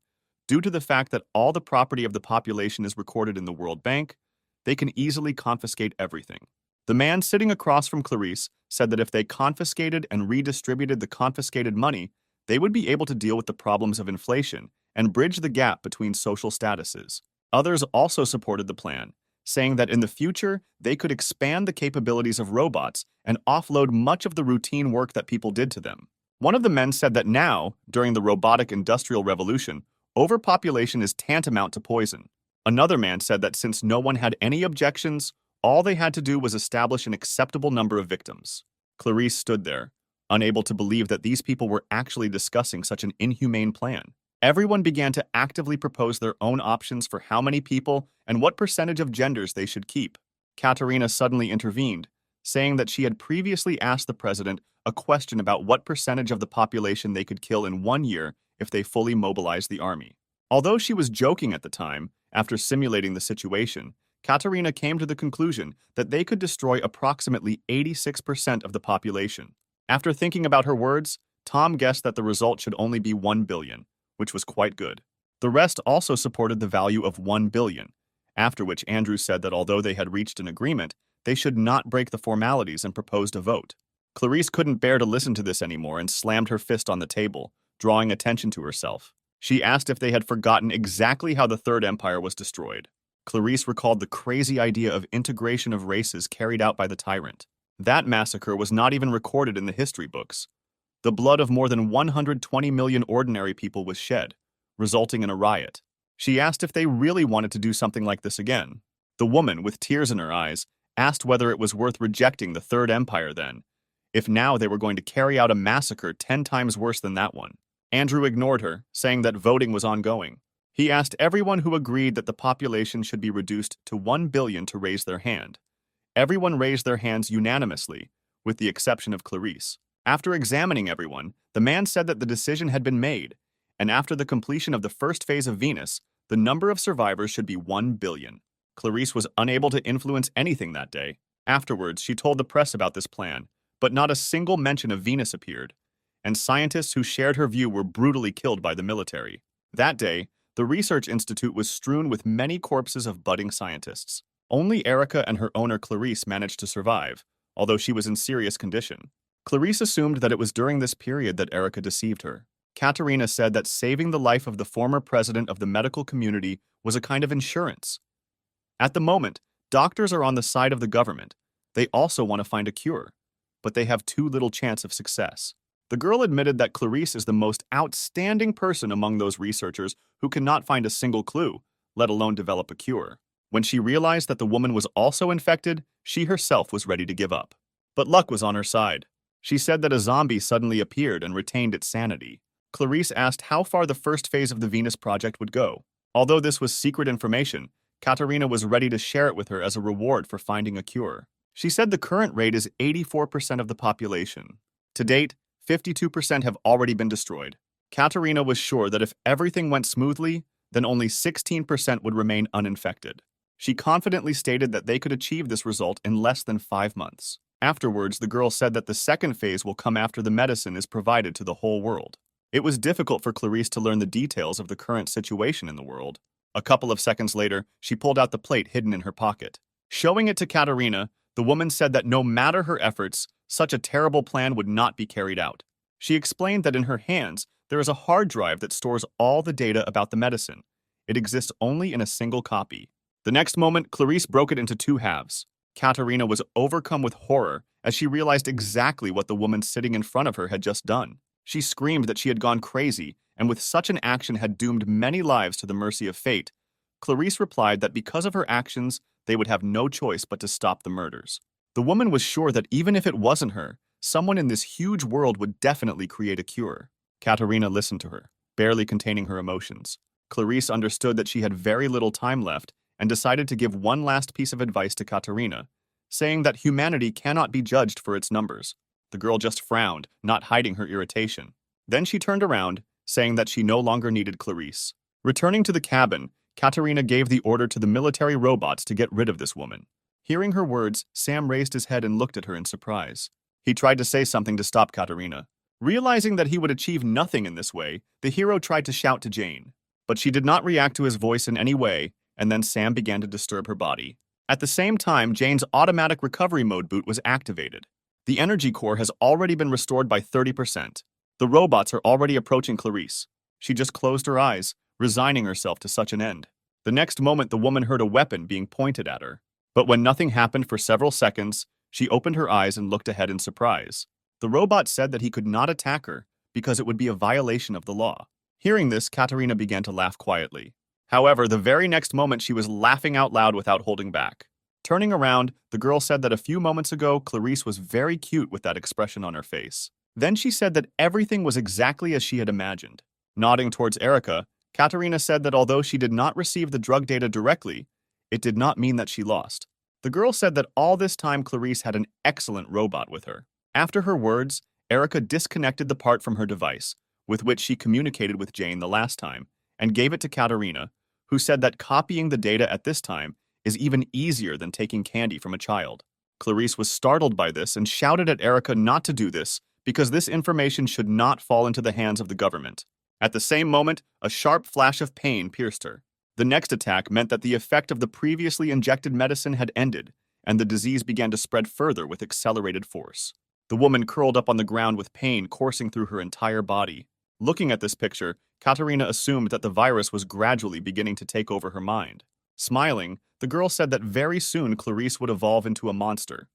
Due to the fact that all the property of the population is recorded in the World Bank, they can easily confiscate everything. The man sitting across from Clarice said that if they confiscated and redistributed the confiscated money, they would be able to deal with the problems of inflation and bridge the gap between social statuses. Others also supported the plan, saying that in the future, they could expand the capabilities of robots and offload much of the routine work that people did to them. One of the men said that now, during the robotic industrial revolution, overpopulation is tantamount to poison. Another man said that since no one had any objections, all they had to do was establish an acceptable number of victims. Clarice stood there, unable to believe that these people were actually discussing such an inhumane plan. Everyone began to actively propose their own options for how many people and what percentage of genders they should keep. Katerina suddenly intervened, saying that she had previously asked the president a question about what percentage of the population they could kill in 1 year if they fully mobilized the army. Although she was joking at the time, after simulating the situation, Katerina came to the conclusion that they could destroy approximately 86% of the population. After thinking about her words, Tom guessed that the result should only be 1 billion, which was quite good. The rest also supported the value of 1 billion, after which Andrew said that although they had reached an agreement, they should not break the formalities and proposed a vote. Clarice couldn't bear to listen to this anymore and slammed her fist on the table, drawing attention to herself. She asked if they had forgotten exactly how the Third Empire was destroyed. Clarice recalled the crazy idea of integration of races carried out by the tyrant. That massacre was not even recorded in the history books. The blood of more than 120 million ordinary people was shed, resulting in a riot. She asked if they really wanted to do something like this again. The woman, with tears in her eyes, asked whether it was worth rejecting the Third Empire then, if now they were going to carry out a massacre 10 times worse than that one. Andrew ignored her, saying that voting was ongoing. He asked everyone who agreed that the population should be reduced to 1 billion to raise their hand. Everyone raised their hands unanimously, with the exception of Clarice. After examining everyone, the man said that the decision had been made, and after the completion of the first phase of Venus, the number of survivors should be 1 billion. Clarice was unable to influence anything that day. Afterwards, she told the press about this plan, but not a single mention of Venus appeared, and scientists who shared her view were brutally killed by the military. That day, the research institute was strewn with many corpses of budding scientists. Only Erica and her owner Clarice managed to survive, although she was in serious condition. Clarice assumed that it was during this period that Erica deceived her. Katerina said that saving the life of the former president of the medical community was a kind of insurance. At the moment, doctors are on the side of the government. They also want to find a cure, but they have too little chance of success. The girl admitted that Clarice is the most outstanding person among those researchers who cannot find a single clue, let alone develop a cure. When she realized that the woman was also infected, she herself was ready to give up. But luck was on her side. She said that a zombie suddenly appeared and retained its sanity. Clarice asked how far the first phase of the Venus project would go. Although this was secret information, Katerina was ready to share it with her as a reward for finding a cure. She said the current rate is 84% of the population. To date, 52% have already been destroyed. Katerina was sure that if everything went smoothly, then only 16% would remain uninfected. She confidently stated that they could achieve this result in less than 5 months. Afterwards, the girl said that the second phase will come after the medicine is provided to the whole world. It was difficult for Clarice to learn the details of the current situation in the world. A couple of seconds later, she pulled out the plate hidden in her pocket. Showing it to Katerina, the woman said that no matter her efforts, such a terrible plan would not be carried out. She explained that in her hands, there is a hard drive that stores all the data about the medicine. It exists only in a single copy. The next moment, Clarice broke it into 2 halves. Katerina was overcome with horror as she realized exactly what the woman sitting in front of her had just done. She screamed that she had gone crazy, and with such an action had doomed many lives to the mercy of fate. Clarice replied that because of her actions, they would have no choice but to stop the murders. The woman was sure that even if it wasn't her, someone in this huge world would definitely create a cure. Katerina listened to her, barely containing her emotions. Clarice understood that she had very little time left and decided to give one last piece of advice to Katerina, saying that humanity cannot be judged for its numbers. The girl just frowned, not hiding her irritation. Then she turned around, saying that she no longer needed Clarice. Returning to the cabin, Katerina gave the order to the military robots to get rid of this woman. Hearing her words, Sam raised his head and looked at her in surprise. He tried to say something to stop Katerina. Realizing that he would achieve nothing in this way, the hero tried to shout to Jane. But she did not react to his voice in any way, and then Sam began to disturb her body. At the same time, Jane's automatic recovery mode boot was activated. The energy core has already been restored by 30%. The robots are already approaching Clarice. She just closed her eyes, resigning herself to such an end. The next moment, the woman heard a weapon being pointed at her. But when nothing happened for several seconds, she opened her eyes and looked ahead in surprise. The robot said that he could not attack her because it would be a violation of the law. Hearing this, Katerina began to laugh quietly. However, the very next moment she was laughing out loud without holding back. Turning around, the girl said that a few moments ago, Clarice was very cute with that expression on her face. Then she said that everything was exactly as she had imagined. Nodding towards Erica, Katerina said that although she did not receive the drug data directly, it did not mean that she lost. The girl said that all this time Clarice had an excellent robot with her. After her words, Erica disconnected the part from her device, with which she communicated with Jane the last time, and gave it to Katerina, who said that copying the data at this time is even easier than taking candy from a child. Clarice was startled by this and shouted at Erica not to do this because this information should not fall into the hands of the government. At the same moment, a sharp flash of pain pierced her. The next attack meant that the effect of the previously injected medicine had ended, and the disease began to spread further with accelerated force. The woman curled up on the ground with pain coursing through her entire body. Looking at this picture, Katerina assumed that the virus was gradually beginning to take over her mind. Smiling, the girl said that very soon Clarice would evolve into a monster.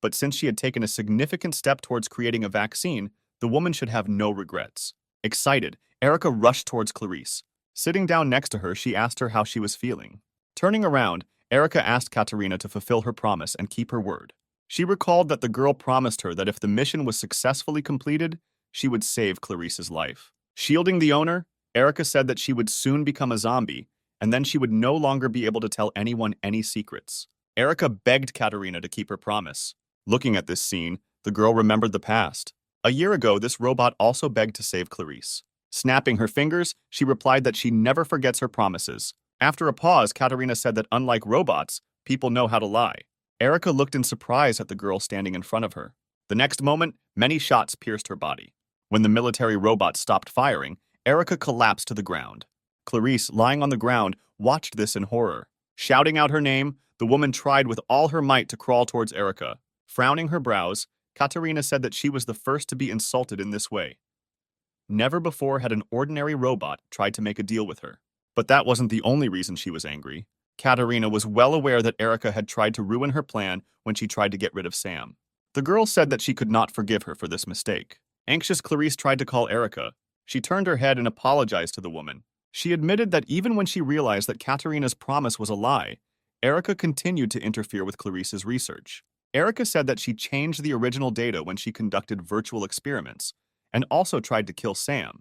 But since she had taken a significant step towards creating a vaccine, the woman should have no regrets. Excited, Erica rushed towards Clarice. Sitting down next to her, she asked her how she was feeling. Turning around, Erica asked Katerina to fulfill her promise and keep her word. She recalled that the girl promised her that if the mission was successfully completed, she would save Clarice's life. Shielding the owner, Erica said that she would soon become a zombie, and then she would no longer be able to tell anyone any secrets. Erica begged Katerina to keep her promise. Looking at this scene, the girl remembered the past. A year ago, this robot also begged to save Clarice. Snapping her fingers, she replied that she never forgets her promises. After a pause, Katerina said that unlike robots, people know how to lie. Erica looked in surprise at the girl standing in front of her. The next moment, many shots pierced her body. When the military robot stopped firing, Erica collapsed to the ground. Clarice, lying on the ground, watched this in horror. Shouting out her name, the woman tried with all her might to crawl towards Erica. Frowning her brows, Katerina said that she was the first to be insulted in this way. Never before had an ordinary robot tried to make a deal with her. But that wasn't the only reason she was angry. Katerina was well aware that Erica had tried to ruin her plan when she tried to get rid of Sam. The girl said that she could not forgive her for this mistake. Anxious, Clarice tried to call Erica. She turned her head and apologized to the woman. She admitted that even when she realized that Katerina's promise was a lie, Erica continued to interfere with Clarice's research. Erica said that she changed the original data when she conducted virtual experiments, and also tried to kill Sam.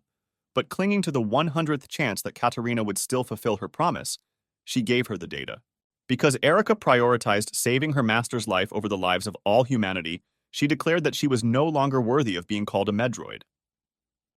But clinging to the 100th chance that Katerina would still fulfill her promise, she gave her the data. Because Erica prioritized saving her master's life over the lives of all humanity, she declared that she was no longer worthy of being called a Medroid.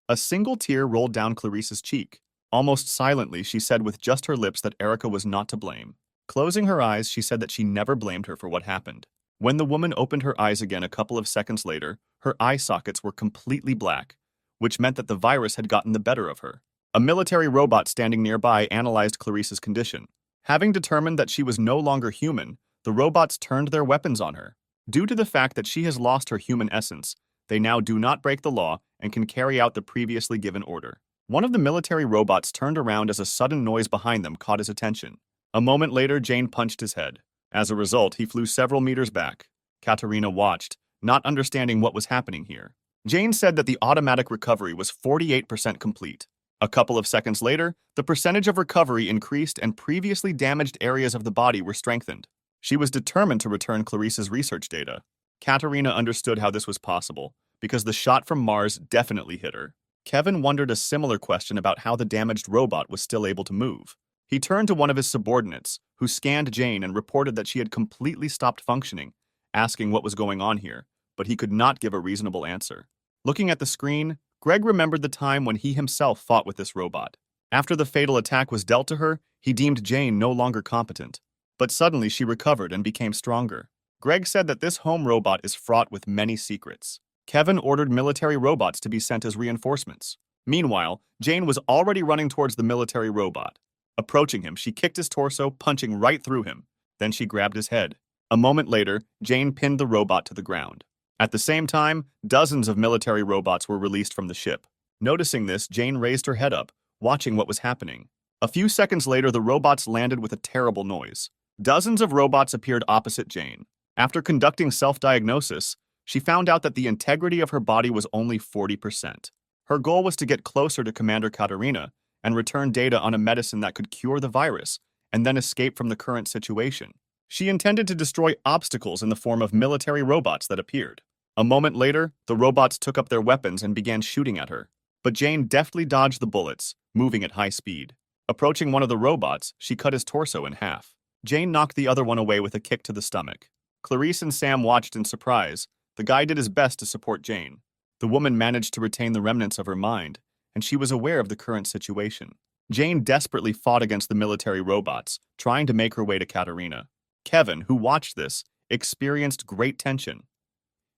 A single tear rolled down Clarice's cheek. Almost silently, she said with just her lips that Erica was not to blame. Closing her eyes, she said that she never blamed her for what happened. When the woman opened her eyes again a couple of seconds later, her eye sockets were completely black, which meant that the virus had gotten the better of her. A military robot standing nearby analyzed Clarice's condition. Having determined that she was no longer human, the robots turned their weapons on her. Due to the fact that she has lost her human essence, they now do not break the law and can carry out the previously given order. One of the military robots turned around as a sudden noise behind them caught his attention. A moment later, Jane punched his head. As a result, he flew several meters back. Katerina watched, not understanding what was happening here. Jane said that the automatic recovery was 48% complete. A couple of seconds later, the percentage of recovery increased and previously damaged areas of the body were strengthened. She was determined to return Clarice's research data. Katerina understood how this was possible, because the shot from Mars definitely hit her. Kevin wondered a similar question about how the damaged robot was still able to move. He turned to one of his subordinates, who scanned Jane and reported that she had completely stopped functioning, asking what was going on here, but he could not give a reasonable answer. Looking at the screen, Greg remembered the time when he himself fought with this robot. After the fatal attack was dealt to her, he deemed Jane no longer competent. But suddenly she recovered and became stronger. Greg said that this home robot is fraught with many secrets. Kevin ordered military robots to be sent as reinforcements. Meanwhile, Jane was already running towards the military robot. Approaching him, she kicked his torso, punching right through him. Then she grabbed his head. A moment later, Jane pinned the robot to the ground. At the same time, dozens of military robots were released from the ship. Noticing this, Jane raised her head up, watching what was happening. A few seconds later, the robots landed with a terrible noise. Dozens of robots appeared opposite Jane. After conducting self-diagnosis, she found out that the integrity of her body was only 40%. Her goal was to get closer to Commander Katerina and return data on a medicine that could cure the virus, and then escape from the current situation. She intended to destroy obstacles in the form of military robots that appeared. A moment later, the robots took up their weapons and began shooting at her. But Jane deftly dodged the bullets, moving at high speed. Approaching one of the robots, she cut his torso in half. Jane knocked the other one away with a kick to the stomach. Clarice and Sam watched in surprise. The guy did his best to support Jane. The woman managed to retain the remnants of her mind, and she was aware of the current situation. Jane desperately fought against the military robots, trying to make her way to Katerina. Kevin, who watched this, experienced great tension.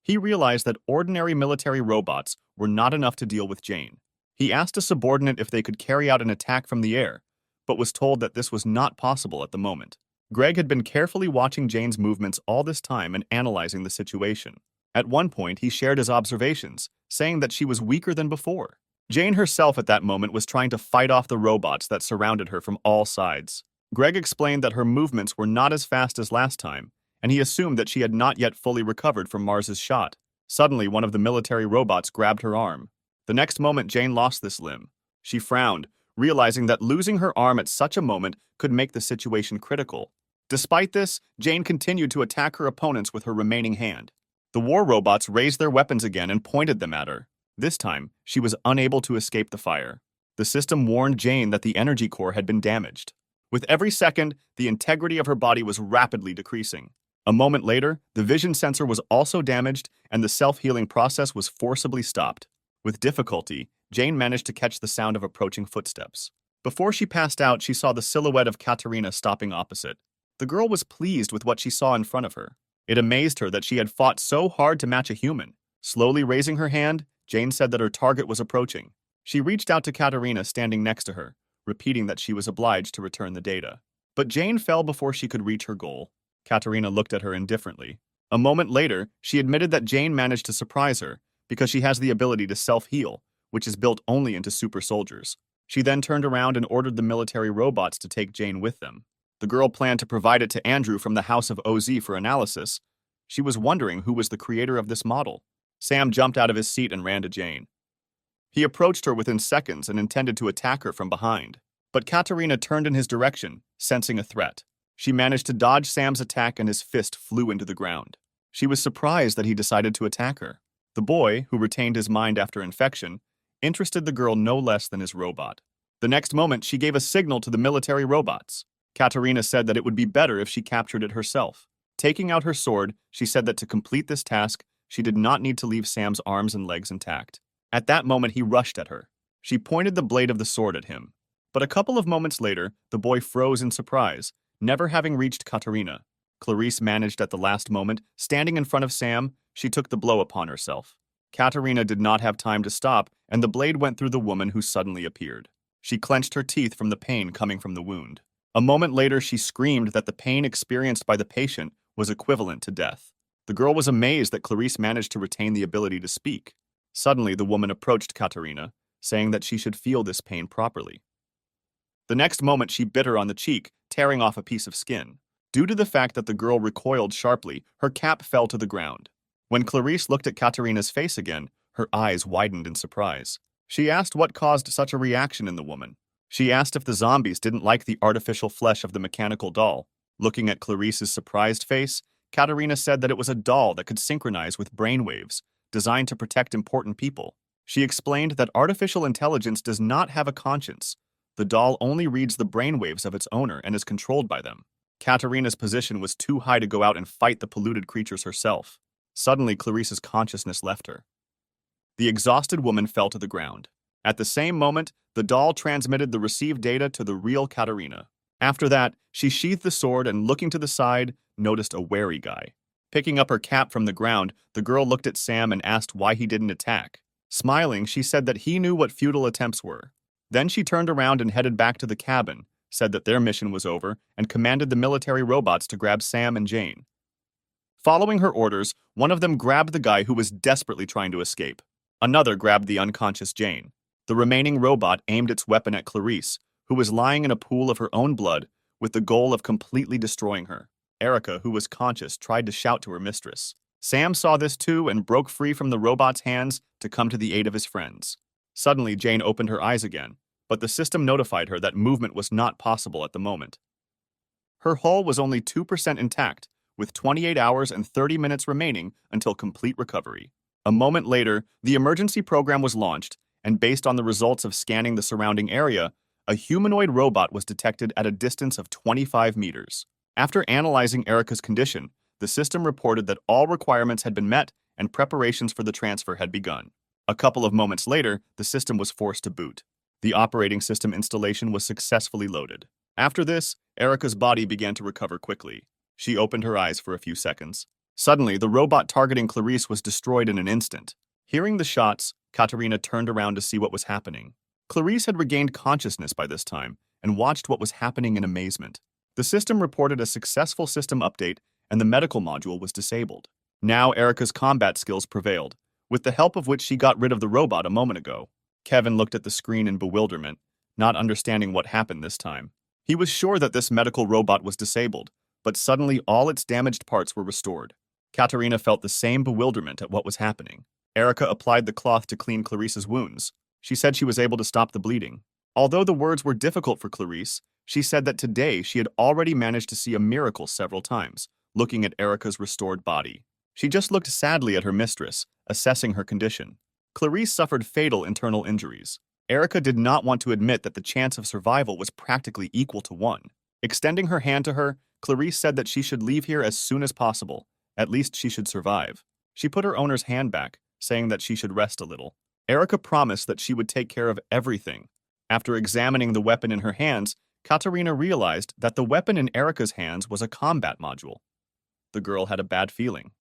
He realized that ordinary military robots were not enough to deal with Jane. He asked a subordinate if they could carry out an attack from the air, but was told that this was not possible at the moment. Greg had been carefully watching Jane's movements all this time and analyzing the situation. At one point, he shared his observations, saying that she was weaker than before. Jane herself at that moment was trying to fight off the robots that surrounded her from all sides. Greg explained that her movements were not as fast as last time, and he assumed that she had not yet fully recovered from Mars's shot. Suddenly, one of the military robots grabbed her arm. The next moment, Jane lost this limb. She frowned, realizing that losing her arm at such a moment could make the situation critical. Despite this, Jane continued to attack her opponents with her remaining hand. The war robots raised their weapons again and pointed them at her. This time, she was unable to escape the fire. The system warned Jane that the energy core had been damaged. With every second, the integrity of her body was rapidly decreasing. A moment later, the vision sensor was also damaged and the self-healing process was forcibly stopped. With difficulty, Jane managed to catch the sound of approaching footsteps. Before she passed out, she saw the silhouette of Katerina stopping opposite. The girl was pleased with what she saw in front of her. It amazed her that she had fought so hard to match a human. Slowly raising her hand, Jane said that her target was approaching. She reached out to Katerina standing next to her, repeating that she was obliged to return the data. But Jane fell before she could reach her goal. Katerina looked at her indifferently. A moment later, she admitted that Jane managed to surprise her because she has the ability to self-heal, which is built only into super soldiers. She then turned around and ordered the military robots to take Jane with them. The girl planned to provide it to Andrew from the House of OZ for analysis. She was wondering who was the creator of this model. Sam jumped out of his seat and ran to Jane. He approached her within seconds and intended to attack her from behind. But Katerina turned in his direction, sensing a threat. She managed to dodge Sam's attack and his fist flew into the ground. She was surprised that he decided to attack her. The boy, who retained his mind after infection, interested the girl no less than his robot. The next moment, she gave a signal to the military robots. Katerina said that it would be better if she captured it herself. Taking out her sword, she said that to complete this task, she did not need to leave Sam's arms and legs intact. At that moment, he rushed at her. She pointed the blade of the sword at him. But a couple of moments later, the boy froze in surprise, never having reached Katerina. Clarice managed at the last moment. Standing in front of Sam, she took the blow upon herself. Katerina did not have time to stop, and the blade went through the woman who suddenly appeared. She clenched her teeth from the pain coming from the wound. A moment later, she screamed that the pain experienced by the patient was equivalent to death. The girl was amazed that Clarice managed to retain the ability to speak. Suddenly, the woman approached Katerina, saying that she should feel this pain properly. The next moment, she bit her on the cheek, tearing off a piece of skin. Due to the fact that the girl recoiled sharply, her cap fell to the ground. When Clarice looked at Katerina's face again, her eyes widened in surprise. She asked what caused such a reaction in the woman. She asked if the zombies didn't like the artificial flesh of the mechanical doll. Looking at Clarice's surprised face, Katerina said that it was a doll that could synchronize with brainwaves, designed to protect important people. She explained that artificial intelligence does not have a conscience. The doll only reads the brainwaves of its owner and is controlled by them. Katerina's position was too high to go out and fight the polluted creatures herself. Suddenly, Clarice's consciousness left her. The exhausted woman fell to the ground. At the same moment, the doll transmitted the received data to the real Katerina. After that, she sheathed the sword and, looking to the side, noticed a wary guy. Picking up her cap from the ground, the girl looked at Sam and asked why he didn't attack. Smiling, she said that he knew what futile attempts were. Then she turned around and headed back to the cabin, said that their mission was over, and commanded the military robots to grab Sam and Jane. Following her orders, one of them grabbed the guy who was desperately trying to escape. Another grabbed the unconscious Jane. The remaining robot aimed its weapon at Clarice, who was lying in a pool of her own blood, with the goal of completely destroying her. Erica, who was conscious, tried to shout to her mistress. Sam saw this too and broke free from the robot's hands to come to the aid of his friends. Suddenly, Jane opened her eyes again, but the system notified her that movement was not possible at the moment. Her hull was only 2% intact, with 28 hours and 30 minutes remaining until complete recovery. A moment later, the emergency program was launched, and based on the results of scanning the surrounding area, a humanoid robot was detected at a distance of 25 meters. After analyzing Erica's condition, the system reported that all requirements had been met and preparations for the transfer had begun. A couple of moments later, the system was forced to boot. The operating system installation was successfully loaded. After this, Erica's body began to recover quickly. She opened her eyes for a few seconds. Suddenly, the robot targeting Clarice was destroyed in an instant. Hearing the shots, Katerina turned around to see what was happening. Clarice had regained consciousness by this time and watched what was happening in amazement. The system reported a successful system update and the medical module was disabled. Now Erica's combat skills prevailed, with the help of which she got rid of the robot a moment ago. Kevin looked at the screen in bewilderment, not understanding what happened this time. He was sure that this medical robot was disabled, but suddenly all its damaged parts were restored. Katerina felt the same bewilderment at what was happening. Erica applied the cloth to clean Clarice's wounds. She said she was able to stop the bleeding. Although the words were difficult for Clarice, she said that today she had already managed to see a miracle several times, looking at Erica's restored body. She just looked sadly at her mistress, assessing her condition. Clarice suffered fatal internal injuries. Erica did not want to admit that the chance of survival was practically equal to 1. Extending her hand to her, Clarice said that she should leave here as soon as possible. At least she should survive. She put her owner's hand back, saying that she should rest a little. Erica promised that she would take care of everything. After examining the weapon in her hands, Katarina realized that the weapon in Erica's hands was a combat module. The girl had a bad feeling.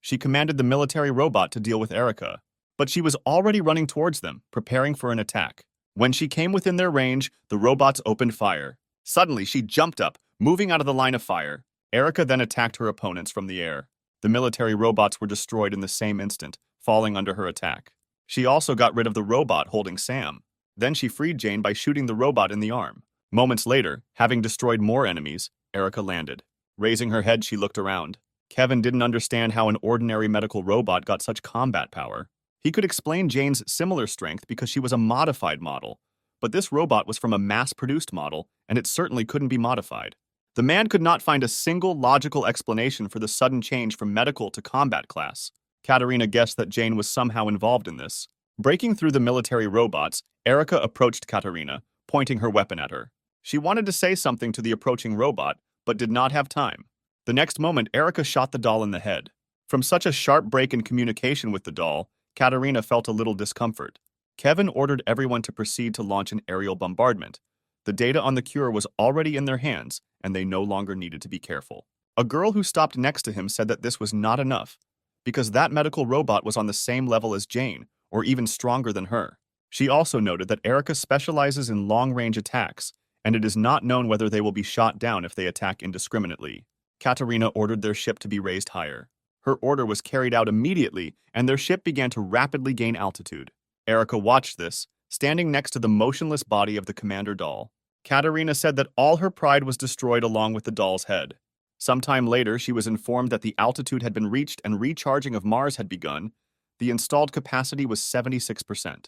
She commanded the military robot to deal with Erica, but she was already running towards them, preparing for an attack. When she came within their range, the robots opened fire. Suddenly, she jumped up, moving out of the line of fire. Erica then attacked her opponents from the air. The military robots were destroyed in the same instant, falling under her attack. She also got rid of the robot holding Sam. Then she freed Jane by shooting the robot in the arm. Moments later, having destroyed more enemies, Erica landed. Raising her head, she looked around. Kevin didn't understand how an ordinary medical robot got such combat power. He could explain Jane's similar strength because she was a modified model, but this robot was from a mass-produced model, and it certainly couldn't be modified. The man could not find a single logical explanation for the sudden change from medical to combat class. Katarina guessed that Jane was somehow involved in this. Breaking through the military robots, Erica approached Katarina, pointing her weapon at her. She wanted to say something to the approaching robot, but did not have time. The next moment, Erica shot the doll in the head. From such a sharp break in communication with the doll, Katarina felt a little discomfort. Kevin ordered everyone to proceed to launch an aerial bombardment. The data on the cure was already in their hands, and they no longer needed to be careful. A girl who stopped next to him said that this was not enough, because that medical robot was on the same level as Jane, or even stronger than her. She also noted that Erica specializes in long-range attacks, and it is not known whether they will be shot down if they attack indiscriminately. Katarina ordered their ship to be raised higher. Her order was carried out immediately, and their ship began to rapidly gain altitude. Erica watched this, standing next to the motionless body of the commander doll. Katarina said that all her pride was destroyed along with the doll's head. Sometime later, she was informed that the altitude had been reached and recharging of Mars had begun. The installed capacity was 76%.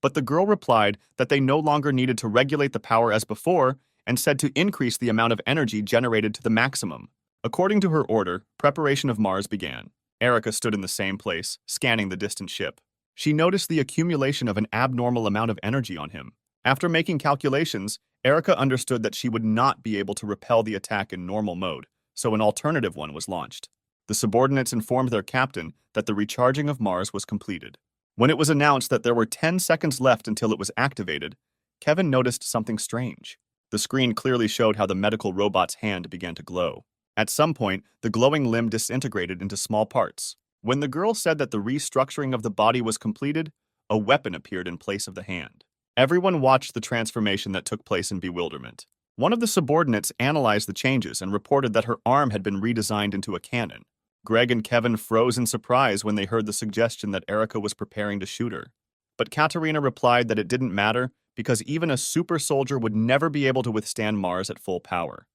But the girl replied that they no longer needed to regulate the power as before and said to increase the amount of energy generated to the maximum. According to her order, preparation of Mars began. Erica stood in the same place, scanning the distant ship. She noticed the accumulation of an abnormal amount of energy on him. After making calculations, Erica understood that she would not be able to repel the attack in normal mode, so an alternative one was launched. The subordinates informed their captain that the recharging of Mars was completed. When it was announced that there were 10 seconds left until it was activated, Kevin noticed something strange. The screen clearly showed how the medical robot's hand began to glow. At some point, the glowing limb disintegrated into small parts. When the girl said that the restructuring of the body was completed, a weapon appeared in place of the hand. Everyone watched the transformation that took place in bewilderment. One of the subordinates analyzed the changes and reported that her arm had been redesigned into a cannon. Greg and Kevin froze in surprise when they heard the suggestion that Erica was preparing to shoot her. But Katarina replied that it didn't matter because even a super soldier would never be able to withstand Mars at full power.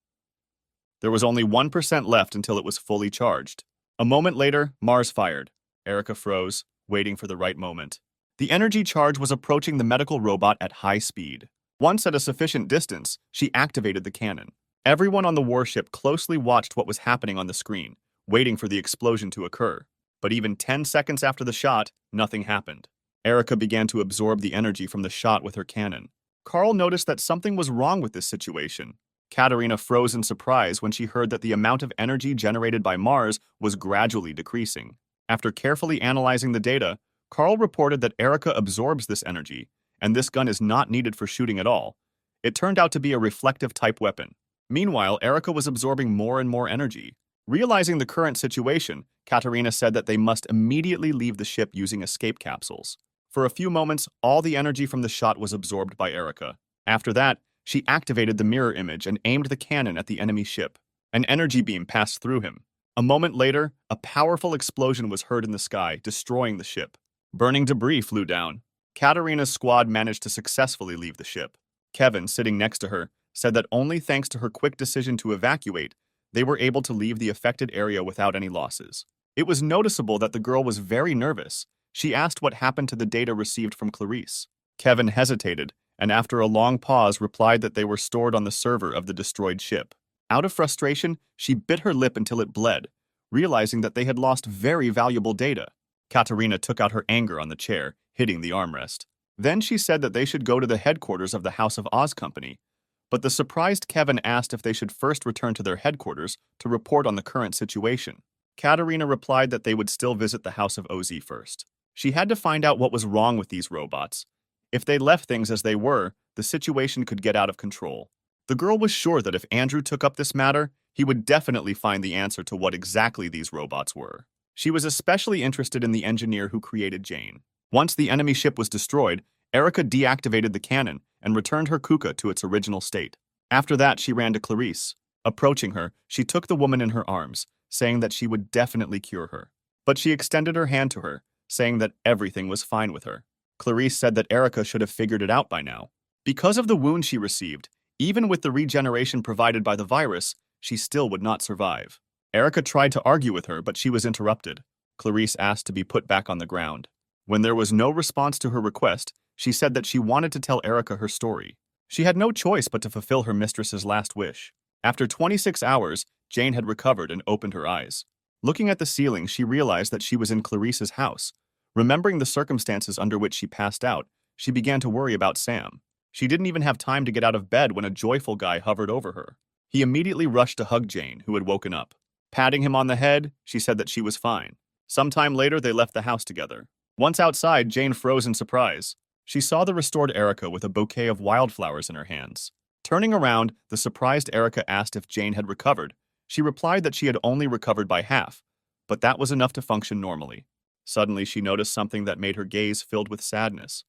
There was only 1% left until it was fully charged. A moment later, Mars fired. Erica froze, waiting for the right moment. The energy charge was approaching the medical robot at high speed. Once at a sufficient distance, she activated the cannon. Everyone on the warship closely watched what was happening on the screen, waiting for the explosion to occur. But even 10 seconds after the shot, nothing happened. Erica began to absorb the energy from the shot with her cannon. Carl noticed that something was wrong with this situation. Katarina froze in surprise when she heard that the amount of energy generated by Mars was gradually decreasing. After carefully analyzing the data, Carl reported that Erica absorbs this energy, and this gun is not needed for shooting at all. It turned out to be a reflective-type weapon. Meanwhile, Erica was absorbing more and more energy. Realizing the current situation, Katarina said that they must immediately leave the ship using escape capsules. For a few moments, all the energy from the shot was absorbed by Erica. After that, she activated the mirror image and aimed the cannon at the enemy ship. An energy beam passed through him. A moment later, a powerful explosion was heard in the sky, destroying the ship. Burning debris flew down. Katarina's squad managed to successfully leave the ship. Kevin, sitting next to her, said that only thanks to her quick decision to evacuate, they were able to leave the affected area without any losses. It was noticeable that the girl was very nervous. She asked what happened to the data received from Clarice. Kevin hesitated, and after a long pause replied that they were stored on the server of the destroyed ship. Out of frustration, she bit her lip until it bled, realizing that they had lost very valuable data. Katerina took out her anger on the chair, hitting the armrest. Then she said that they should go to the headquarters of the House of Oz Company, but the surprised Kevin asked if they should first return to their headquarters to report on the current situation. Katerina replied that they would still visit the House of Oz first. She had to find out what was wrong with these robots. If they left things as they were, the situation could get out of control. The girl was sure that if Andrew took up this matter, he would definitely find the answer to what exactly these robots were. She was especially interested in the engineer who created Jane. Once the enemy ship was destroyed, Erica deactivated the cannon and returned her kuka to its original state. After that, she ran to Clarice. Approaching her, she took the woman in her arms, saying that she would definitely cure her. But she extended her hand to her, saying that everything was fine with her. Clarice said that Erica should have figured it out by now. Because of the wound she received, even with the regeneration provided by the virus, she still would not survive. Erica tried to argue with her, but she was interrupted. Clarice asked to be put back on the ground. When there was no response to her request, she said that she wanted to tell Erica her story. She had no choice but to fulfill her mistress's last wish. After 26 hours, Jane had recovered and opened her eyes. Looking at the ceiling, she realized that she was in Clarice's house. Remembering the circumstances under which she passed out, she began to worry about Sam. She didn't even have time to get out of bed when a joyful guy hovered over her. He immediately rushed to hug Jane, who had woken up. Patting him on the head, she said that she was fine. Sometime later, they left the house together. Once outside, Jane froze in surprise. She saw the restored Erica with a bouquet of wildflowers in her hands. Turning around, the surprised Erica asked if Jane had recovered. She replied that she had only recovered by half, but that was enough to function normally. Suddenly, she noticed something that made her gaze filled with sadness.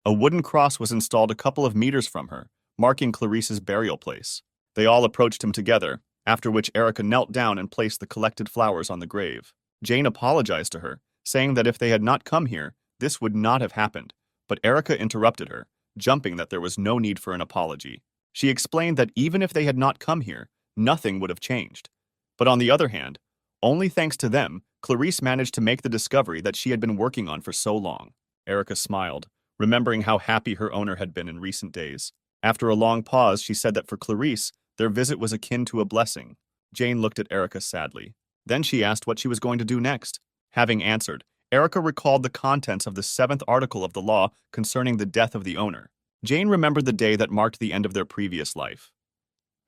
A wooden cross was installed a couple of meters from her, marking Clarice's burial place. They all approached him together, after which Erica knelt down and placed the collected flowers on the grave. Jane apologized to her, saying that if they had not come here, this would not have happened, but Erica interrupted her, jumping that there was no need for an apology. She explained that even if they had not come here, nothing would have changed. But on the other hand, only thanks to them, Clarice managed to make the discovery that she had been working on for so long. Erica smiled, remembering how happy her owner had been in recent days. After a long pause, she said that for Clarice, their visit was akin to a blessing. Jane looked at Erica sadly. Then she asked what she was going to do next. Having answered, Erica recalled the contents of the 7th article of the law concerning the death of the owner. Jane remembered the day that marked the end of their previous life.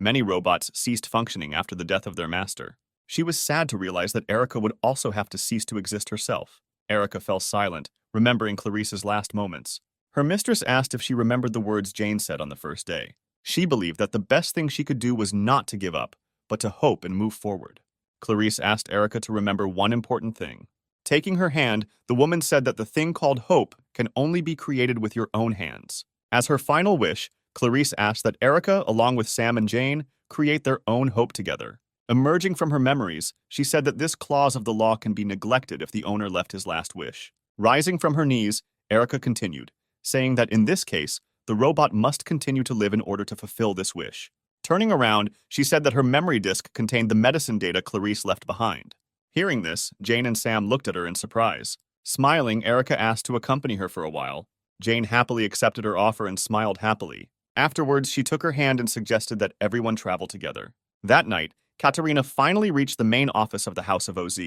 Many robots ceased functioning after the death of their master. She was sad to realize that Erica would also have to cease to exist herself. Erica fell silent, remembering Clarice's last moments. Her mistress asked if she remembered the words Jane said on the first day. She believed that the best thing she could do was not to give up, but to hope and move forward. Clarice asked Erica to remember one important thing. Taking her hand, the woman said that the thing called hope can only be created with your own hands. As her final wish, Clarice asked that Erica, along with Sam and Jane, create their own hope together. Emerging from her memories, she said that this clause of the law can be neglected if the owner left his last wish. Rising from her knees, Erica continued, saying that in this case, the robot must continue to live in order to fulfill this wish. Turning around, she said that her memory disk contained the medicine data Clarice left behind. Hearing this, Jane and Sam looked at her in surprise. Smiling, Erica asked to accompany her for a while. Jane happily accepted her offer and smiled happily. Afterwards, she took her hand and suggested that everyone travel together. That night, Katerina finally reached the main office of the House of OZ.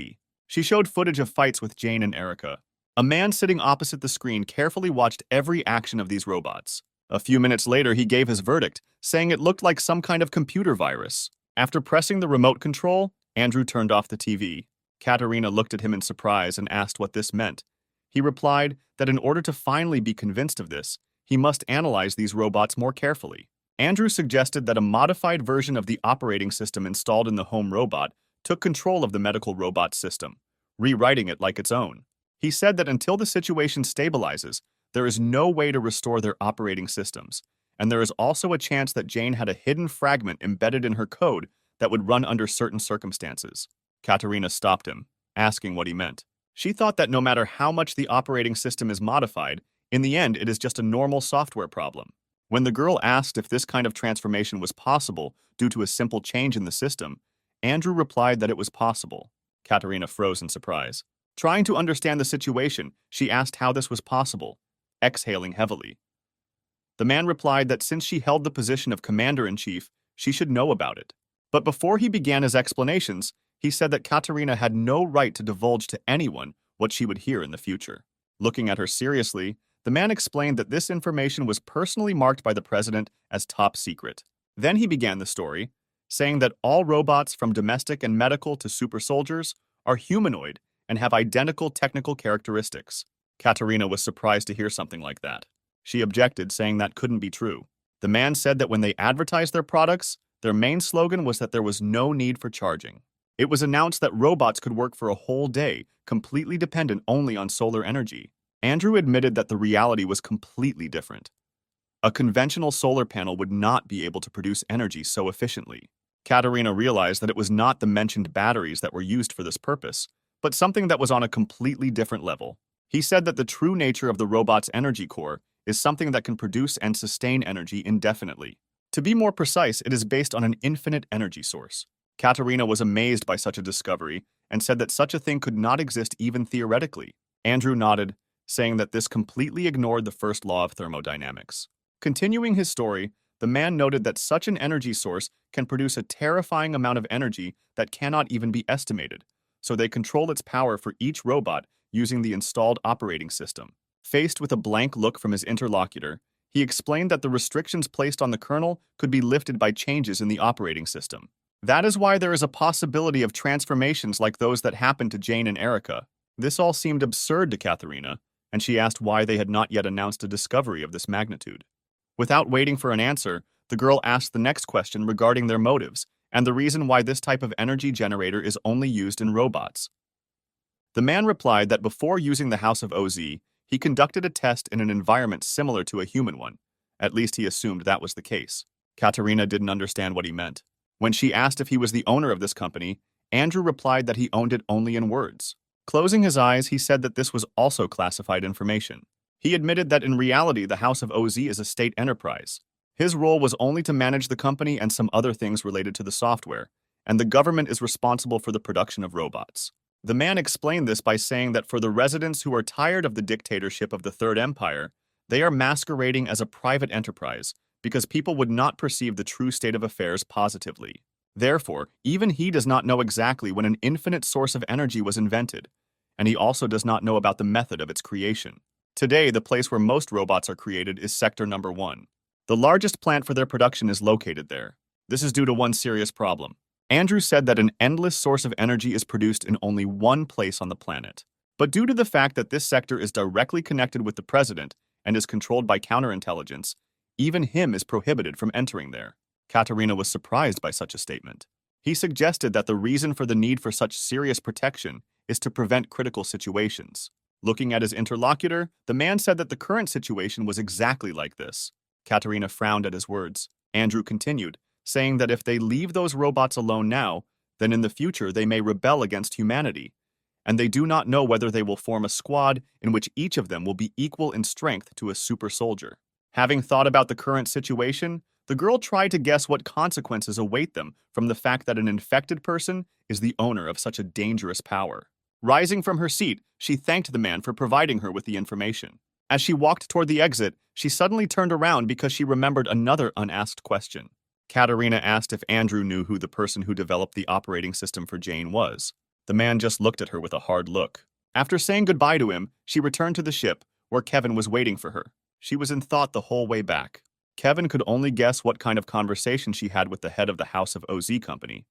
She showed footage of fights with Jane and Erica. A man sitting opposite the screen carefully watched every action of these robots. A few minutes later, he gave his verdict, saying it looked like some kind of computer virus. After pressing the remote control, Andrew turned off the TV. Katerina looked at him in surprise and asked what this meant. He replied that in order to finally be convinced of this, he must analyze these robots more carefully. Andrew suggested that a modified version of the operating system installed in the home robot took control of the medical robot system, rewriting it like its own. He said that until the situation stabilizes, there is no way to restore their operating systems, and there is also a chance that Jane had a hidden fragment embedded in her code that would run under certain circumstances. Katerina stopped him, asking what he meant. She thought that no matter how much the operating system is modified, in the end it is just a normal software problem. When the girl asked if this kind of transformation was possible due to a simple change in the system, Andrew replied that it was possible. Katerina froze in surprise. Trying to understand the situation, she asked how this was possible, exhaling heavily. The man replied that since she held the position of commander-in-chief, she should know about it. But before he began his explanations, he said that Katerina had no right to divulge to anyone what she would hear in the future. Looking at her seriously, the man explained that this information was personally marked by the president as top secret. Then he began the story, saying that all robots from domestic and medical to super soldiers are humanoid and have identical technical characteristics. Katerina was surprised to hear something like that. She objected, saying that couldn't be true. The man said that when they advertised their products, their main slogan was that there was no need for charging. It was announced that robots could work for a whole day, completely dependent only on solar energy. Andrew admitted that the reality was completely different. A conventional solar panel would not be able to produce energy so efficiently. Katerina realized that it was not the mentioned batteries that were used for this purpose, but something that was on a completely different level. He said that the true nature of the robot's energy core is something that can produce and sustain energy indefinitely. To be more precise, it is based on an infinite energy source. Katerina was amazed by such a discovery and said that such a thing could not exist even theoretically. Andrew nodded, saying that this completely ignored the first law of thermodynamics. Continuing his story, the man noted that such an energy source can produce a terrifying amount of energy that cannot even be estimated, so they control its power for each robot using the installed operating system. Faced with a blank look from his interlocutor, he explained that the restrictions placed on the kernel could be lifted by changes in the operating system. That is why there is a possibility of transformations like those that happened to Jane and Erica. This all seemed absurd to Katharina, and she asked why they had not yet announced a discovery of this magnitude. Without waiting for an answer, the girl asked the next question regarding their motives and the reason why this type of energy generator is only used in robots. The man replied that before using the House of OZ, he conducted a test in an environment similar to a human one. At least he assumed that was the case. Katerina didn't understand what he meant. When she asked if he was the owner of this company, Andrew replied that he owned it only in words. Closing his eyes, he said that this was also classified information. He admitted that in reality the House of OZ is a state enterprise. His role was only to manage the company and some other things related to the software, and the government is responsible for the production of robots. The man explained this by saying that for the residents who are tired of the dictatorship of the Third Empire, they are masquerading as a private enterprise because people would not perceive the true state of affairs positively. Therefore, even he does not know exactly when an infinite source of energy was invented, and he also does not know about the method of its creation. Today, the place where most robots are created is Sector Number 1. The largest plant for their production is located there. This is due to one serious problem. Andrew said that an endless source of energy is produced in only one place on the planet. But due to the fact that this sector is directly connected with the president and is controlled by counterintelligence, even him is prohibited from entering there. Katerina was surprised by such a statement. He suggested that the reason for the need for such serious protection is to prevent critical situations. Looking at his interlocutor, the man said that the current situation was exactly like this. Katerina frowned at his words. Andrew continued, saying that if they leave those robots alone now, then in the future they may rebel against humanity, and they do not know whether they will form a squad in which each of them will be equal in strength to a super soldier. Having thought about the current situation, the girl tried to guess what consequences await them from the fact that an infected person is the owner of such a dangerous power. Rising from her seat, she thanked the man for providing her with the information. As she walked toward the exit, she suddenly turned around because she remembered another unasked question. Katerina asked if Andrew knew who the person who developed the operating system for Jane was. The man just looked at her with a hard look. After saying goodbye to him, she returned to the ship, where Kevin was waiting for her. She was in thought the whole way back. Kevin could only guess what kind of conversation she had with the head of the House of OZ company.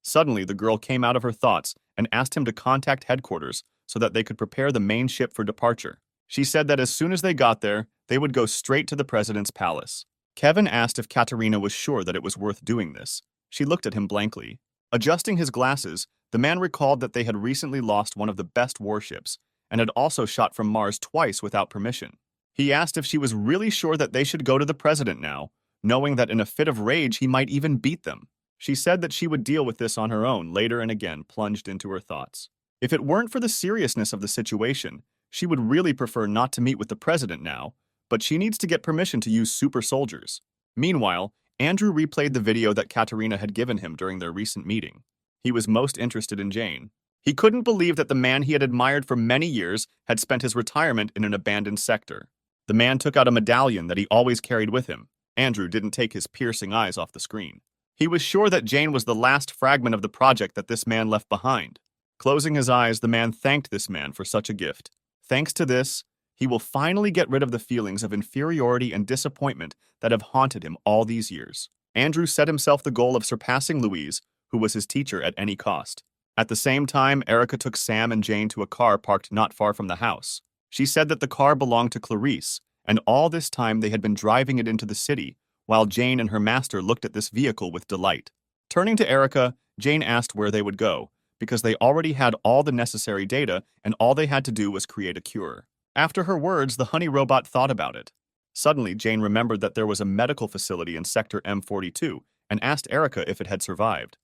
Suddenly, the girl came out of her thoughts and asked him to contact headquarters so that they could prepare the main ship for departure. She said that as soon as they got there, they would go straight to the president's palace. Kevin asked if Katerina was sure that it was worth doing this. She looked at him blankly. Adjusting his glasses, the man recalled that they had recently lost one of the best warships and had also shot from Mars twice without permission. He asked if she was really sure that they should go to the president now, knowing that in a fit of rage he might even beat them. She said that she would deal with this on her own later and again plunged into her thoughts. If it weren't for the seriousness of the situation, she would really prefer not to meet with the president now, but she needs to get permission to use super soldiers. Meanwhile, Andrew replayed the video that Katerina had given him during their recent meeting. He was most interested in Jane. He couldn't believe that the man he had admired for many years had spent his retirement in an abandoned sector. The man took out a medallion that he always carried with him. Andrew didn't take his piercing eyes off the screen. He was sure that Jane was the last fragment of the project that this man left behind. Closing his eyes, the man thanked this man for such a gift. Thanks to this, he will finally get rid of the feelings of inferiority and disappointment that have haunted him all these years. Andrew set himself the goal of surpassing Louise, who was his teacher, at any cost. At the same time, Erica took Sam and Jane to a car parked not far from the house. She said that the car belonged to Clarice, and all this time they had been driving it into the city, while Jane and her master looked at this vehicle with delight. Turning to Erica, Jane asked where they would go, because they already had all the necessary data and all they had to do was create a cure. After her words, the honey robot thought about it. Suddenly, Jane remembered that there was a medical facility in Sector M42 and asked Erica if it had survived.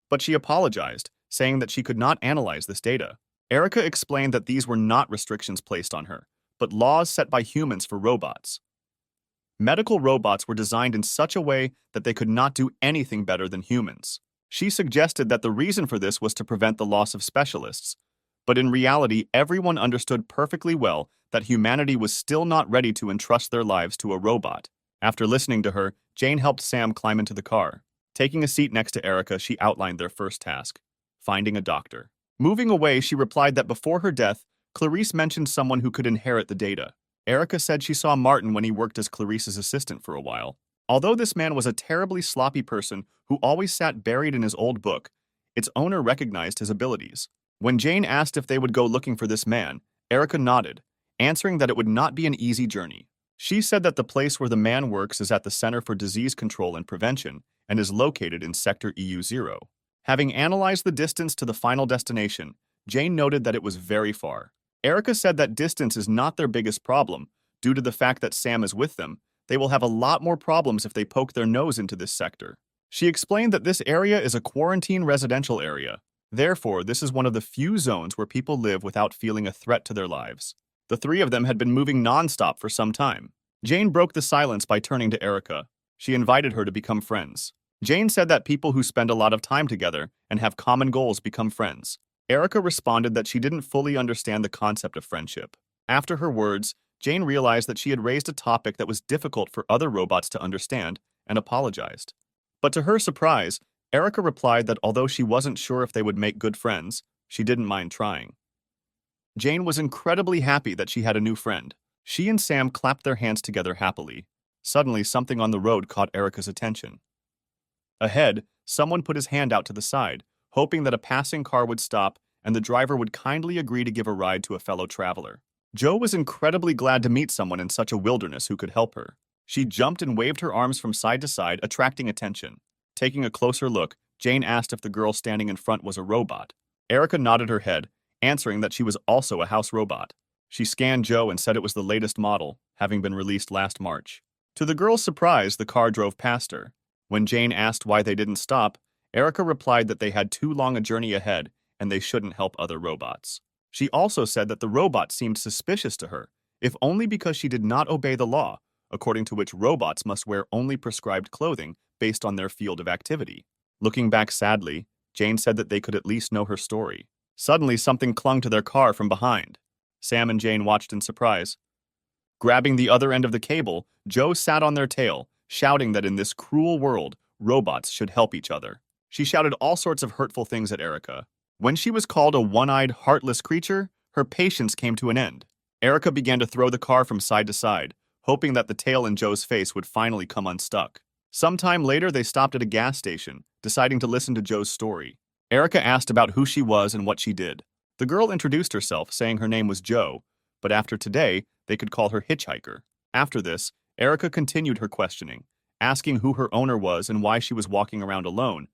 But she apologized, saying that she could not analyze this data. Erica explained that these were not restrictions placed on her, but laws set by humans for robots. Medical robots were designed in such a way that they could not do anything better than humans. She suggested that the reason for this was to prevent the loss of specialists, but in reality, everyone understood perfectly well that humanity was still not ready to entrust their lives to a robot. After listening to her, Jane helped Sam climb into the car. Taking a seat next to Erica, she outlined their first task: finding a doctor. Moving away, she replied that before her death, Clarice mentioned someone who could inherit the data. Erica said she saw Martin when he worked as Clarice's assistant for a while. Although this man was a terribly sloppy person who always sat buried in his old book, its owner recognized his abilities. When Jane asked if they would go looking for this man, Erica nodded, answering that it would not be an easy journey. She said that the place where the man works is at the Center for Disease Control and Prevention and is located in Sector EU0. Having analyzed the distance to the final destination, Jane noted that it was very far. Erica said that distance is not their biggest problem. Due to the fact that Sam is with them, they will have a lot more problems if they poke their nose into this sector. She explained that this area is a quarantine residential area. Therefore, this is one of the few zones where people live without feeling a threat to their lives. The three of them had been moving non-stop for some time. Jane broke the silence by turning to Erica. She invited her to become friends. Jane said that people who spend a lot of time together and have common goals become friends. Erica responded that she didn't fully understand the concept of friendship. After her words, Jane realized that she had raised a topic that was difficult for other robots to understand and apologized. But to her surprise, Erica replied that although she wasn't sure if they would make good friends, she didn't mind trying. Jane was incredibly happy that she had a new friend. She and Sam clapped their hands together happily. Suddenly, something on the road caught Erica's attention. Ahead, someone put his hand out to the side, hoping that a passing car would stop and the driver would kindly agree to give a ride to a fellow traveler. Joe was incredibly glad to meet someone in such a wilderness who could help her. She jumped and waved her arms from side to side, attracting attention. Taking a closer look, Jane asked if the girl standing in front was a robot. Erica nodded her head, answering that she was also a house robot. She scanned Joe and said it was the latest model, having been released last March. To the girl's surprise, the car drove past her. When Jane asked why they didn't stop, Erica replied that they had too long a journey ahead and they shouldn't help other robots. She also said that the robot seemed suspicious to her, if only because she did not obey the law, according to which robots must wear only prescribed clothing based on their field of activity. Looking back sadly, Jane said that they could at least know her story. Suddenly, something clung to their car from behind. Sam and Jane watched in surprise. Grabbing the other end of the cable, Joe sat on their tail, shouting that in this cruel world, robots should help each other. She shouted all sorts of hurtful things at Erica. When she was called a one-eyed, heartless creature, her patience came to an end. Erica began to throw the car from side to side, hoping that the tail in Joe's face would finally come unstuck. Sometime later, they stopped at a gas station, deciding to listen to Joe's story. Erica asked about who she was and what she did. The girl introduced herself, saying her name was Joe, but after today, they could call her Hitchhiker. After this, Erica continued her questioning, asking who her owner was and why she was walking around alone.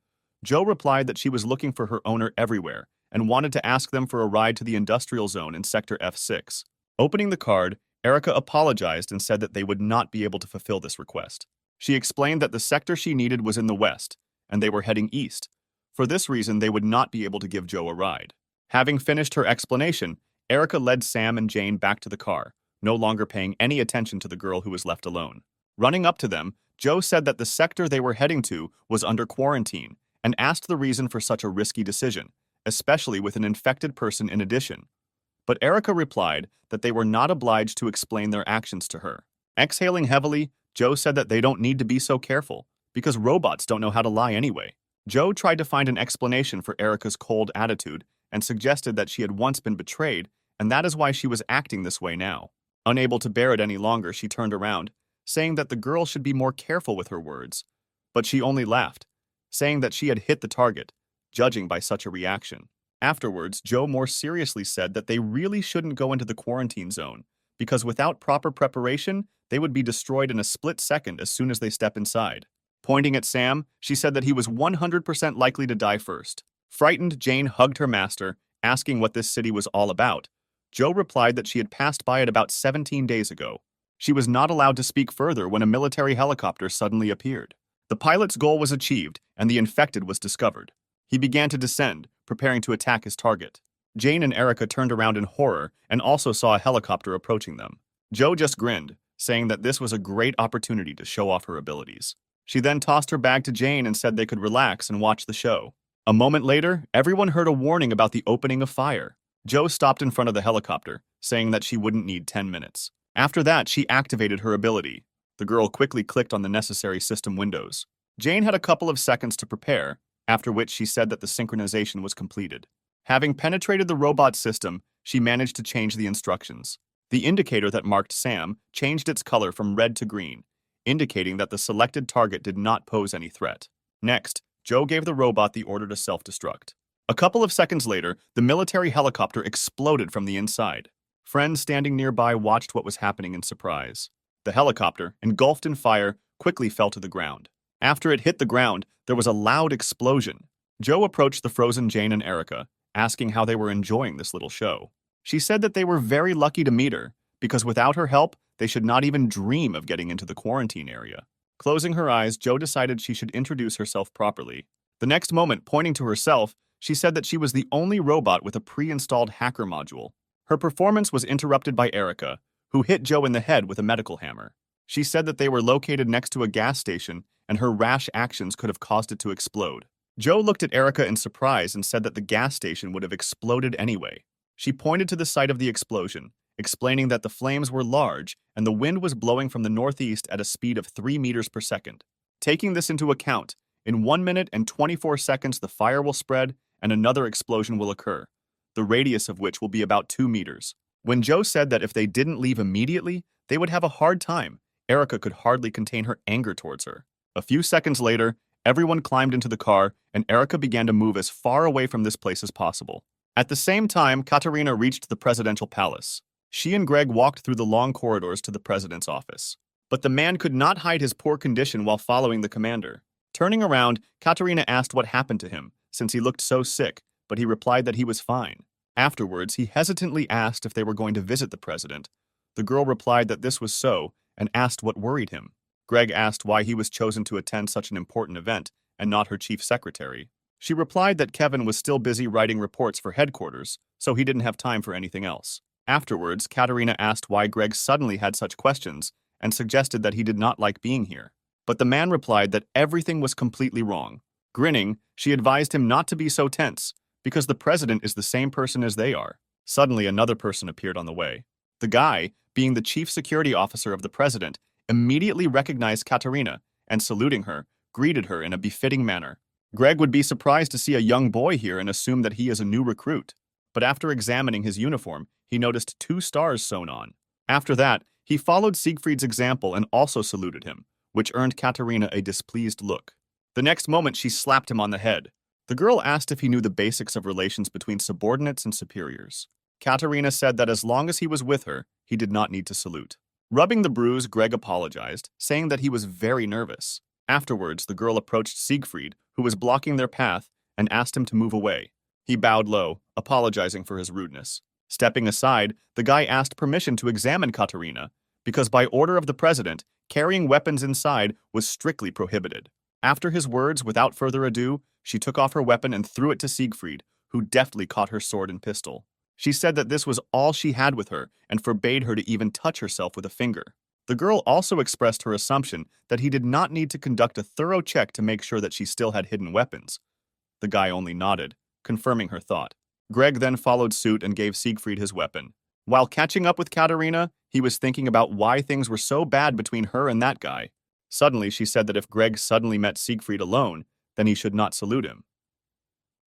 Joe replied that she was looking for her owner everywhere and wanted to ask them for a ride to the industrial zone in Sector F6. Opening the card, Erica apologized and said that they would not be able to fulfill this request. She explained that the sector she needed was in the west, and they were heading east. For this reason, they would not be able to give Joe a ride. Having finished her explanation, Erica led Sam and Jane back to the car, no longer paying any attention to the girl who was left alone. Running up to them, Joe said that the sector they were heading to was under quarantine and asked the reason for such a risky decision, especially with an infected person in addition. But Erica replied that they were not obliged to explain their actions to her. Exhaling heavily, Joe said that they don't need to be so careful, because robots don't know how to lie anyway. Joe tried to find an explanation for Erica's cold attitude and suggested that she had once been betrayed, and that is why she was acting this way now. Unable to bear it any longer, she turned around, saying that the girl should be more careful with her words. But she only laughed, saying that she had hit the target, judging by such a reaction. Afterwards, Joe more seriously said that they really shouldn't go into the quarantine zone, because without proper preparation, they would be destroyed in a split second as soon as they step inside. Pointing at Sam, she said that he was 100% likely to die first. Frightened, Jane hugged her master, asking what this city was all about. Joe replied that she had passed by it about 17 days ago. She was not allowed to speak further when a military helicopter suddenly appeared. The pilot's goal was achieved, and the infected was discovered. He began to descend, preparing to attack his target. Jane and Erica turned around in horror and also saw a helicopter approaching them. Joe just grinned, saying that this was a great opportunity to show off her abilities. She then tossed her bag to Jane and said they could relax and watch the show. A moment later, everyone heard a warning about the opening of fire. Joe stopped in front of the helicopter, saying that she wouldn't need 10 minutes. After that, she activated her ability. The girl quickly clicked on the necessary system windows. Jane had a couple of seconds to prepare, after which she said that the synchronization was completed. Having penetrated the robot system, she managed to change the instructions. The indicator that marked Sam changed its color from red to green, indicating that the selected target did not pose any threat. Next, Joe gave the robot the order to self-destruct. A couple of seconds later, the military helicopter exploded from the inside. Friends standing nearby watched what was happening in surprise. The helicopter, engulfed in fire, quickly fell to the ground. After it hit the ground, there was a loud explosion. Joe approached the frozen Jane and Erica, asking how they were enjoying this little show. She said that they were very lucky to meet her, because without her help, they should not even dream of getting into the quarantine area. Closing her eyes, Joe decided she should introduce herself properly. The next moment, pointing to herself, she said that she was the only robot with a pre-installed hacker module. Her performance was interrupted by Erica, who hit Joe in the head with a medical hammer. She said that they were located next to a gas station, and her rash actions could have caused it to explode. Joe looked at Erica in surprise and said that the gas station would have exploded anyway. She pointed to the site of the explosion, explaining that the flames were large and the wind was blowing from the northeast at a speed of 3 meters per second. Taking this into account, in 1 minute and 24 seconds the fire will spread and another explosion will occur, the radius of which will be about 2 meters. When Joe said that if they didn't leave immediately, they would have a hard time, Erica could hardly contain her anger towards her. A few seconds later, everyone climbed into the car and Erica began to move as far away from this place as possible. At the same time, Katerina reached the presidential palace. She and Greg walked through the long corridors to the president's office. But the man could not hide his poor condition while following the commander. Turning around, Katerina asked what happened to him, since he looked so sick, but he replied that he was fine. Afterwards, he hesitantly asked if they were going to visit the president. The girl replied that this was so, and asked what worried him. Greg asked why he was chosen to attend such an important event, and not her chief secretary. She replied that Kevin was still busy writing reports for headquarters, so he didn't have time for anything else. Afterwards, Katerina asked why Greg suddenly had such questions, and suggested that he did not like being here. But the man replied that everything was completely wrong. Grinning, she advised him not to be so tense, because the president is the same person as they are. Suddenly, another person appeared on the way. The guy, being the chief security officer of the president, immediately recognized Katerina, and saluting her, greeted her in a befitting manner. Greg would be surprised to see a young boy here and assume that he is a new recruit. But after examining his uniform, he noticed 2 stars sewn on. After that, he followed Siegfried's example and also saluted him, which earned Katerina a displeased look. The next moment, she slapped him on the head. The girl asked if he knew the basics of relations between subordinates and superiors. Katerina said that as long as he was with her, he did not need to salute. Rubbing the bruise, Greg apologized, saying that he was very nervous. Afterwards, the girl approached Siegfried, who was blocking their path, and asked him to move away. He bowed low, apologizing for his rudeness. Stepping aside, the guy asked permission to examine Katerina, because by order of the president, carrying weapons inside was strictly prohibited. After his words, without further ado, she took off her weapon and threw it to Siegfried, who deftly caught her sword and pistol. She said that this was all she had with her and forbade her to even touch herself with a finger. The girl also expressed her assumption that he did not need to conduct a thorough check to make sure that she still had hidden weapons. The guy only nodded, confirming her thought. Greg then followed suit and gave Siegfried his weapon. While catching up with Katerina, he was thinking about why things were so bad between her and that guy. Suddenly, she said that if Greg suddenly met Siegfried alone, then he should not salute him.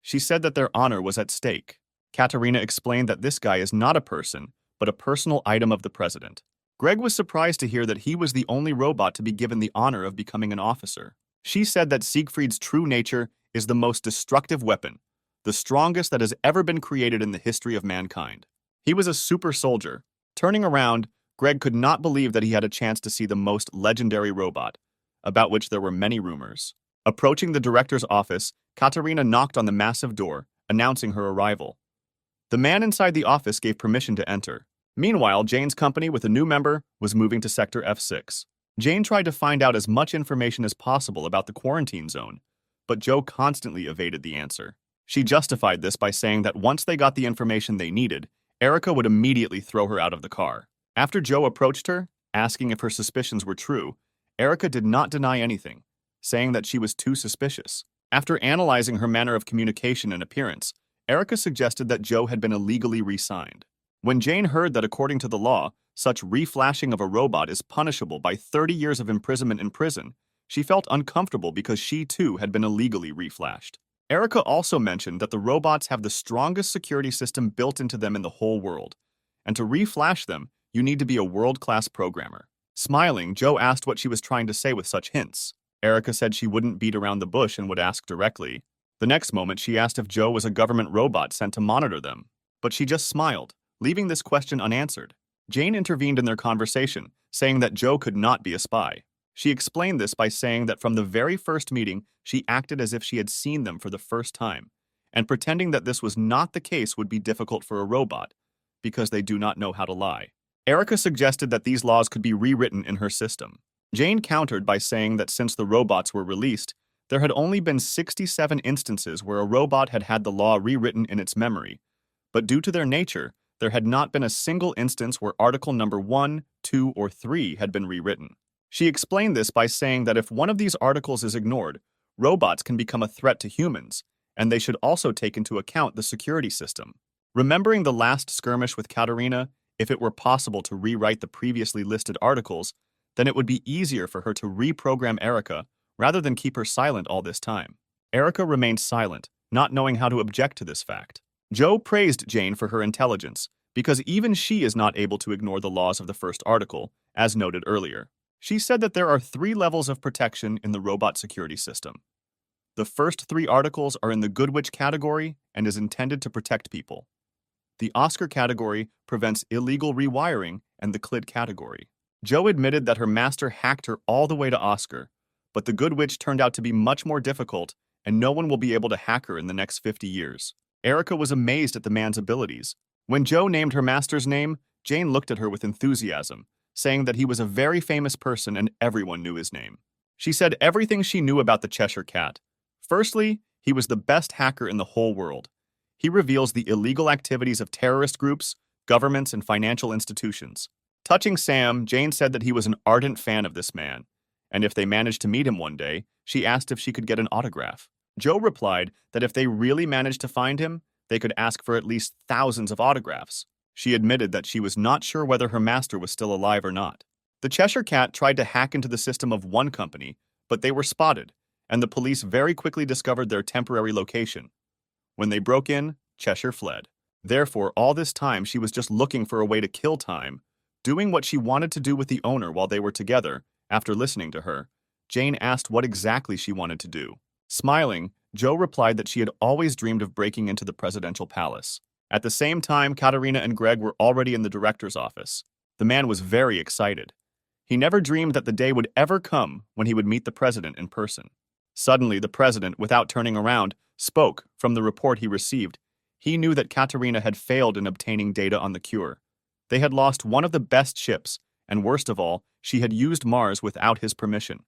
She said that their honor was at stake. Katerina explained that this guy is not a person, but a personal item of the president. Greg was surprised to hear that he was the only robot to be given the honor of becoming an officer. She said that Siegfried's true nature is the most destructive weapon, the strongest that has ever been created in the history of mankind. He was a super soldier. Turning around, Greg could not believe that he had a chance to see the most legendary robot, about which there were many rumors. Approaching the director's office, Katerina knocked on the massive door, announcing her arrival. The man inside the office gave permission to enter. Meanwhile, Jane's company with a new member was moving to Sector F6. Jane tried to find out as much information as possible about the quarantine zone, but Joe constantly evaded the answer. She justified this by saying that once they got the information they needed, Erica would immediately throw her out of the car. After Joe approached her, asking if her suspicions were true, Erica did not deny anything, saying that she was too suspicious. After analyzing her manner of communication and appearance, Erica suggested that Joe had been illegally re-signed. When Jane heard that according to the law, such reflashing of a robot is punishable by 30 years of imprisonment in prison, she felt uncomfortable because she too had been illegally reflashed. Erica also mentioned that the robots have the strongest security system built into them in the whole world, and to reflash them, you need to be a world-class programmer. Smiling, Joe asked what she was trying to say with such hints. Erica said she wouldn't beat around the bush and would ask directly. The next moment, she asked if Joe was a government robot sent to monitor them, but she just smiled, leaving this question unanswered. Jane intervened in their conversation, saying that Joe could not be a spy. She explained this by saying that from the very first meeting, she acted as if she had seen them for the first time, and pretending that this was not the case would be difficult for a robot, because they do not know how to lie. Erica suggested that these laws could be rewritten in her system. Jane countered by saying that since the robots were released, there had only been 67 instances where a robot had had the law rewritten in its memory, but due to their nature, there had not been a single instance where Article number 1, 2, or 3 had been rewritten. She explained this by saying that if one of these articles is ignored, robots can become a threat to humans, and they should also take into account the security system. Remembering the last skirmish with Katerina, if it were possible to rewrite the previously listed articles, then it would be easier for her to reprogram Erica rather than keep her silent all this time. Erica remained silent, not knowing how to object to this fact. Joe praised Jane for her intelligence, because even she is not able to ignore the laws of the first article, as noted earlier. She said that there are 3 levels of protection in the robot security system. The first 3 articles are in the Good Witch category and is intended to protect people. The Oscar category prevents illegal rewiring, and the Clyd category. Joe admitted that her master hacked her all the way to Oscar, but the Good Witch turned out to be much more difficult, and no one will be able to hack her in the next 50 years. Erica was amazed at the man's abilities. When Joe named her master's name, Jane looked at her with enthusiasm, saying that he was a very famous person and everyone knew his name. She said everything she knew about the Cheshire Cat. Firstly, he was the best hacker in the whole world. He reveals the illegal activities of terrorist groups, governments, and financial institutions. Touching Sam, Jane said that he was an ardent fan of this man, and if they managed to meet him one day, she asked if she could get an autograph. Joe replied that if they really managed to find him, they could ask for at least thousands of autographs. She admitted that she was not sure whether her master was still alive or not. The Cheshire Cat tried to hack into the system of one company, but they were spotted, and the police very quickly discovered their temporary location. When they broke in, Cheshire fled. Therefore, all this time she was just looking for a way to kill time, doing what she wanted to do with the owner while they were together. After listening to her, Jane asked what exactly she wanted to do. Smiling, Joe replied that she had always dreamed of breaking into the presidential palace. At the same time, Katerina and Greg were already in the director's office. The man was very excited. He never dreamed that the day would ever come when he would meet the president in person. Suddenly, the president, without turning around, spoke. From the report he received, he knew that Katerina had failed in obtaining data on the cure. They had lost one of the best ships, and worst of all, she had used Mars without his permission.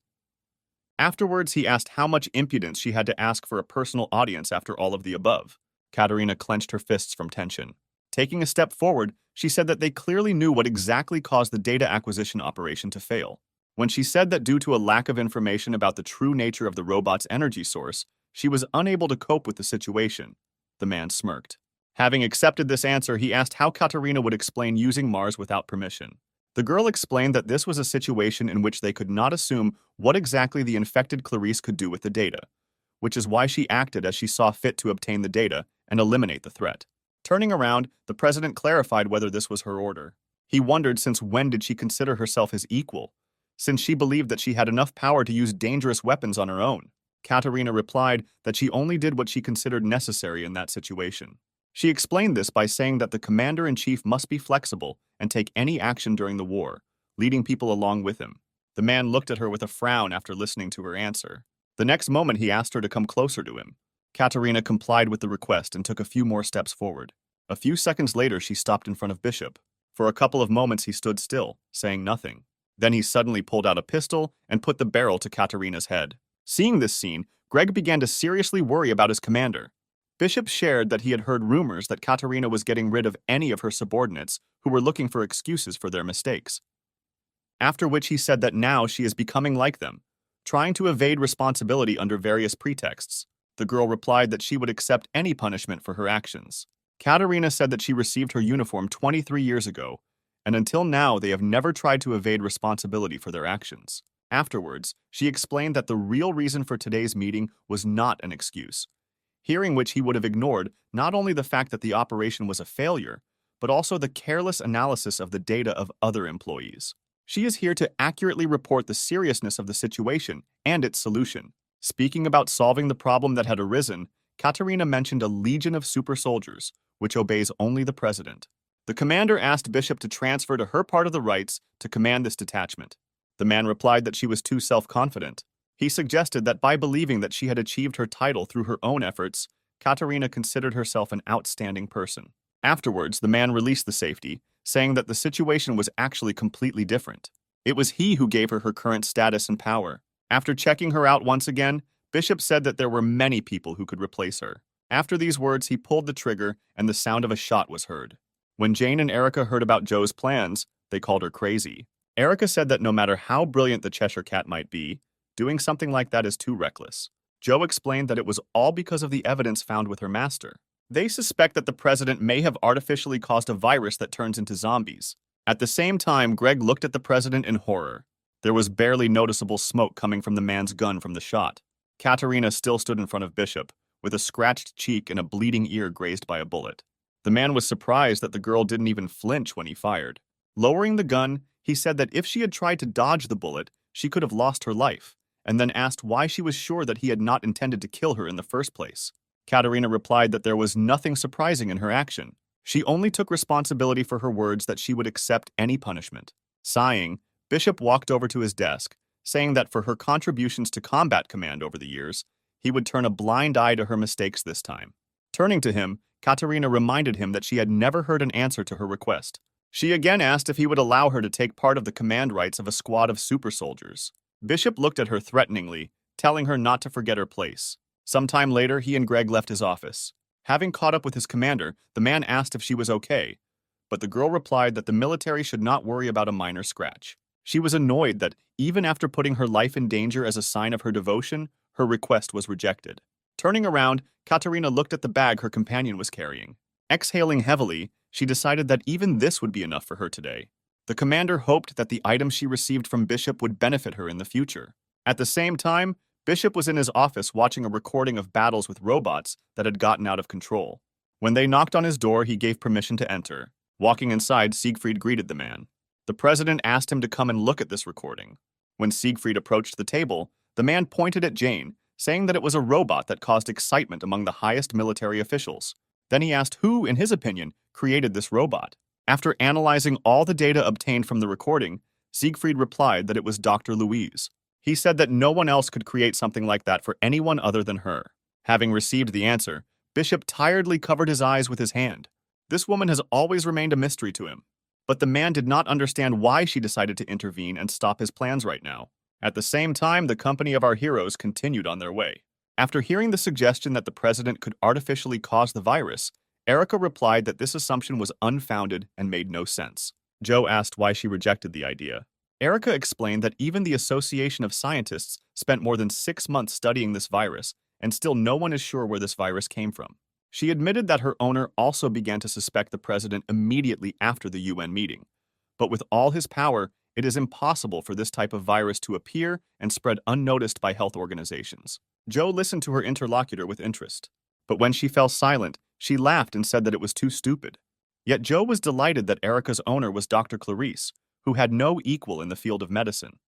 Afterwards, he asked how much impudence she had to ask for a personal audience after all of the above. Katerina clenched her fists from tension. Taking a step forward, she said that they clearly knew what exactly caused the data acquisition operation to fail. When she said that due to a lack of information about the true nature of the robot's energy source, she was unable to cope with the situation, the man smirked. Having accepted this answer, he asked how Katerina would explain using Mars without permission. The girl explained that this was a situation in which they could not assume what exactly the infected Clarice could do with the data, which is why she acted as she saw fit to obtain the data and eliminate the threat. Turning around, the president clarified whether this was her order. He wondered since when did she consider herself his equal, since she believed that she had enough power to use dangerous weapons on her own. Katerina replied that she only did what she considered necessary in that situation. She explained this by saying that the commander-in-chief must be flexible and take any action during the war, leading people along with him. The man looked at her with a frown after listening to her answer. The next moment he asked her to come closer to him. Katerina complied with the request and took a few more steps forward. A few seconds later she stopped in front of Bishop. For a couple of moments he stood still, saying nothing. Then he suddenly pulled out a pistol and put the barrel to Katerina's head. Seeing this scene, Greg began to seriously worry about his commander. Bishop shared that he had heard rumors that Katerina was getting rid of any of her subordinates who were looking for excuses for their mistakes. After which he said that now she is becoming like them, trying to evade responsibility under various pretexts. The girl replied that she would accept any punishment for her actions. Katerina said that she received her uniform 23 years ago, and until now they have never tried to evade responsibility for their actions. Afterwards, she explained that the real reason for today's meeting was not an excuse, hearing which he would have ignored not only the fact that the operation was a failure, but also the careless analysis of the data of other employees. She is here to accurately report the seriousness of the situation and its solution. Speaking about solving the problem that had arisen, Katerina mentioned a legion of super soldiers, which obeys only the president. The commander asked Bishop to transfer to her part of the rights to command this detachment. The man replied that she was too self-confident. He suggested that by believing that she had achieved her title through her own efforts, Katerina considered herself an outstanding person. Afterwards, the man released the safety, saying that the situation was actually completely different. It was he who gave her her current status and power. After checking her out once again, Bishop said that there were many people who could replace her. After these words, he pulled the trigger and the sound of a shot was heard. When Jane and Erica heard about Joe's plans, they called her crazy. Erica said that no matter how brilliant the Cheshire Cat might be, doing something like that is too reckless. Joe explained that it was all because of the evidence found with her master. They suspect that the president may have artificially caused a virus that turns into zombies. At the same time, Greg looked at the president in horror. There was barely noticeable smoke coming from the man's gun from the shot. Katerina still stood in front of Bishop, with a scratched cheek and a bleeding ear grazed by a bullet. The man was surprised that the girl didn't even flinch when he fired. Lowering the gun, he said that if she had tried to dodge the bullet, she could have lost her life, and then asked why she was sure that he had not intended to kill her in the first place. Katerina replied that there was nothing surprising in her action. She only took responsibility for her words that she would accept any punishment. Sighing, Bishop walked over to his desk, saying that for her contributions to combat command over the years, he would turn a blind eye to her mistakes this time. Turning to him, Katerina reminded him that she had never heard an answer to her request. She again asked if he would allow her to take part of the command rights of a squad of super soldiers. Bishop looked at her threateningly, telling her not to forget her place. Sometime later, he and Greg left his office. Having caught up with his commander, the man asked if she was okay, but the girl replied that the military should not worry about a minor scratch. She was annoyed that, even after putting her life in danger as a sign of her devotion, her request was rejected. Turning around, Katerina looked at the bag her companion was carrying. Exhaling heavily, she decided that even this would be enough for her today. The commander hoped that the items she received from Bishop would benefit her in the future. At the same time, Bishop was in his office watching a recording of battles with robots that had gotten out of control. When they knocked on his door, he gave permission to enter. Walking inside, Siegfried greeted the man. The president asked him to come and look at this recording. When Siegfried approached the table, the man pointed at Jane, saying that it was a robot that caused excitement among the highest military officials. Then he asked who, in his opinion, created this robot. After analyzing all the data obtained from the recording, Siegfried replied that it was Dr. Louise. He said that no one else could create something like that for anyone other than her. Having received the answer, Bishop tiredly covered his eyes with his hand. This woman has always remained a mystery to him. But the man did not understand why she decided to intervene and stop his plans right now. At the same time, the company of our heroes continued on their way. After hearing the suggestion that the president could artificially cause the virus, Erica replied that this assumption was unfounded and made no sense. Joe asked why she rejected the idea. Erica explained that even the Association of Scientists spent more than 6 months studying this virus, and still no one is sure where this virus came from. She admitted that her owner also began to suspect the president immediately after the UN meeting. But with all his power, it is impossible for this type of virus to appear and spread unnoticed by health organizations. Joe listened to her interlocutor with interest. But when she fell silent, She laughed and said that it was too stupid. Yet Joe was delighted that Erica's owner was Dr. Clarice, who had no equal in the field of medicine.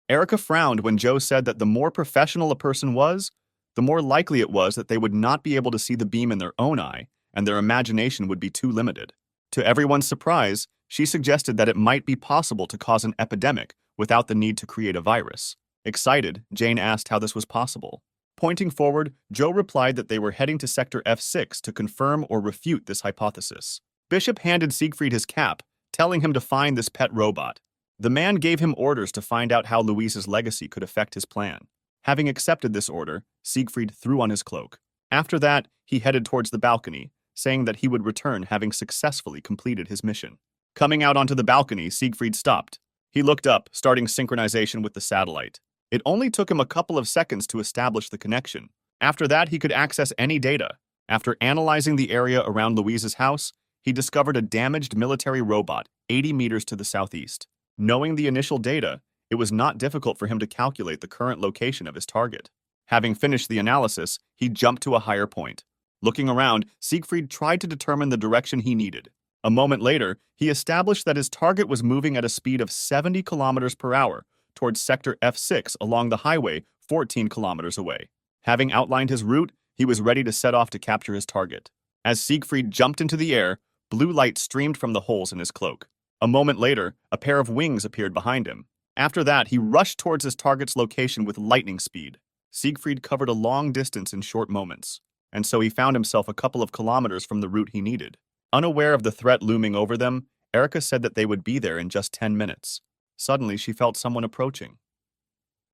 Erica frowned when Joe said that the more professional a person was, the more likely it was that they would not be able to see the beam in their own eye, and their imagination would be too limited. To everyone's surprise, she suggested that it might be possible to cause an epidemic without the need to create a virus. Excited, Jane asked how this was possible. Pointing forward, Joe replied that they were heading to Sector F6 to confirm or refute this hypothesis. Bishop handed Siegfried his cap, telling him to find this pet robot. The man gave him orders to find out how Louise's legacy could affect his plan. Having accepted this order, Siegfried threw on his cloak. After that, he headed towards the balcony, saying that he would return having successfully completed his mission. Coming out onto the balcony, Siegfried stopped. He looked up, starting synchronization with the satellite. It only took him a couple of seconds to establish the connection. After that, he could access any data. After analyzing the area around Louise's house, he discovered a damaged military robot 80 meters to the southeast. Knowing the initial data, it was not difficult for him to calculate the current location of his target. Having finished the analysis, he jumped to a higher point. Looking around, Siegfried tried to determine the direction he needed. A moment later, he established that his target was moving at a speed of 70 kilometers per hour towards Sector F6 along the highway 14 kilometers away. Having outlined his route, he was ready to set off to capture his target. As Siegfried jumped into the air, blue light streamed from the holes in his cloak. A moment later, a pair of wings appeared behind him. After that, he rushed towards his target's location with lightning speed. Siegfried covered a long distance in short moments, and so he found himself a couple of kilometers from the route he needed. Unaware of the threat looming over them, Erica said that they would be there in just 10 minutes. Suddenly, she felt someone approaching.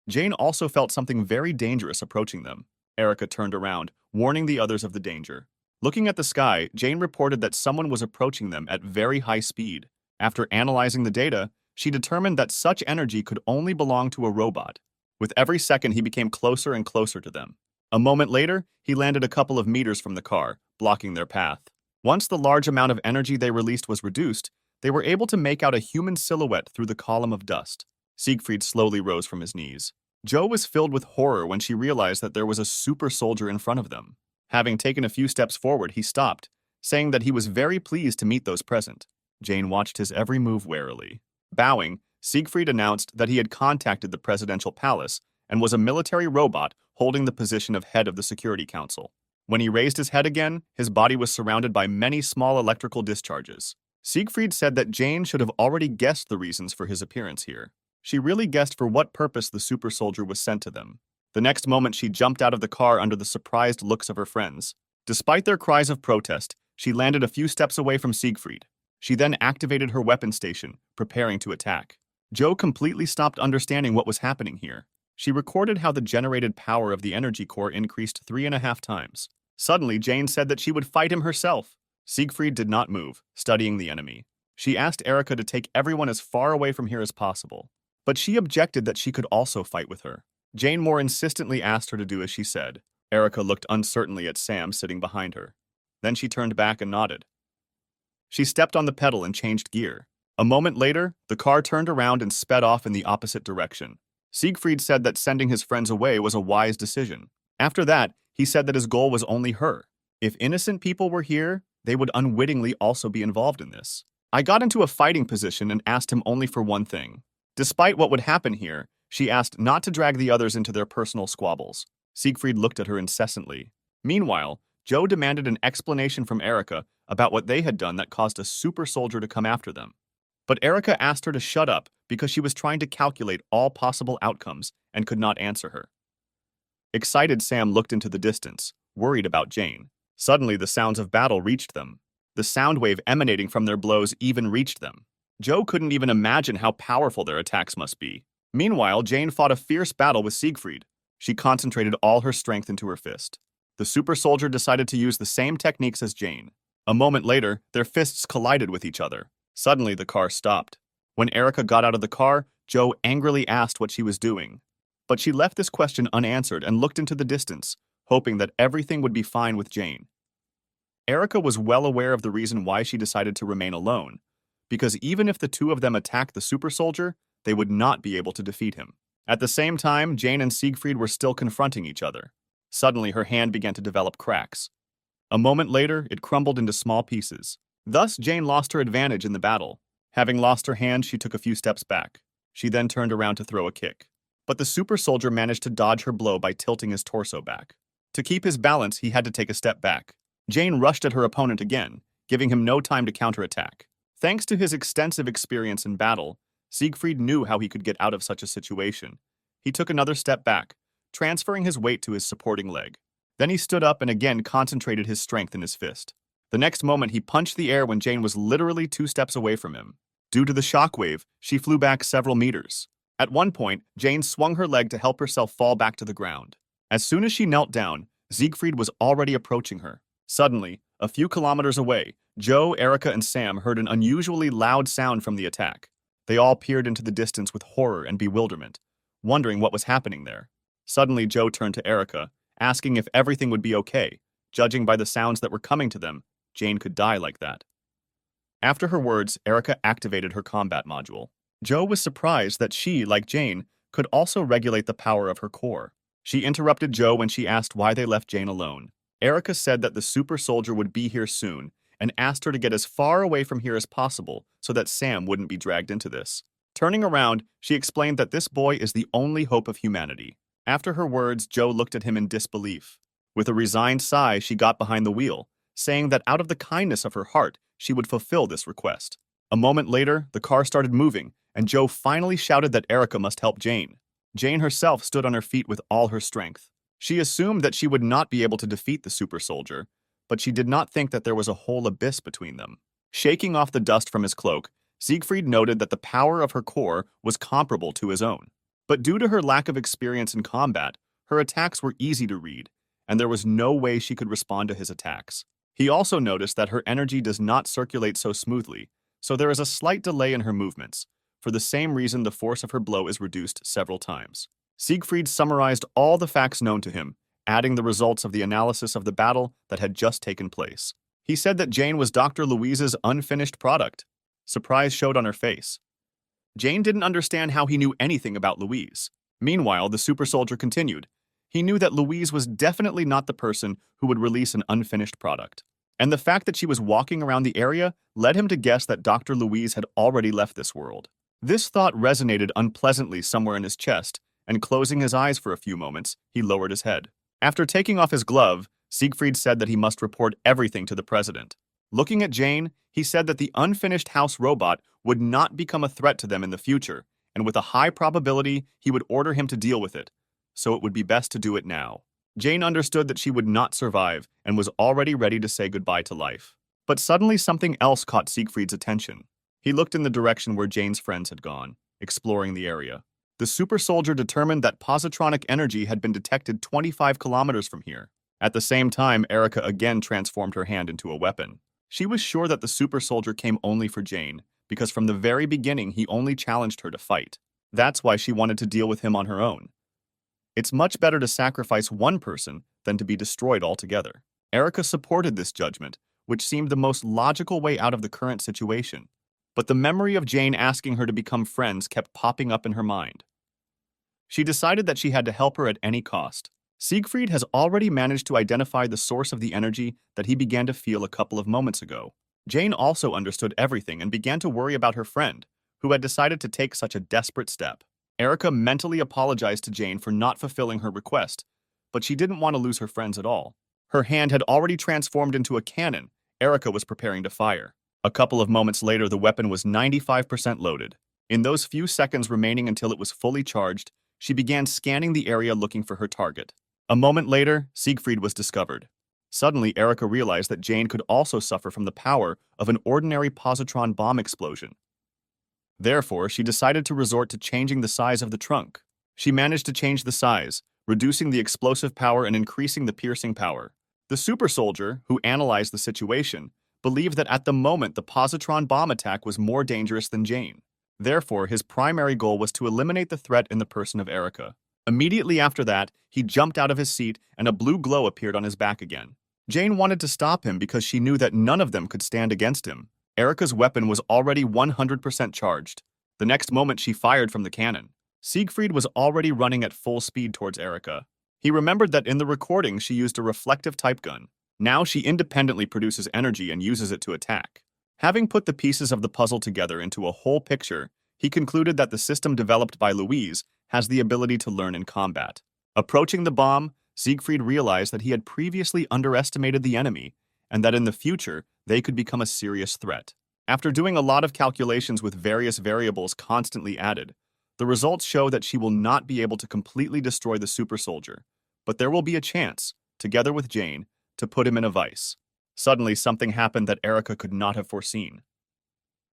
Jane also felt something very dangerous approaching them. Erica turned around, warning the others of the danger. Looking at the sky, Jane reported that someone was approaching them at very high speed. After analyzing the data, she determined that such energy could only belong to a robot. With every second, he became closer and closer to them. A moment later, he landed a couple of meters from the car, blocking their path. Once the large amount of energy they released was reduced, they were able to make out a human silhouette through the column of dust. Siegfried slowly rose from his knees. Joe was filled with horror when she realized that there was a super soldier in front of them. Having taken a few steps forward, he stopped, saying that he was very pleased to meet those present. Jane watched his every move warily. Bowing, Siegfried announced that he had contacted the presidential palace and was a military robot holding the position of head of the Security Council. When he raised his head again, his body was surrounded by many small electrical discharges. Siegfried said that Jane should have already guessed the reasons for his appearance here. She really guessed for what purpose the super soldier was sent to them. The next moment, she jumped out of the car under the surprised looks of her friends. Despite their cries of protest, she landed a few steps away from Siegfried. She then activated her weapon station, preparing to attack. Joe completely stopped understanding what was happening here. She recorded how the generated power of the energy core increased 3.5 times. Suddenly, Jane said that she would fight him herself. Siegfried did not move, studying the enemy. She asked Erica to take everyone as far away from here as possible, but she objected that she could also fight with her. Jane more insistently asked her to do as she said. Erica looked uncertainly at Sam sitting behind her. Then she turned back and nodded. She stepped on the pedal and changed gear. A moment later, the car turned around and sped off in the opposite direction. Siegfried said that sending his friends away was a wise decision. After that, he said that his goal was only her. If innocent people were here, they would unwittingly also be involved in this. I got into a fighting position and asked him only for one thing. Despite what would happen here, she asked not to drag the others into their personal squabbles. Siegfried looked at her incessantly. Meanwhile, Joe demanded an explanation from Erica about what they had done that caused a super soldier to come after them. But Erica asked her to shut up because she was trying to calculate all possible outcomes and could not answer her. Excited, Sam looked into the distance, worried about Jane. Suddenly, the sounds of battle reached them. The sound wave emanating from their blows even reached them. Joe couldn't even imagine how powerful their attacks must be. Meanwhile, Jane fought a fierce battle with Siegfried. She concentrated all her strength into her fist. The super soldier decided to use the same techniques as Jane. A moment later, their fists collided with each other. Suddenly, the car stopped. When Erica got out of the car, Joe angrily asked what she was doing. But she left this question unanswered and looked into the distance, hoping that everything would be fine with Jane. Erica was well aware of the reason why she decided to remain alone, because even if the two of them attacked the super soldier, they would not be able to defeat him. At the same time, Jane and Siegfried were still confronting each other. Suddenly, her hand began to develop cracks. A moment later, it crumbled into small pieces. Thus, Jane lost her advantage in the battle. Having lost her hand, she took a few steps back. She then turned around to throw a kick. But the super soldier managed to dodge her blow by tilting his torso back. To keep his balance, he had to take a step back. Jane rushed at her opponent again, giving him no time to counterattack. Thanks to his extensive experience in battle, Siegfried knew how he could get out of such a situation. He took another step back, transferring his weight to his supporting leg. Then he stood up and again concentrated his strength in his fist. The next moment, he punched the air when Jane was literally 2 steps away from him. Due to the shockwave, she flew back several meters. At one point, Jane swung her leg to help herself fall back to the ground. As soon as she knelt down, Siegfried was already approaching her. Suddenly, a few kilometers away, Joe, Erica, and Sam heard an unusually loud sound from the attack. They all peered into the distance with horror and bewilderment, wondering what was happening there. Suddenly, Joe turned to Erica, asking if everything would be okay. Judging by the sounds that were coming to them, Jane could die like that. After her words, Erica activated her combat module. Joe was surprised that she, like Jane, could also regulate the power of her core. She interrupted Joe when she asked why they left Jane alone. Erica said that the super soldier would be here soon and asked her to get as far away from here as possible so that Sam wouldn't be dragged into this. Turning around, she explained that this boy is the only hope of humanity. After her words, Joe looked at him in disbelief. With a resigned sigh, she got behind the wheel, saying that out of the kindness of her heart, she would fulfill this request. A moment later, the car started moving, and Joe finally shouted that Erica must help Jane. Jane herself stood on her feet with all her strength. She assumed that she would not be able to defeat the super soldier, but she did not think that there was a whole abyss between them. Shaking off the dust from his cloak, Siegfried noted that the power of her core was comparable to his own. But due to her lack of experience in combat, her attacks were easy to read, and there was no way she could respond to his attacks. He also noticed that her energy does not circulate so smoothly, so there is a slight delay in her movements. For the same reason, the force of her blow is reduced several times. Siegfried summarized all the facts known to him, adding the results of the analysis of the battle that had just taken place. He said that Jane was Dr. Louise's unfinished product. Surprise showed on her face. Jane didn't understand how he knew anything about Louise. Meanwhile, the super soldier continued. He knew that Louise was definitely not the person who would release an unfinished product. And the fact that she was walking around the area led him to guess that Dr. Louise had already left this world. This thought resonated unpleasantly somewhere in his chest, and closing his eyes for a few moments, he lowered his head. After taking off his glove, Siegfried said that he must report everything to the president. Looking at Jane, he said that the unfinished house robot would not become a threat to them in the future, and with a high probability, he would order him to deal with it, so it would be best to do it now. Jane understood that she would not survive and was already ready to say goodbye to life. But suddenly something else caught Siegfried's attention. He looked in the direction where Jane's friends had gone, exploring the area. The super soldier determined that positronic energy had been detected 25 kilometers from here. At the same time, Erica again transformed her hand into a weapon. She was sure that the super soldier came only for Jane, because from the very beginning he only challenged her to fight. That's why she wanted to deal with him on her own. It's much better to sacrifice one person than to be destroyed altogether. Erica supported this judgment, which seemed the most logical way out of the current situation. But the memory of Jane asking her to become friends kept popping up in her mind. She decided that she had to help her at any cost. Siegfried has already managed to identify the source of the energy that he began to feel a couple of moments ago. Jane also understood everything and began to worry about her friend, who had decided to take such a desperate step. Erica mentally apologized to Jane for not fulfilling her request, but she didn't want to lose her friends at all. Her hand had already transformed into a cannon. Erica was preparing to fire. A couple of moments later, the weapon was 95% loaded. In those few seconds remaining until it was fully charged, she began scanning the area looking for her target. A moment later, Siegfried was discovered. Suddenly, Erica realized that Jane could also suffer from the power of an ordinary positron bomb explosion. Therefore, she decided to resort to changing the size of the trunk. She managed to change the size, reducing the explosive power and increasing the piercing power. The super soldier, who analyzed the situation, believed that at the moment the positron bomb attack was more dangerous than Jane. Therefore, his primary goal was to eliminate the threat in the person of Erica. Immediately after that, he jumped out of his seat and a blue glow appeared on his back again. Jane wanted to stop him because she knew that none of them could stand against him. Erica's weapon was already 100% charged. The next moment, she fired from the cannon. Siegfried was already running at full speed towards Erica. He remembered that in the recording she used a reflective type gun. Now she independently produces energy and uses it to attack. Having put the pieces of the puzzle together into a whole picture, he concluded that the system developed by Louise has the ability to learn in combat. Approaching the bomb, Siegfried realized that he had previously underestimated the enemy, and that in the future, they could become a serious threat. After doing a lot of calculations with various variables constantly added, the results show that she will not be able to completely destroy the super soldier, but there will be a chance, together with Jane, to put him in a vice. Suddenly, something happened that Erica could not have foreseen.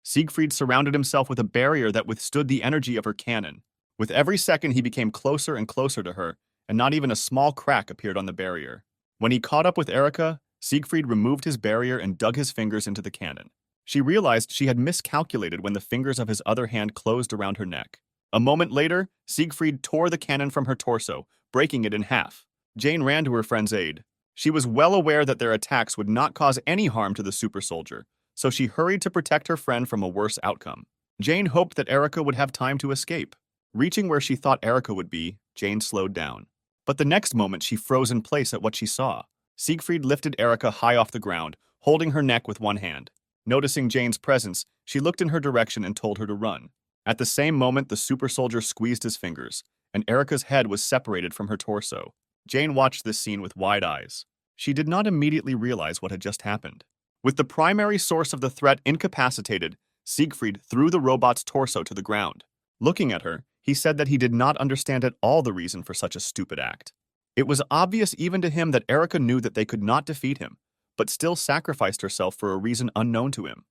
Siegfried surrounded himself with a barrier that withstood the energy of her cannon. With every second, he became closer and closer to her, and not even a small crack appeared on the barrier. When he caught up with Erica, Siegfried removed his barrier and dug his fingers into the cannon. She realized she had miscalculated when the fingers of his other hand closed around her neck. A moment later, Siegfried tore the cannon from her torso, breaking it in half. Jane ran to her friend's aid. She was well aware that their attacks would not cause any harm to the super soldier, so she hurried to protect her friend from a worse outcome. Jane hoped that Erica would have time to escape. Reaching where she thought Erica would be, Jane slowed down. But the next moment, she froze in place at what she saw. Siegfried lifted Erica high off the ground, holding her neck with one hand. Noticing Jane's presence, she looked in her direction and told her to run. At the same moment, the super soldier squeezed his fingers, and Erica's head was separated from her torso. Jane watched this scene with wide eyes. She did not immediately realize what had just happened. With the primary source of the threat incapacitated, Siegfried threw the robot's torso to the ground. Looking at her, he said that he did not understand at all the reason for such a stupid act. It was obvious even to him that Erica knew that they could not defeat him, but still sacrificed herself for a reason unknown to him.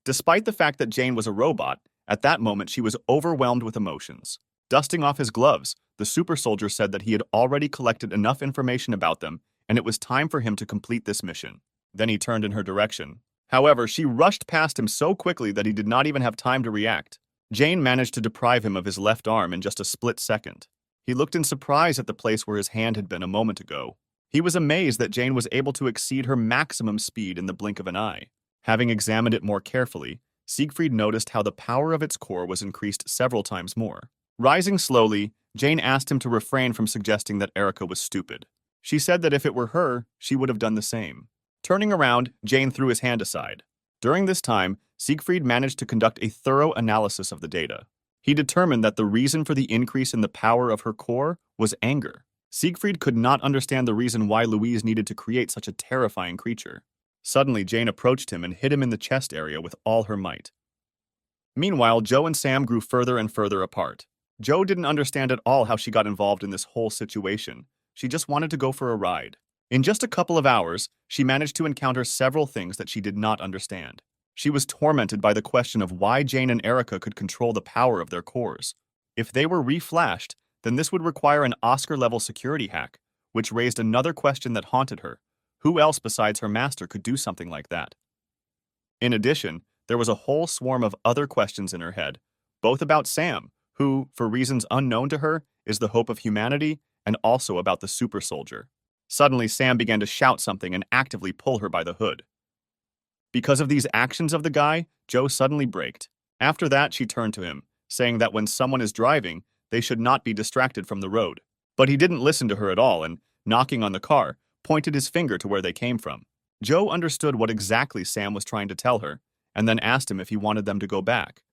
Despite the fact that Jane was a robot, at that moment she was overwhelmed with emotions. Dusting off his gloves, the super soldier said that he had already collected enough information about them, and it was time for him to complete this mission. Then he turned in her direction. However, she rushed past him so quickly that he did not even have time to react. Jane managed to deprive him of his left arm in just a split second. He looked in surprise at the place where his hand had been a moment ago. He was amazed that Jane was able to exceed her maximum speed in the blink of an eye. Having examined it more carefully, Siegfried noticed how the power of its core was increased several times more. Rising slowly, Jane asked him to refrain from suggesting that Erica was stupid. She said that if it were her, she would have done the same. Turning around, Jane threw his hand aside. During this time, Siegfried managed to conduct a thorough analysis of the data. He determined that the reason for the increase in the power of her core was anger. Siegfried could not understand the reason why Louise needed to create such a terrifying creature. Suddenly, Jane approached him and hit him in the chest area with all her might. Meanwhile, Joe and Sam grew further and further apart. Joe didn't understand at all how she got involved in this whole situation. She just wanted to go for a ride. In just a couple of hours, she managed to encounter several things that she did not understand. She was tormented by the question of why Jane and Erica could control the power of their cores. If they were reflashed, then this would require an Oscar-level security hack, which raised another question that haunted her. Who else besides her master could do something like that? In addition, there was a whole swarm of other questions in her head, both about Sam, who, for reasons unknown to her, is the hope of humanity, and also about the super soldier. Suddenly, Sam began to shout something and actively pull her by the hood. Because of these actions of the guy, Joe suddenly braked. After that, she turned to him, saying that when someone is driving, they should not be distracted from the road. But he didn't listen to her at all and, knocking on the car, pointed his finger to where they came from. Joe understood what exactly Sam was trying to tell her, and then asked him if he wanted them to go back.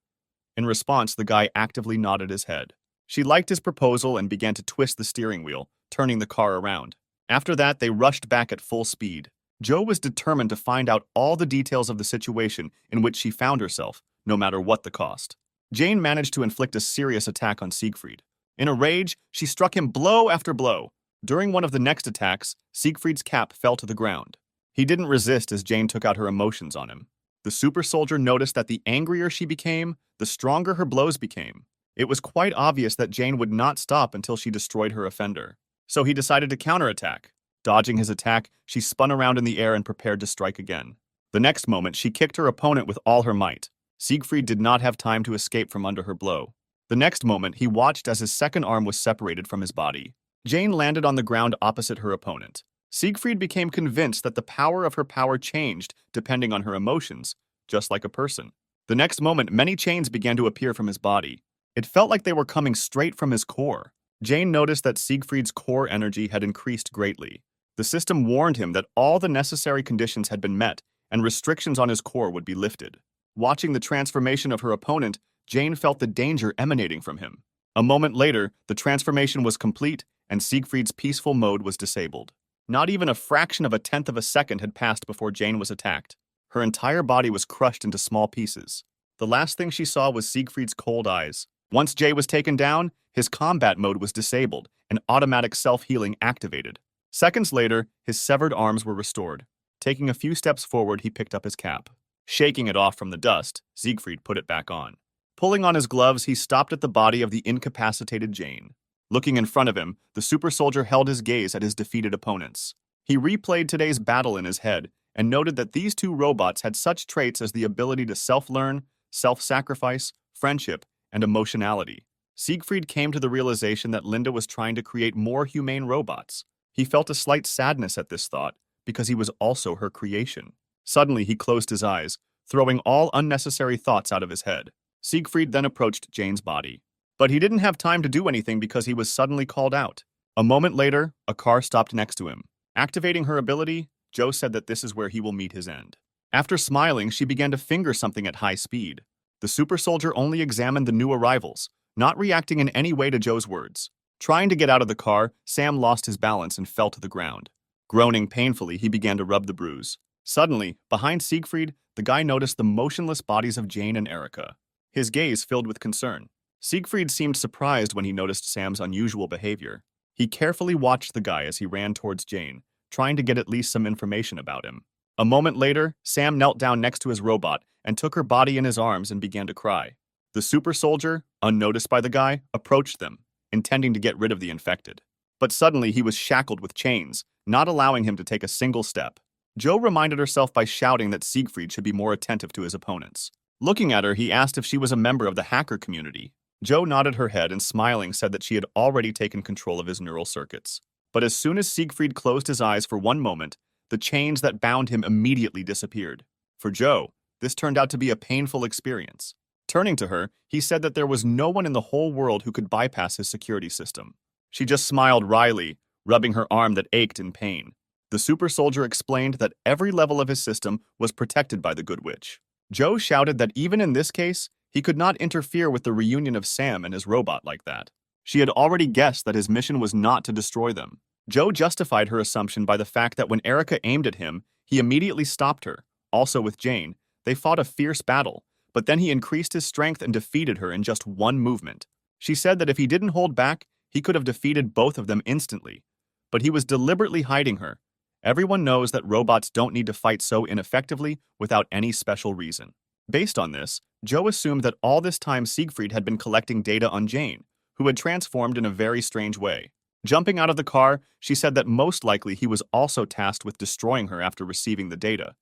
In response, the guy actively nodded his head. She liked his proposal and began to twist the steering wheel, turning the car around. After that, they rushed back at full speed. Joe was determined to find out all the details of the situation in which she found herself, no matter what the cost. Jane managed to inflict a serious attack on Siegfried. In a rage, she struck him blow after blow. During one of the next attacks, Siegfried's cap fell to the ground. He didn't resist as Jane took out her emotions on him. The super soldier noticed that the angrier she became, the stronger her blows became. It was quite obvious that Jane would not stop until she destroyed her offender. So he decided to counterattack. Dodging his attack, she spun around in the air and prepared to strike again. The next moment, she kicked her opponent with all her might. Siegfried did not have time to escape from under her blow. The next moment, he watched as his second arm was separated from his body. Jane landed on the ground opposite her opponent. Siegfried became convinced that the power of her power changed depending on her emotions, just like a person. The next moment, many chains began to appear from his body. It felt like they were coming straight from his core. Jane noticed that Siegfried's core energy had increased greatly. The system warned him that all the necessary conditions had been met and restrictions on his core would be lifted. Watching the transformation of her opponent, Jane felt the danger emanating from him. A moment later, the transformation was complete and Siegfried's peaceful mode was disabled. Not even a fraction of a tenth of a second had passed before Jane was attacked. Her entire body was crushed into small pieces. The last thing she saw was Siegfried's cold eyes. Once Jay was taken down, his combat mode was disabled and automatic self-healing activated. Seconds later, his severed arms were restored. Taking a few steps forward, he picked up his cap. Shaking it off from the dust, Siegfried put it back on. Pulling on his gloves, he stopped at the body of the incapacitated Jane. Looking in front of him, the super soldier held his gaze at his defeated opponents. He replayed today's battle in his head and noted that these two robots had such traits as the ability to self-learn, self-sacrifice, friendship, and emotionality. Siegfried came to the realization that Linda was trying to create more humane robots. He felt a slight sadness at this thought because he was also her creation. Suddenly, he closed his eyes, throwing all unnecessary thoughts out of his head. Siegfried then approached Jane's body. But he didn't have time to do anything because he was suddenly called out. A moment later, a car stopped next to him. Activating her ability, Joe said that this is where he will meet his end. After smiling, she began to finger something at high speed. The super soldier only examined the new arrivals, not reacting in any way to Joe's words. Trying to get out of the car, Sam lost his balance and fell to the ground. Groaning painfully, he began to rub the bruise. Suddenly, behind Siegfried, the guy noticed the motionless bodies of Jane and Erica. His gaze filled with concern. Siegfried seemed surprised when he noticed Sam's unusual behavior. He carefully watched the guy as he ran towards Jane, trying to get at least some information about him. A moment later, Sam knelt down next to his robot and took her body in his arms and began to cry. The super soldier, unnoticed by the guy, approached them, intending to get rid of the infected. But suddenly he was shackled with chains, not allowing him to take a single step. Joe reminded herself by shouting that Siegfried should be more attentive to his opponents. Looking at her, he asked if she was a member of the hacker community. Joe nodded her head and smiling said that she had already taken control of his neural circuits. But as soon as Siegfried closed his eyes for one moment, the chains that bound him immediately disappeared. For Joe, this turned out to be a painful experience. Turning to her, he said that there was no one in the whole world who could bypass his security system. She just smiled wryly, rubbing her arm that ached in pain. The super soldier explained that every level of his system was protected by the Good Witch. Joe shouted that even in this case, he could not interfere with the reunion of Sam and his robot like that. She had already guessed that his mission was not to destroy them. Joe justified her assumption by the fact that when Erica aimed at him, he immediately stopped her. Also with Jane, they fought a fierce battle, but then he increased his strength and defeated her in just one movement. She said that if he didn't hold back, he could have defeated both of them instantly. But he was deliberately hiding her. Everyone knows that robots don't need to fight so ineffectively without any special reason. Based on this, Joe assumed that all this time Siegfried had been collecting data on Jane, who had transformed in a very strange way. Jumping out of the car, she said that most likely he was also tasked with destroying her after receiving the data.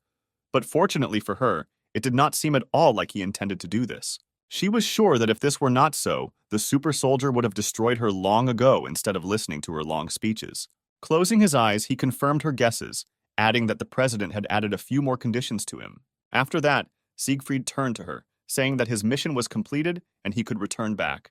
But fortunately for her, it did not seem at all like he intended to do this. She was sure that if this were not so, the super soldier would have destroyed her long ago instead of listening to her long speeches. Closing his eyes, he confirmed her guesses, adding that the president had added a few more conditions to him. After that, Siegfried turned to her, saying that his mission was completed and he could return back.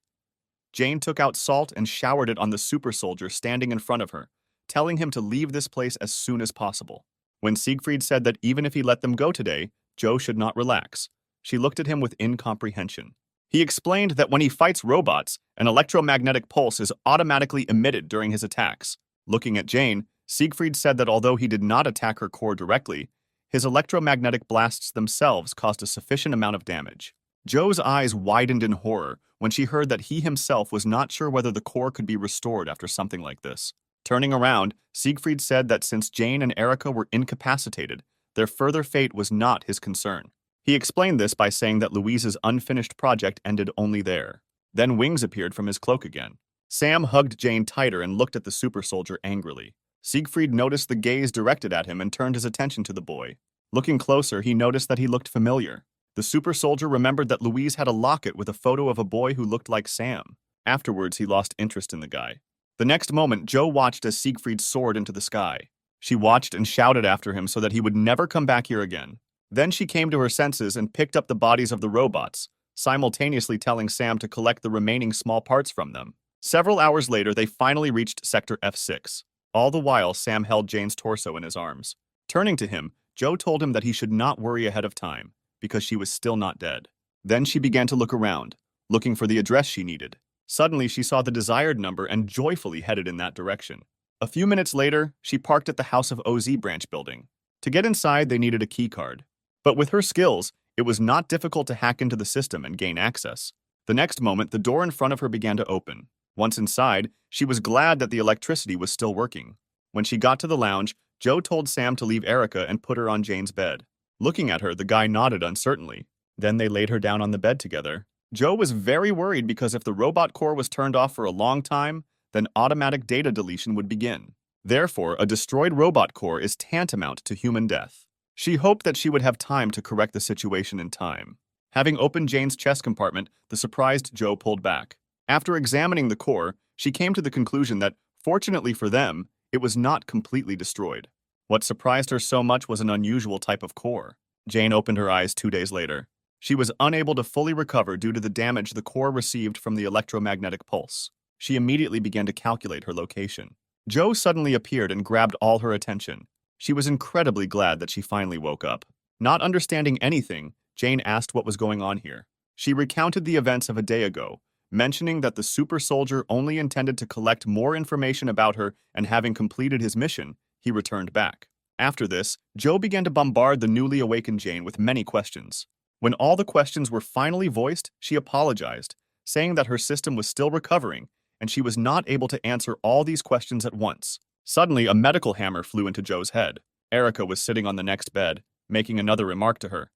Jane took out salt and showered it on the super soldier standing in front of her, telling him to leave this place as soon as possible. When Siegfried said that even if he let them go today, Joe should not relax, she looked at him with incomprehension. He explained that when he fights robots, an electromagnetic pulse is automatically emitted during his attacks. Looking at Jane, Siegfried said that although he did not attack her core directly, his electromagnetic blasts themselves caused a sufficient amount of damage. Joe's eyes widened in horror when she heard that he himself was not sure whether the core could be restored after something like this. Turning around, Siegfried said that since Jane and Erica were incapacitated, their further fate was not his concern. He explained this by saying that Louise's unfinished project ended only there. Then wings appeared from his cloak again. Sam hugged Jane tighter and looked at the super soldier angrily. Siegfried noticed the gaze directed at him and turned his attention to the boy. Looking closer, he noticed that he looked familiar. The super soldier remembered that Louise had a locket with a photo of a boy who looked like Sam. Afterwards, he lost interest in the guy. The next moment, Joe watched as Siegfried soared into the sky. She watched and shouted after him so that he would never come back here again. Then she came to her senses and picked up the bodies of the robots, simultaneously telling Sam to collect the remaining small parts from them. Several hours later, they finally reached Sector F6. All the while, Sam held Jane's torso in his arms. Turning to him, Joe told him that he should not worry ahead of time, because she was still not dead. Then she began to look around, looking for the address she needed. Suddenly, she saw the desired number and joyfully headed in that direction. A few minutes later, she parked at the House of OZ branch building. To get inside, they needed a key card. But with her skills, it was not difficult to hack into the system and gain access. The next moment, the door in front of her began to open. Once inside, she was glad that the electricity was still working. When she got to the lounge, Joe told Sam to leave Erica and put her on Jane's bed. Looking at her, the guy nodded uncertainly. Then they laid her down on the bed together. Joe was very worried because if the robot core was turned off for a long time, then automatic data deletion would begin. Therefore, a destroyed robot core is tantamount to human death. She hoped that she would have time to correct the situation in time. Having opened Jane's chest compartment, the surprised Joe pulled back. After examining the core, she came to the conclusion that, fortunately for them, it was not completely destroyed. What surprised her so much was an unusual type of core. Jane opened her eyes 2 days later. She was unable to fully recover due to the damage the core received from the electromagnetic pulse. She immediately began to calculate her location. Joe suddenly appeared and grabbed all her attention. She was incredibly glad that she finally woke up. Not understanding anything, Jane asked what was going on here. She recounted the events of a day ago, mentioning that the super soldier only intended to collect more information about her, and having completed his mission, he returned back. After this, Joe began to bombard the newly awakened Jane with many questions. When all the questions were finally voiced, she apologized, saying that her system was still recovering, and she was not able to answer all these questions at once. Suddenly, a medical hammer flew into Joe's head. Erica was sitting on the next bed, making another remark to her.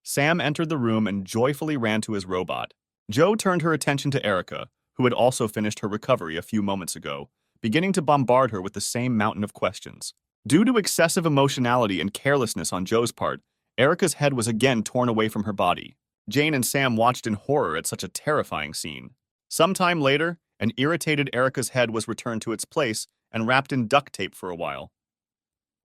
Sam entered the room and joyfully ran to his robot. Joe turned her attention to Erica, who had also finished her recovery a few moments ago, beginning to bombard her with the same mountain of questions. Due to excessive emotionality and carelessness on Joe's part, Erica's head was again torn away from her body. Jane and Sam watched in horror at such a terrifying scene. Sometime later, an irritated Erica's head was returned to its place and wrapped in duct tape for a while.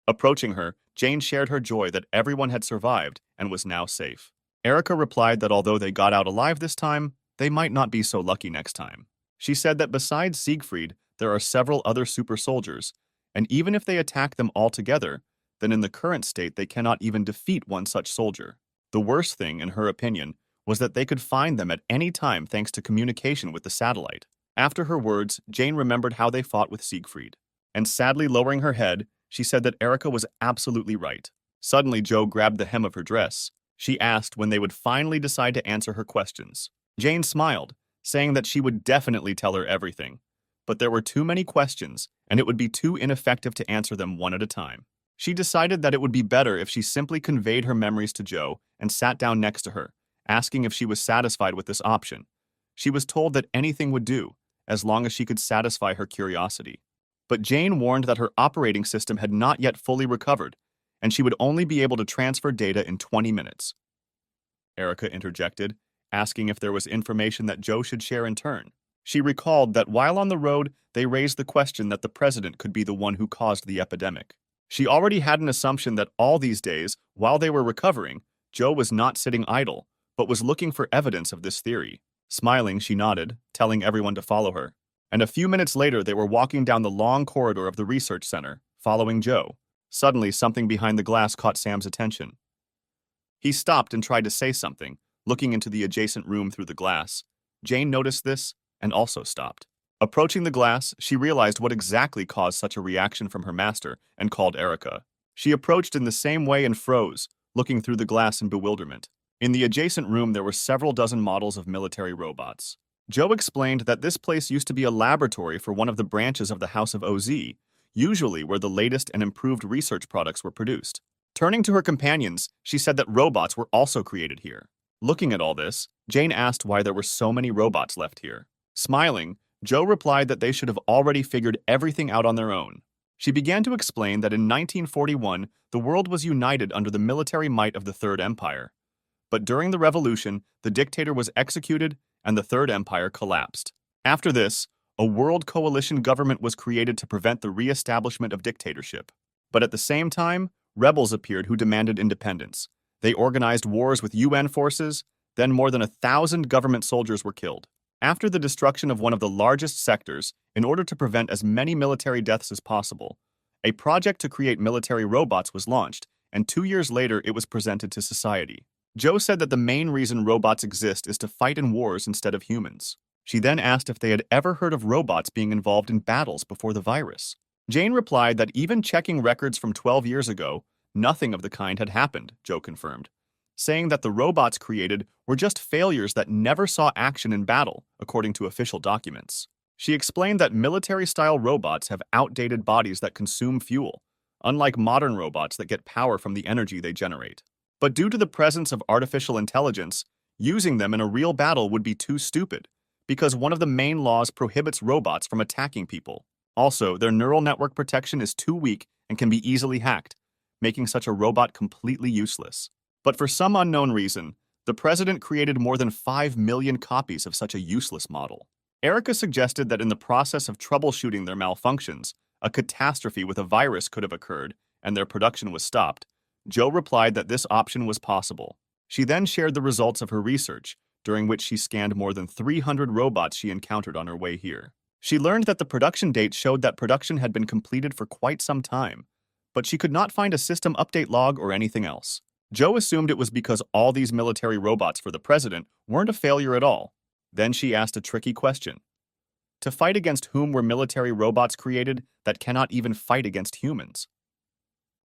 Approaching her, Jane shared her joy that everyone had survived and was now safe. Erica replied that although they got out alive this time, they might not be so lucky next time. She said that besides Siegfried, there are several other super soldiers, and even if they attack them all together, then in the current state they cannot even defeat one such soldier. The worst thing, in her opinion, was that they could find them at any time thanks to communication with the satellite. After her words, Jane remembered how they fought with Siegfried. And sadly lowering her head, she said that Erica was absolutely right. Suddenly, Joe grabbed the hem of her dress. She asked when they would finally decide to answer her questions. Jane smiled, saying that she would definitely tell her everything. But there were too many questions, and it would be too ineffective to answer them one at a time. She decided that it would be better if she simply conveyed her memories to Joe and sat down next to her, asking if she was satisfied with this option. She was told that anything would do, as long as she could satisfy her curiosity. But Jane warned that her operating system had not yet fully recovered, and she would only be able to transfer data in 20 minutes. Erica interjected, asking if there was information that Joe should share in turn. She recalled that while on the road, they raised the question that the president could be the one who caused the epidemic. She already had an assumption that all these days, while they were recovering, Joe was not sitting idle, but was looking for evidence of this theory. Smiling, she nodded, telling everyone to follow her. And a few minutes later, they were walking down the long corridor of the research center, following Joe. Suddenly, something behind the glass caught Sam's attention. He stopped and tried to say something, looking into the adjacent room through the glass. Jane noticed this and also stopped. Approaching the glass, she realized what exactly caused such a reaction from her master and called Erica. She approached in the same way and froze, looking through the glass in bewilderment. In the adjacent room, there were several dozen models of military robots. Joe explained that this place used to be a laboratory for one of the branches of the House of OZ, usually where the latest and improved research products were produced. Turning to her companions, she said that robots were also created here. Looking at all this, Jane asked why there were so many robots left here. Smiling, Joe replied that they should have already figured everything out on their own. She began to explain that in 1941, the world was united under the military might of the Third Empire. But during the revolution, the dictator was executed and the Third Empire collapsed. After this, a world coalition government was created to prevent the re-establishment of dictatorship. But at the same time, rebels appeared who demanded independence. They organized wars with UN forces, then more than 1,000 government soldiers were killed. After the destruction of one of the largest sectors, in order to prevent as many military deaths as possible, a project to create military robots was launched, and 2 years later it was presented to society. Joe said that the main reason robots exist is to fight in wars instead of humans. She then asked if they had ever heard of robots being involved in battles before the virus. Jane replied that even checking records from 12 years ago, nothing of the kind had happened, Joe confirmed, saying that the robots created were just failures that never saw action in battle, according to official documents. She explained that military-style robots have outdated bodies that consume fuel, unlike modern robots that get power from the energy they generate. But due to the presence of artificial intelligence, using them in a real battle would be too stupid, because one of the main laws prohibits robots from attacking people. Also, their neural network protection is too weak and can be easily hacked, making such a robot completely useless. But for some unknown reason, the president created more than 5 million copies of such a useless model. Erica suggested that in the process of troubleshooting their malfunctions, a catastrophe with a virus could have occurred, and their production was stopped. Joe replied that this option was possible. She then shared the results of her research, during which she scanned more than 300 robots she encountered on her way here. She learned that the production date showed that production had been completed for quite some time, but she could not find a system update log or anything else. Joe assumed it was because all these military robots for the president weren't a failure at all. Then she asked a tricky question. To fight against whom were military robots created that cannot even fight against humans?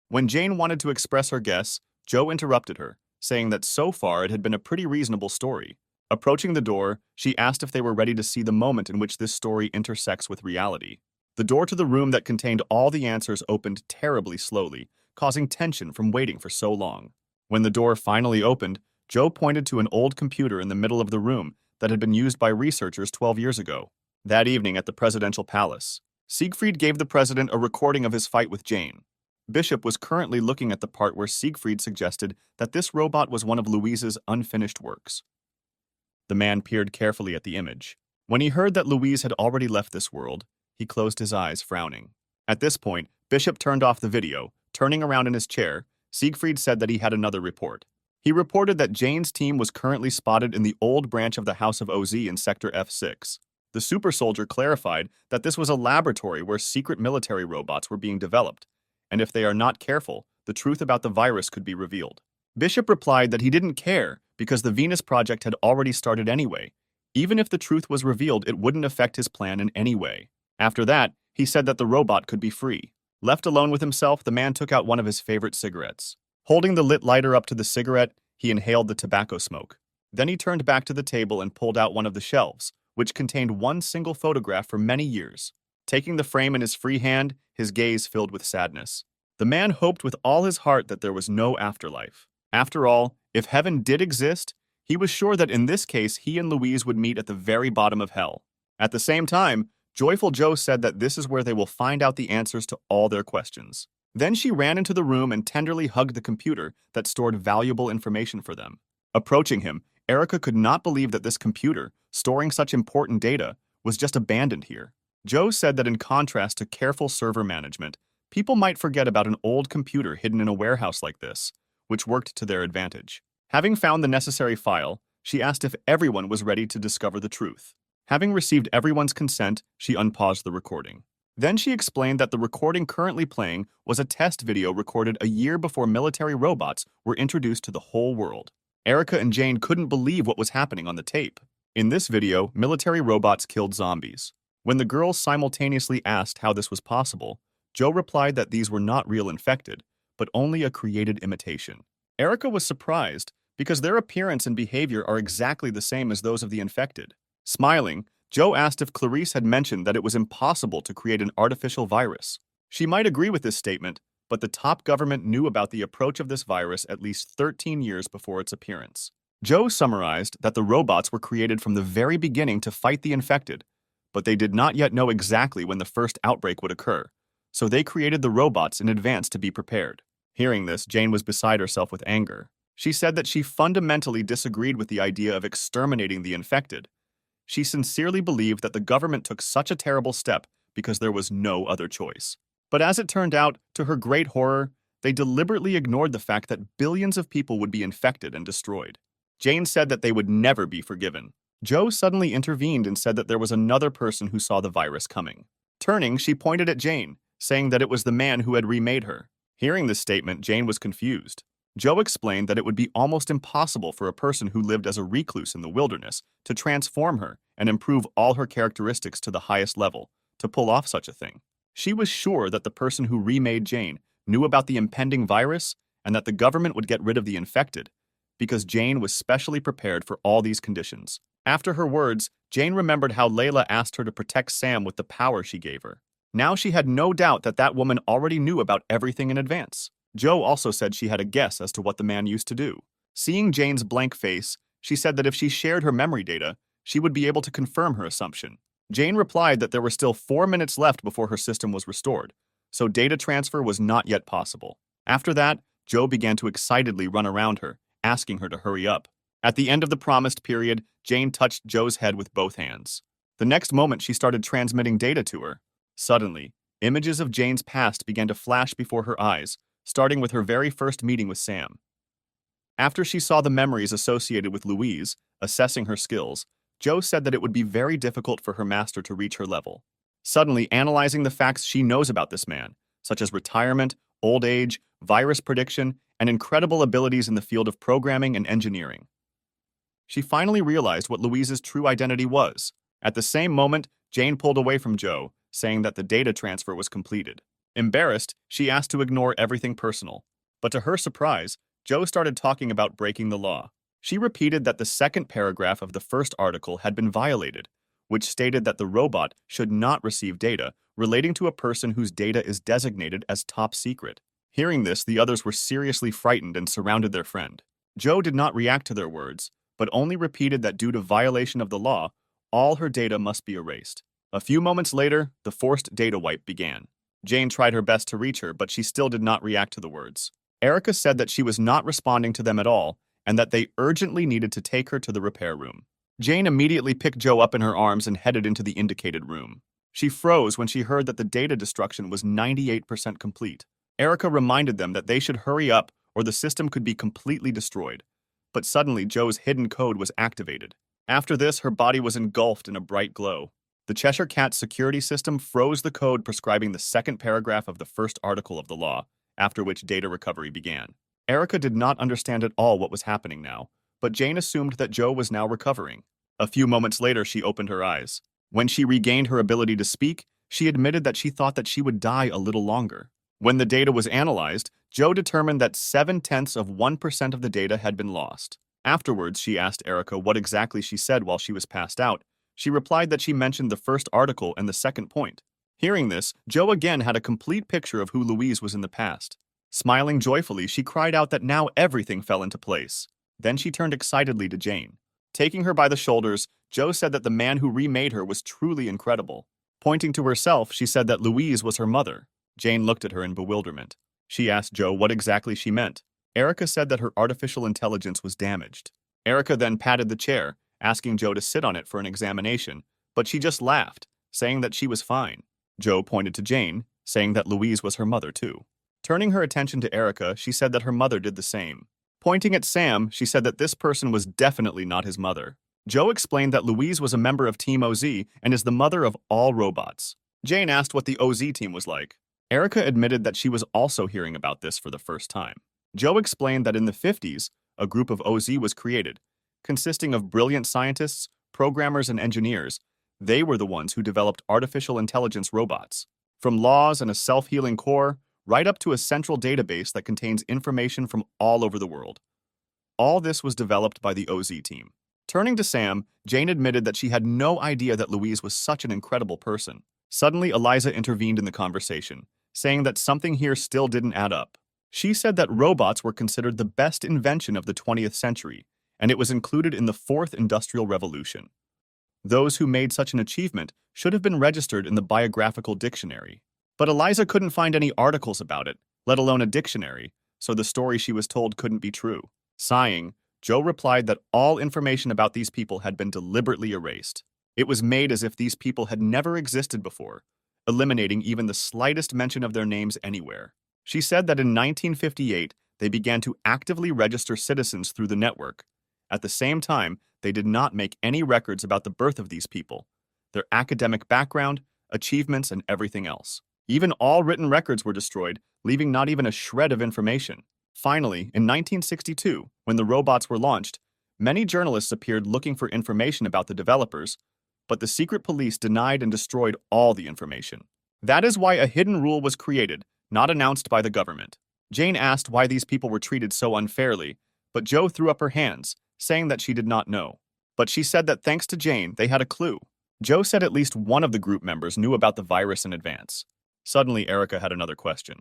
When Jane wanted to express her guess, Joe interrupted her, saying that so far it had been a pretty reasonable story. Approaching the door, she asked if they were ready to see the moment in which this story intersects with reality. The door to the room that contained all the answers opened terribly slowly, causing tension from waiting for so long. When the door finally opened, Joe pointed to an old computer in the middle of the room that had been used by researchers 12 years ago. That evening at the presidential palace, Siegfried gave the president a recording of his fight with Jane. Bishop was currently looking at the part where Siegfried suggested that this robot was one of Louise's unfinished works. The man peered carefully at the image. When he heard that Louise had already left this world, he closed his eyes, frowning. At this point, Bishop turned off the video. Turning around in his chair, Siegfried said that he had another report. He reported that Jane's team was currently spotted in the old branch of the House of OZ in Sector F6. The super soldier clarified that this was a laboratory where secret military robots were being developed, and if they are not careful, the truth about the virus could be revealed. Bishop replied that he didn't care because the Venus project had already started anyway. Even if the truth was revealed, it wouldn't affect his plan in any way. After that, he said that the robot could be free. Left alone with himself, the man took out one of his favorite cigarettes. Holding the lit lighter up to the cigarette, he inhaled the tobacco smoke. Then he turned back to the table and pulled out one of the shelves, which contained one single photograph for many years. Taking the frame in his free hand, his gaze filled with sadness. The man hoped with all his heart that there was no afterlife. After all, if heaven did exist, he was sure that in this case he and Louise would meet at the very bottom of hell. At the same time, Joyful Joe said that this is where they will find out the answers to all their questions. Then she ran into the room and tenderly hugged the computer that stored valuable information for them. Approaching him, Erica could not believe that this computer, storing such important data, was just abandoned here. Joe said that in contrast to careful server management, people might forget about an old computer hidden in a warehouse like this, which worked to their advantage. Having found the necessary file, she asked if everyone was ready to discover the truth. Having received everyone's consent, she unpaused the recording. Then she explained that the recording currently playing was a test video recorded a year before military robots were introduced to the whole world. Erica and Jane couldn't believe what was happening on the tape. In this video, military robots killed zombies. When the girls simultaneously asked how this was possible, Joe replied that these were not real infected, but only a created imitation. Erica was surprised because their appearance and behavior are exactly the same as those of the infected. Smiling, Joe asked if Clarice had mentioned that it was impossible to create an artificial virus. She might agree with this statement, but the top government knew about the approach of this virus at least 13 years before its appearance. Joe summarized that the robots were created from the very beginning to fight the infected, but they did not yet know exactly when the first outbreak would occur, so they created the robots in advance to be prepared. Hearing this, Jane was beside herself with anger. She said that she fundamentally disagreed with the idea of exterminating the infected. She sincerely believed that the government took such a terrible step because there was no other choice. But as it turned out, to her great horror, they deliberately ignored the fact that billions of people would be infected and destroyed. Jane said that they would never be forgiven. Joe suddenly intervened and said that there was another person who saw the virus coming. Turning, she pointed at Jane, saying that it was the man who had remade her. Hearing this statement, Jane was confused. Joe explained that it would be almost impossible for a person who lived as a recluse in the wilderness to transform her and improve all her characteristics to the highest level, to pull off such a thing. She was sure that the person who remade Jane knew about the impending virus and that the government would get rid of the infected, because Jane was specially prepared for all these conditions. After her words, Jane remembered how Layla asked her to protect Sam with the power she gave her. Now she had no doubt that that woman already knew about everything in advance. Joe also said she had a guess as to what the man used to do. Seeing Jane's blank face, she said that if she shared her memory data, she would be able to confirm her assumption. Jane replied that there were still 4 minutes left before her system was restored, so data transfer was not yet possible. After that, Joe began to excitedly run around her, asking her to hurry up. At the end of the promised period, Jane touched Joe's head with both hands. The next moment, she started transmitting data to her. Suddenly, images of Jane's past began to flash before her eyes, starting with her very first meeting with Sam. After she saw the memories associated with Louise, assessing her skills, Joe said that it would be very difficult for her master to reach her level. Suddenly, analyzing the facts she knows about this man, such as retirement, old age, virus prediction, and incredible abilities in the field of programming and engineering, she finally realized what Louise's true identity was. At the same moment, Jane pulled away from Joe, saying that the data transfer was completed. Embarrassed, she asked to ignore everything personal. But to her surprise, Joe started talking about breaking the law. She repeated that the second paragraph of the first article had been violated, which stated that the robot should not receive data relating to a person whose data is designated as top secret. Hearing this, the others were seriously frightened and surrounded their friend. Joe did not react to their words, but only repeated that due to violation of the law, all her data must be erased. A few moments later, the forced data wipe began. Jane tried her best to reach her, but she still did not react to the words. Erica said that she was not responding to them at all, and that they urgently needed to take her to the repair room. Jane immediately picked Joe up in her arms and headed into the indicated room. She froze when she heard that the data destruction was 98% complete. Erica reminded them that they should hurry up or the system could be completely destroyed. But suddenly, Joe's hidden code was activated. After this, her body was engulfed in a bright glow. The Cheshire Cat's security system froze the code prescribing the second paragraph of the first article of the law, after which data recovery began. Erica did not understand at all what was happening now, but Jane assumed that Joe was now recovering. A few moments later, she opened her eyes. When she regained her ability to speak, she admitted that she thought that she would die a little longer. When the data was analyzed, Joe determined that 0.7% of the data had been lost. Afterwards, she asked Erica what exactly she said while she was passed out. She replied that she mentioned the first article and the second point. Hearing this, Joe again had a complete picture of who Louise was in the past. Smiling joyfully, she cried out that now everything fell into place. Then she turned excitedly to Jane. Taking her by the shoulders, Joe said that the man who remade her was truly incredible. Pointing to herself, she said that Louise was her mother. Jane looked at her in bewilderment. She asked Joe what exactly she meant. Erica said that her artificial intelligence was damaged. Erica then patted the chair, asking Joe to sit on it for an examination, but she just laughed, saying that she was fine. Joe pointed to Jane, saying that Louise was her mother too. Turning her attention to Erica, she said that her mother did the same. Pointing at Sam, she said that this person was definitely not his mother. Joe explained that Louise was a member of Team OZ and is the mother of all robots. Jane asked what the OZ team was like. Erica admitted that she was also hearing about this for the first time. Joe explained that in the 50s, a group of OZ was created, consisting of brilliant scientists, programmers, and engineers. They were the ones who developed artificial intelligence robots. From laws and a self-healing core, right up to a central database that contains information from all over the world. All this was developed by the OZ team. Turning to Sam, Jane admitted that she had no idea that Louise was such an incredible person. Suddenly, Eliza intervened in the conversation, saying that something here still didn't add up. She said that robots were considered the best invention of the 20th century, and it was included in the Fourth Industrial Revolution. Those who made such an achievement should have been registered in the biographical dictionary. But Eliza couldn't find any articles about it, let alone a dictionary, so the story she was told couldn't be true. Sighing, Joe replied that all information about these people had been deliberately erased. It was made as if these people had never existed before, eliminating even the slightest mention of their names anywhere. She said that in 1958, they began to actively register citizens through the network. At the same time, they did not make any records about the birth of these people, their academic background, achievements, and everything else. Even all written records were destroyed, leaving not even a shred of information. Finally, in 1962, when the robots were launched, many journalists appeared looking for information about the developers, but the secret police denied and destroyed all the information. That is why a hidden rule was created, not announced by the government. Jane asked why these people were treated so unfairly, but Jo threw up her hands, saying that she did not know. But she said that thanks to Jane, they had a clue. Jo said at least one of the group members knew about the virus in advance. Suddenly, Erica had another question.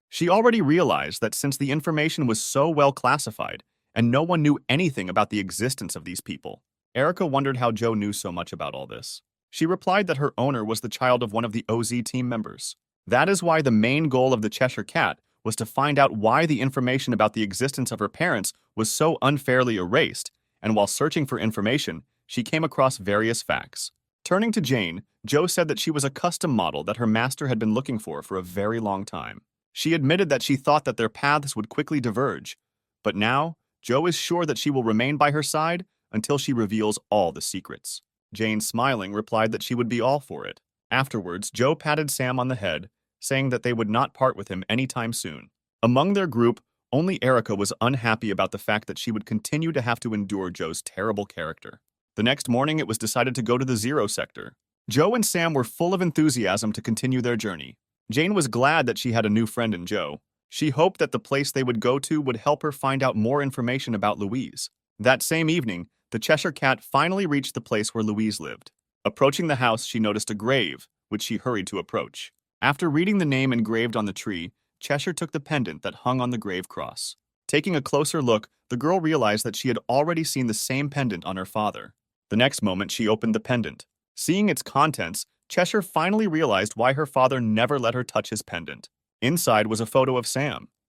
She already realized that since the information was so well classified, and no one knew anything about the existence of these people, Erica wondered how Jo knew so much about all this. She replied that her owner was the child of one of the OZ team members. That is why the main goal of the Cheshire Cat was to find out why the information about the existence of her parents was so unfairly erased, and while searching for information, she came across various facts. Turning to Jane, Jo said that she was a custom model that her master had been looking for a very long time. She admitted that she thought that their paths would quickly diverge, but now, Jo is sure that she will remain by her side until she reveals all the secrets. Jane, smiling, replied that she would be all for it. Afterwards, Jo patted Sam on the head, saying that they would not part with him anytime soon. Among their group, only Erica was unhappy about the fact that she would continue to have to endure Jo's terrible character. The next morning, it was decided to go to the Zero Sector. Jo and Sam were full of enthusiasm to continue their journey. Jane was glad that she had a new friend in Jo. She hoped that the place they would go to would help her find out more information about Louise. That same evening, the Cheshire Cat finally reached the place where Louise lived. Approaching the house, she noticed a grave, which she hurried to approach. After reading the name engraved on the tree, Cheshire took the pendant that hung on the grave cross. Taking a closer look, the girl realized that she had already seen the same pendant on her father. The next moment, she opened the pendant. Seeing its contents, Cheshire finally realized why her father never let her touch his pendant. Inside was a photo of Sam.